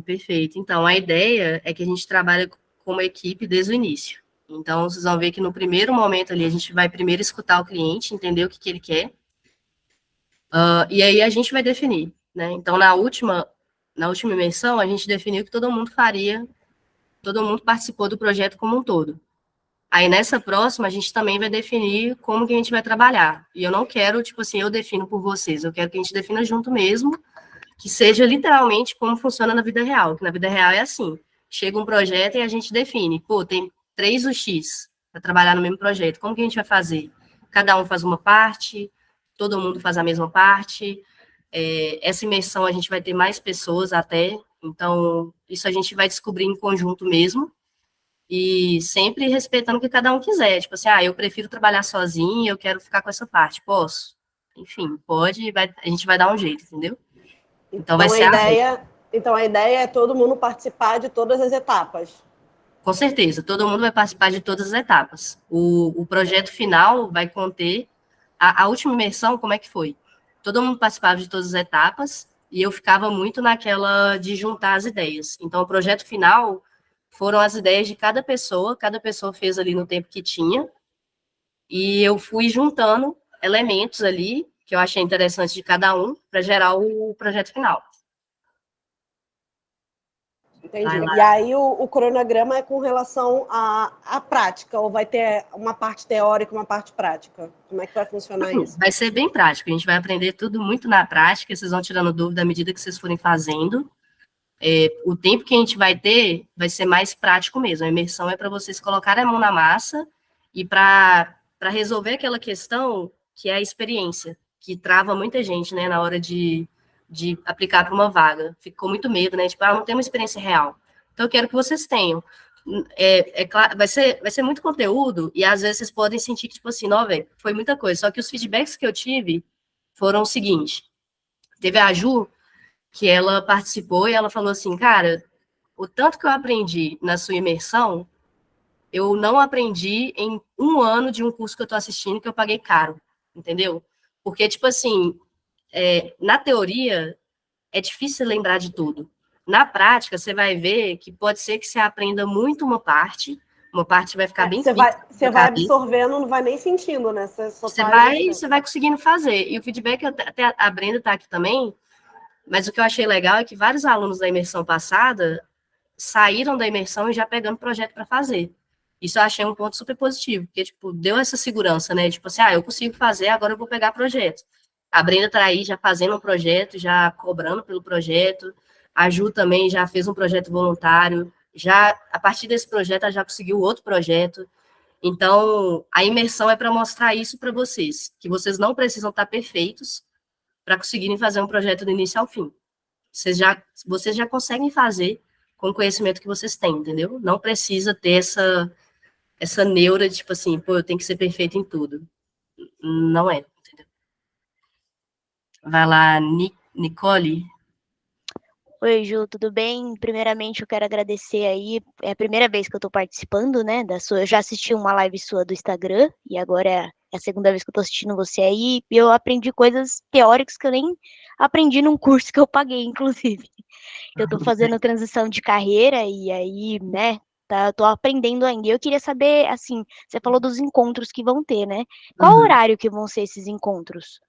Perfeito. Então, a ideia é que a gente trabalhe como equipe desde o início. Então, vocês vão ver que no primeiro momento ali, a gente vai primeiro escutar o cliente, entender o que ele quer, e aí a gente vai definir, né? Então, na última imersão, a gente definiu que todo mundo participou do projeto como um todo. Aí, nessa próxima, a gente também vai definir como que a gente vai trabalhar. E eu não quero, tipo assim, eu defino por vocês, eu quero que a gente defina junto mesmo, que seja literalmente como funciona na vida real, que na vida real é assim, chega um projeto e a gente define, tem 3 UX para trabalhar no mesmo projeto, como que a gente vai fazer? Cada um faz uma parte, todo mundo faz a mesma parte, essa imersão a gente vai ter mais pessoas até, então isso a gente vai descobrir em conjunto mesmo, e sempre respeitando o que cada um quiser, tipo assim, eu prefiro trabalhar sozinho, eu quero ficar com essa parte, posso? Enfim, pode, a gente vai dar um jeito, entendeu? Então vai ser Então a ideia é todo mundo participar de todas as etapas. Com certeza, todo mundo vai participar de todas as etapas. O projeto final vai conter a última imersão, como é que foi? Todo mundo participava de todas as etapas e eu ficava muito naquela de juntar as ideias. Então, o projeto final foram as ideias de cada pessoa fez ali no tempo que tinha, e eu fui juntando elementos ali que eu achei interessante de cada um para gerar o projeto final. Entendi. E aí o cronograma é com relação à prática, ou vai ter uma parte teórica e uma parte prática? Como é que vai funcionar isso? Vai ser bem prático, a gente vai aprender tudo muito na prática, vocês vão tirando dúvida à medida que vocês forem fazendo. O tempo que a gente vai ter vai ser mais prático mesmo, a imersão é para vocês colocarem a mão na massa e para resolver aquela questão que é a experiência, que trava muita gente, né, na hora de aplicar para uma vaga. Ficou muito medo, né? Tipo, não tem uma experiência real. Então, eu quero que vocês tenham. Claro, vai ser muito conteúdo, e às vezes vocês podem sentir que, tipo assim, não, velho, foi muita coisa. Só que os feedbacks que eu tive foram o seguinte: teve a Ju, que ela participou, e ela falou assim, cara, o tanto que eu aprendi na sua imersão, eu não aprendi em 1 ano de um curso que eu estou assistindo, que eu paguei caro, entendeu? Porque, tipo assim, na teoria, é difícil lembrar de tudo. Na prática, você vai ver que pode ser que você aprenda muito uma parte vai ficar bem fixa. Você vai absorvendo, não vai nem sentindo, né? Você vai conseguindo fazer. E o feedback, até a Brenda está aqui também, mas o que eu achei legal é que vários alunos da imersão passada saíram da imersão e já pegando projeto para fazer. Isso eu achei um ponto super positivo, porque, tipo, deu essa segurança, né? Tipo assim, eu consigo fazer, agora eu vou pegar projeto. A Brenda tá aí já fazendo um projeto, já cobrando pelo projeto. A Ju também já fez um projeto voluntário. Já, a partir desse projeto, ela já conseguiu outro projeto. Então, a imersão é para mostrar isso para vocês, que vocês não precisam estar perfeitos para conseguirem fazer um projeto do início ao fim. Vocês já conseguem fazer com o conhecimento que vocês têm, entendeu? Não precisa ter essa neura de, tipo assim, pô, eu tenho que ser perfeito em tudo. Não é, entendeu? Vai lá, Nicole. Oi, Ju, tudo bem? Primeiramente, eu quero agradecer aí. É a primeira vez que eu tô participando, né, eu já assisti uma live sua do Instagram, e agora é a segunda vez que eu tô assistindo você aí, e eu aprendi coisas teóricas que eu nem aprendi num curso que eu paguei, inclusive. Eu tô fazendo transição de carreira, e aí, né, eu tô aprendendo ainda. Eu queria saber, assim, você falou dos encontros que vão ter, né? Qual horário que vão ser esses encontros?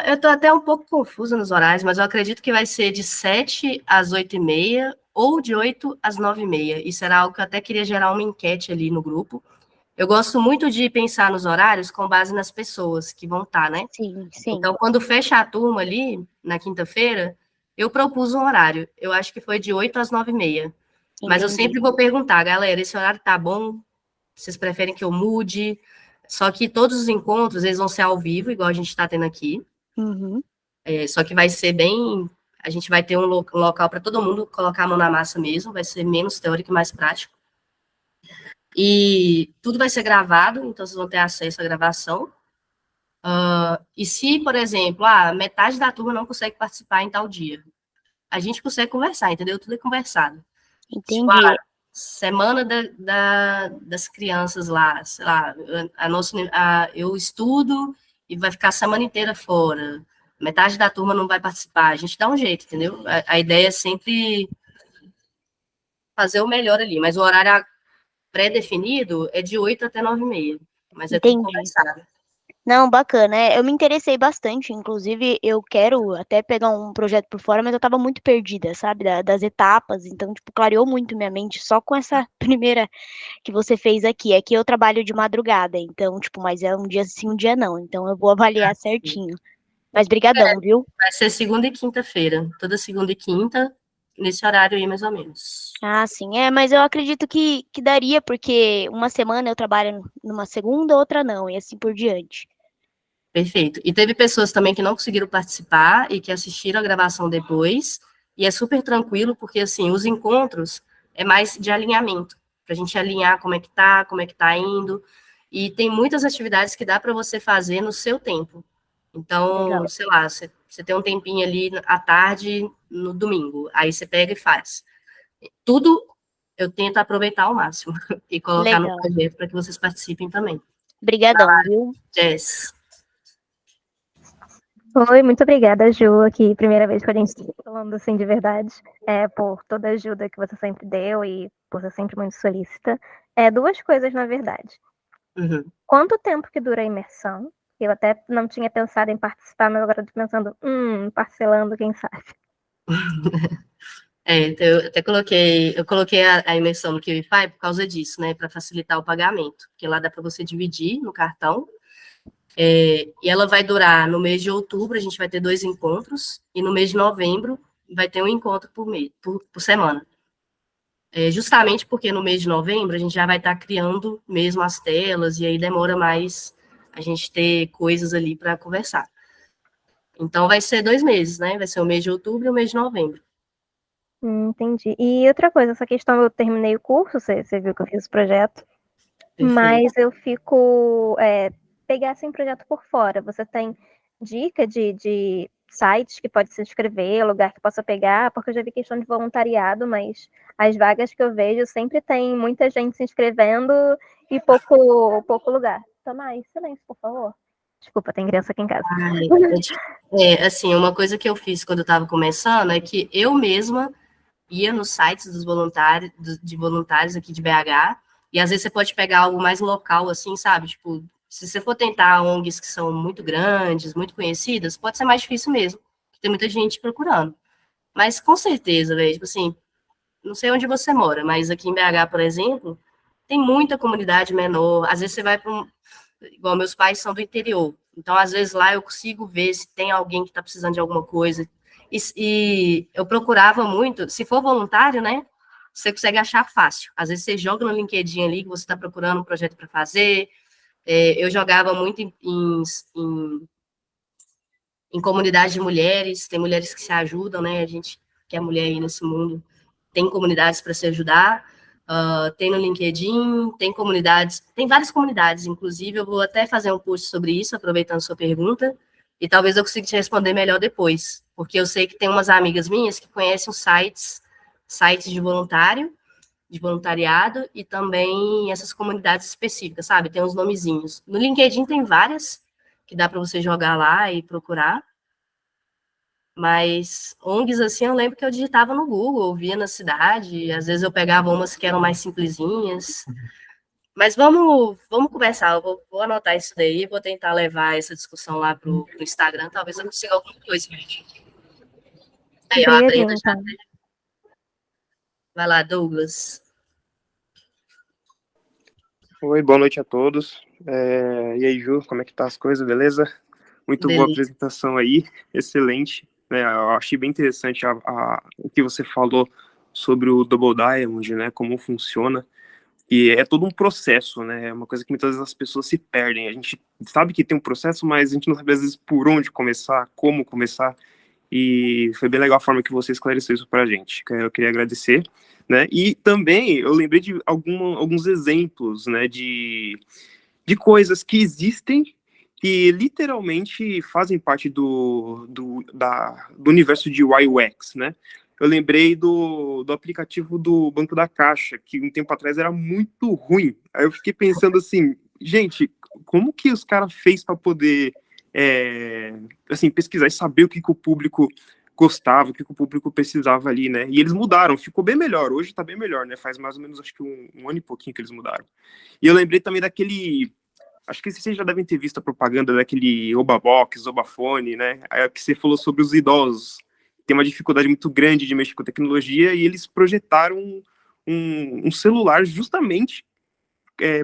Eu estou até um pouco confusa nos horários, mas eu acredito que vai ser de 7 às 8h30 ou de 8 às 9h30. Isso era algo que eu até queria gerar uma enquete ali no grupo. Eu gosto muito de pensar nos horários com base nas pessoas que vão estar, né? Sim. Então, quando fecha a turma ali, na quinta-feira, eu propus um horário. Eu acho que foi de 8 às 9h30. Mas eu sempre vou perguntar, galera, esse horário tá bom? Vocês preferem que eu mude? Só que todos os encontros, eles vão ser ao vivo, igual a gente está tendo aqui. Só que vai ser bem... A gente vai ter um local para todo mundo colocar a mão na massa mesmo, vai ser menos teórico e mais prático. E tudo vai ser gravado, então vocês vão ter acesso à gravação. E se, por exemplo, metade da turma não consegue participar em tal dia, a gente consegue conversar, entendeu? Tudo é conversado. Entendi. Tipo, semana das crianças lá, sei lá, eu estudo e vai ficar a semana inteira fora. Metade da turma não vai participar. A gente dá um jeito, entendeu? A ideia é sempre fazer o melhor ali, mas o horário pré-definido é de 8 até 9h30. Mas é tudo conversado. Não, bacana. Eu me interessei bastante, inclusive eu quero até pegar um projeto por fora, mas eu tava muito perdida, sabe, das etapas, então, tipo, clareou muito minha mente só com essa primeira que você fez aqui. É que eu trabalho de madrugada, então, tipo, mas é um dia sim, um dia não, então eu vou avaliar certinho. Mas brigadão, viu? Vai ser segunda e quinta-feira, toda segunda e quinta, nesse horário aí, mais ou menos. Sim, mas eu acredito que daria, porque uma semana eu trabalho numa segunda, outra não, e assim por diante. Perfeito. E teve pessoas também que não conseguiram participar e que assistiram a gravação depois, e é super tranquilo, porque, assim, os encontros é mais de alinhamento, para a gente alinhar como é que tá indo, e tem muitas atividades que dá para você fazer no seu tempo. Então, Legal. sei lá, você tem um tempinho ali à tarde, no domingo, aí você pega e faz. Tudo eu tento aproveitar ao máximo e colocar no projeto para que vocês participem também. Obrigadão, viu? Jess. Oi, muito obrigada, Ju, aqui, primeira vez que a gente está falando assim de verdade, por toda a ajuda que você sempre deu e por ser sempre muito solícita. Duas coisas, na verdade. Quanto tempo que dura a imersão? Eu até não tinha pensado em participar, mas agora tô pensando, parcelando, quem sabe. Então eu até coloquei a imersão no QIFI por causa disso, né, para facilitar o pagamento, porque lá dá para você dividir no cartão, e ela vai durar no mês de outubro, a gente vai ter 2 encontros, e no mês de novembro vai ter um encontro por mês, por semana. Justamente porque no mês de novembro a gente já vai estar criando mesmo as telas, e aí demora mais a gente ter coisas ali para conversar. Então vai ser 2 meses, né? Vai ser o mês de outubro e o mês de novembro. Entendi. E outra coisa, essa questão, eu terminei o curso, você viu que eu fiz o projeto, Perfeito. mas eu fico, pegar assim projeto por fora. Você tem dica de sites que pode se inscrever, lugar que possa pegar? Porque eu já vi questão de voluntariado, mas as vagas que eu vejo sempre tem muita gente se inscrevendo e pouco lugar. Tomás, silêncio, por favor. Desculpa, tem criança aqui em casa. Assim, uma coisa que eu fiz quando eu estava começando é que eu mesma ia nos sites dos voluntários, de voluntários aqui de BH, e às vezes você pode pegar algo mais local, assim, sabe? Tipo, se você for tentar ONGs que são muito grandes, muito conhecidas, pode ser mais difícil mesmo, porque tem muita gente procurando. Mas com certeza, velho, tipo assim, não sei onde você mora, mas aqui em BH, por exemplo, tem muita comunidade menor. Às vezes você vai para igual meus pais são do interior, então às vezes lá eu consigo ver se tem alguém que está precisando de alguma coisa. E eu procurava muito, se for voluntário, né? Você consegue achar fácil. Às vezes você joga no LinkedIn ali que você está procurando um projeto para fazer. Eu jogava muito em comunidade de mulheres, tem mulheres que se ajudam, né? A gente que é mulher aí nesse mundo tem comunidades para se ajudar. Tem no LinkedIn, tem comunidades, tem várias comunidades, inclusive eu vou até fazer um post sobre isso, aproveitando sua pergunta, e talvez eu consiga te responder melhor depois, porque eu sei que tem umas amigas minhas que conhecem os sites de voluntariado, e também essas comunidades específicas, sabe? Tem uns nomezinhos. No LinkedIn tem várias, que dá para você jogar lá e procurar, mas ONGs, assim, eu lembro que eu digitava no Google, via na cidade, às vezes eu pegava umas que eram mais simplesinhas. Mas vamos conversar, eu vou anotar isso daí, vou tentar levar essa discussão lá pro Instagram, talvez eu consiga alguma coisa. Aí, ó, a Brenda já... Então. Vai lá, Douglas. Oi, boa noite a todos. E aí, Ju, como é que tá as coisas, beleza? Muito boa apresentação aí, excelente. Eu achei bem interessante o que você falou sobre o Double Diamond, né, como funciona. E é todo um processo, né, é uma coisa que muitas vezes as pessoas se perdem. A gente sabe que tem um processo, mas a gente não sabe às vezes por onde começar, como começar. E foi bem legal a forma que você esclareceu isso pra gente. Eu queria agradecer, né, e também eu lembrei de alguns exemplos, né, de coisas que existem que literalmente fazem parte do universo de UI UX, né? Eu lembrei do aplicativo do Banco da Caixa, que um tempo atrás era muito ruim. Aí eu fiquei pensando assim, gente, como que os caras fez para poder assim, pesquisar e saber o que o público gostava, o que o público precisava ali, né? E eles mudaram, ficou bem melhor, hoje tá bem melhor, né? Faz mais ou menos, acho que um ano e pouquinho que eles mudaram. E eu lembrei também daquele... Acho que vocês já devem ter visto a propaganda daquele Obabox, Obafone, né? Que você falou sobre os idosos. Tem uma dificuldade muito grande de mexer com tecnologia e eles projetaram um celular justamente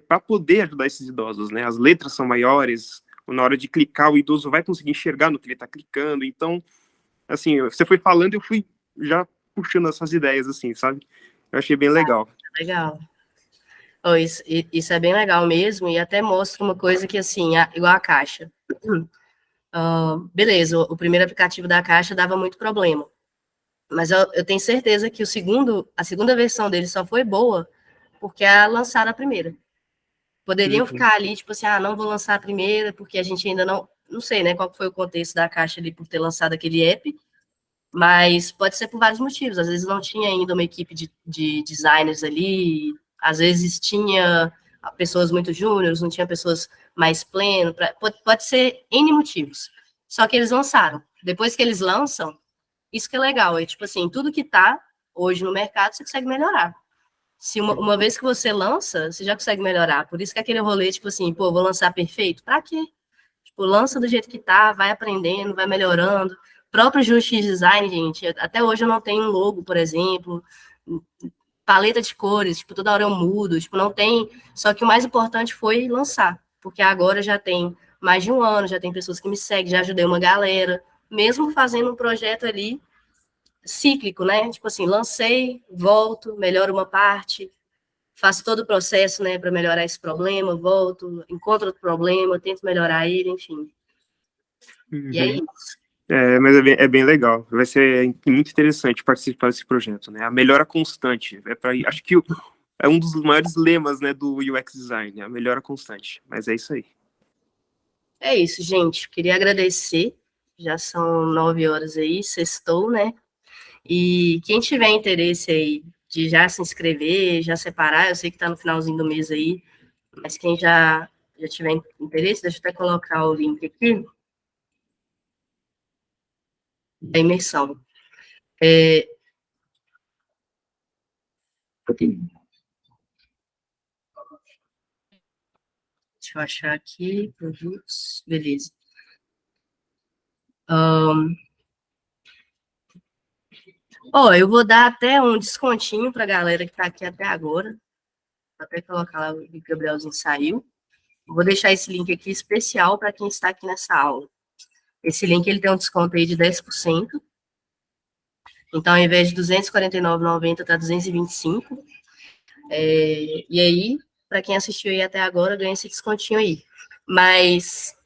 para poder ajudar esses idosos, né? As letras são maiores, na hora de clicar o idoso vai conseguir enxergar no que ele está clicando. Então, assim, você foi falando e eu fui já puxando essas ideias, assim, sabe? Eu achei bem legal. Legal. Oh, isso é bem legal mesmo, e até mostra uma coisa que, assim, igual a Caixa. Beleza, o primeiro aplicativo da Caixa dava muito problema, mas eu tenho certeza que a segunda versão dele só foi boa porque lançaram a primeira. Poderiam ficar ali, tipo assim, não vou lançar a primeira, porque a gente ainda não sei, né, qual foi o contexto da Caixa ali por ter lançado aquele app, mas pode ser por vários motivos. Às vezes não tinha ainda uma equipe de designers ali, às vezes tinha pessoas muito júniores, não tinha pessoas mais plenas, pode ser N motivos. Só que eles lançaram. Depois que eles lançam, isso que é legal, é tipo assim, tudo que tá hoje no mercado, você consegue melhorar. Se uma vez que você lança, você já consegue melhorar. Por isso que aquele rolê, tipo assim, pô, vou lançar perfeito, pra quê? Tipo, lança do jeito que tá, vai aprendendo, vai melhorando. Próprio UX Design, gente, até hoje eu não tenho um logo, por exemplo, paleta de cores, tipo, toda hora eu mudo, tipo, não tem. Só que o mais importante foi lançar, porque agora já tem mais de um ano, já tem pessoas que me seguem, já ajudei uma galera, mesmo fazendo um projeto ali cíclico, né? Tipo assim, lancei, volto, melhoro uma parte, faço todo o processo, né, para melhorar esse problema, volto, encontro outro problema, tento melhorar ele, enfim. E é Uhum. isso. Mas é bem legal. Vai ser muito interessante participar desse projeto, né? A melhora constante. Acho que é um dos maiores lemas, né, do UX Design, a melhora constante. Mas é isso aí. É isso, gente. Queria agradecer. Já são 9 horas aí, sextou, né? E quem tiver interesse aí de já se inscrever, já separar, eu sei que está no finalzinho do mês aí, mas quem já tiver interesse, deixa eu até colocar o link aqui da imersão. Deixa eu achar aqui, produtos, beleza. Eu vou dar até um descontinho para a galera que está aqui até agora. Vou até colocar lá, o Gabrielzinho saiu. Vou deixar esse link aqui especial para quem está aqui nessa aula. Esse link ele tem um desconto aí de 10%. Então, ao invés de R$ 249,90, está R$ 225. E aí, para quem assistiu aí até agora, ganha esse descontinho aí. Mas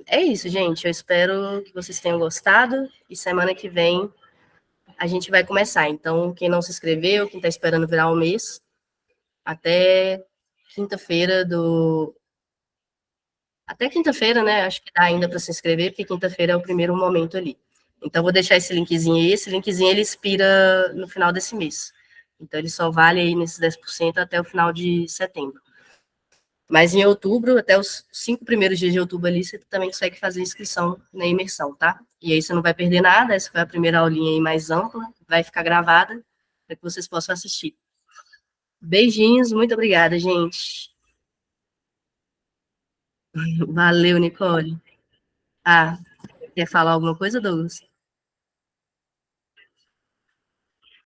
é isso, gente. Eu espero que vocês tenham gostado. E semana que vem a gente vai começar. Então, quem não se inscreveu, quem está esperando virar um mês, até quinta-feira Até quinta-feira, né? Acho que dá ainda para se inscrever, porque quinta-feira é o primeiro momento ali. Então, vou deixar esse linkzinho aí. Esse linkzinho, ele expira no final desse mês. Então, ele só vale aí nesses 10% até o final de setembro. Mas em outubro, até os 5 primeiros dias de outubro ali, você também consegue fazer inscrição na imersão, tá? E aí você não vai perder nada, essa foi a primeira aulinha aí mais ampla, vai ficar gravada, para que vocês possam assistir. Beijinhos, muito obrigada, gente. Valeu, Nicole. Quer falar alguma coisa, Douglas?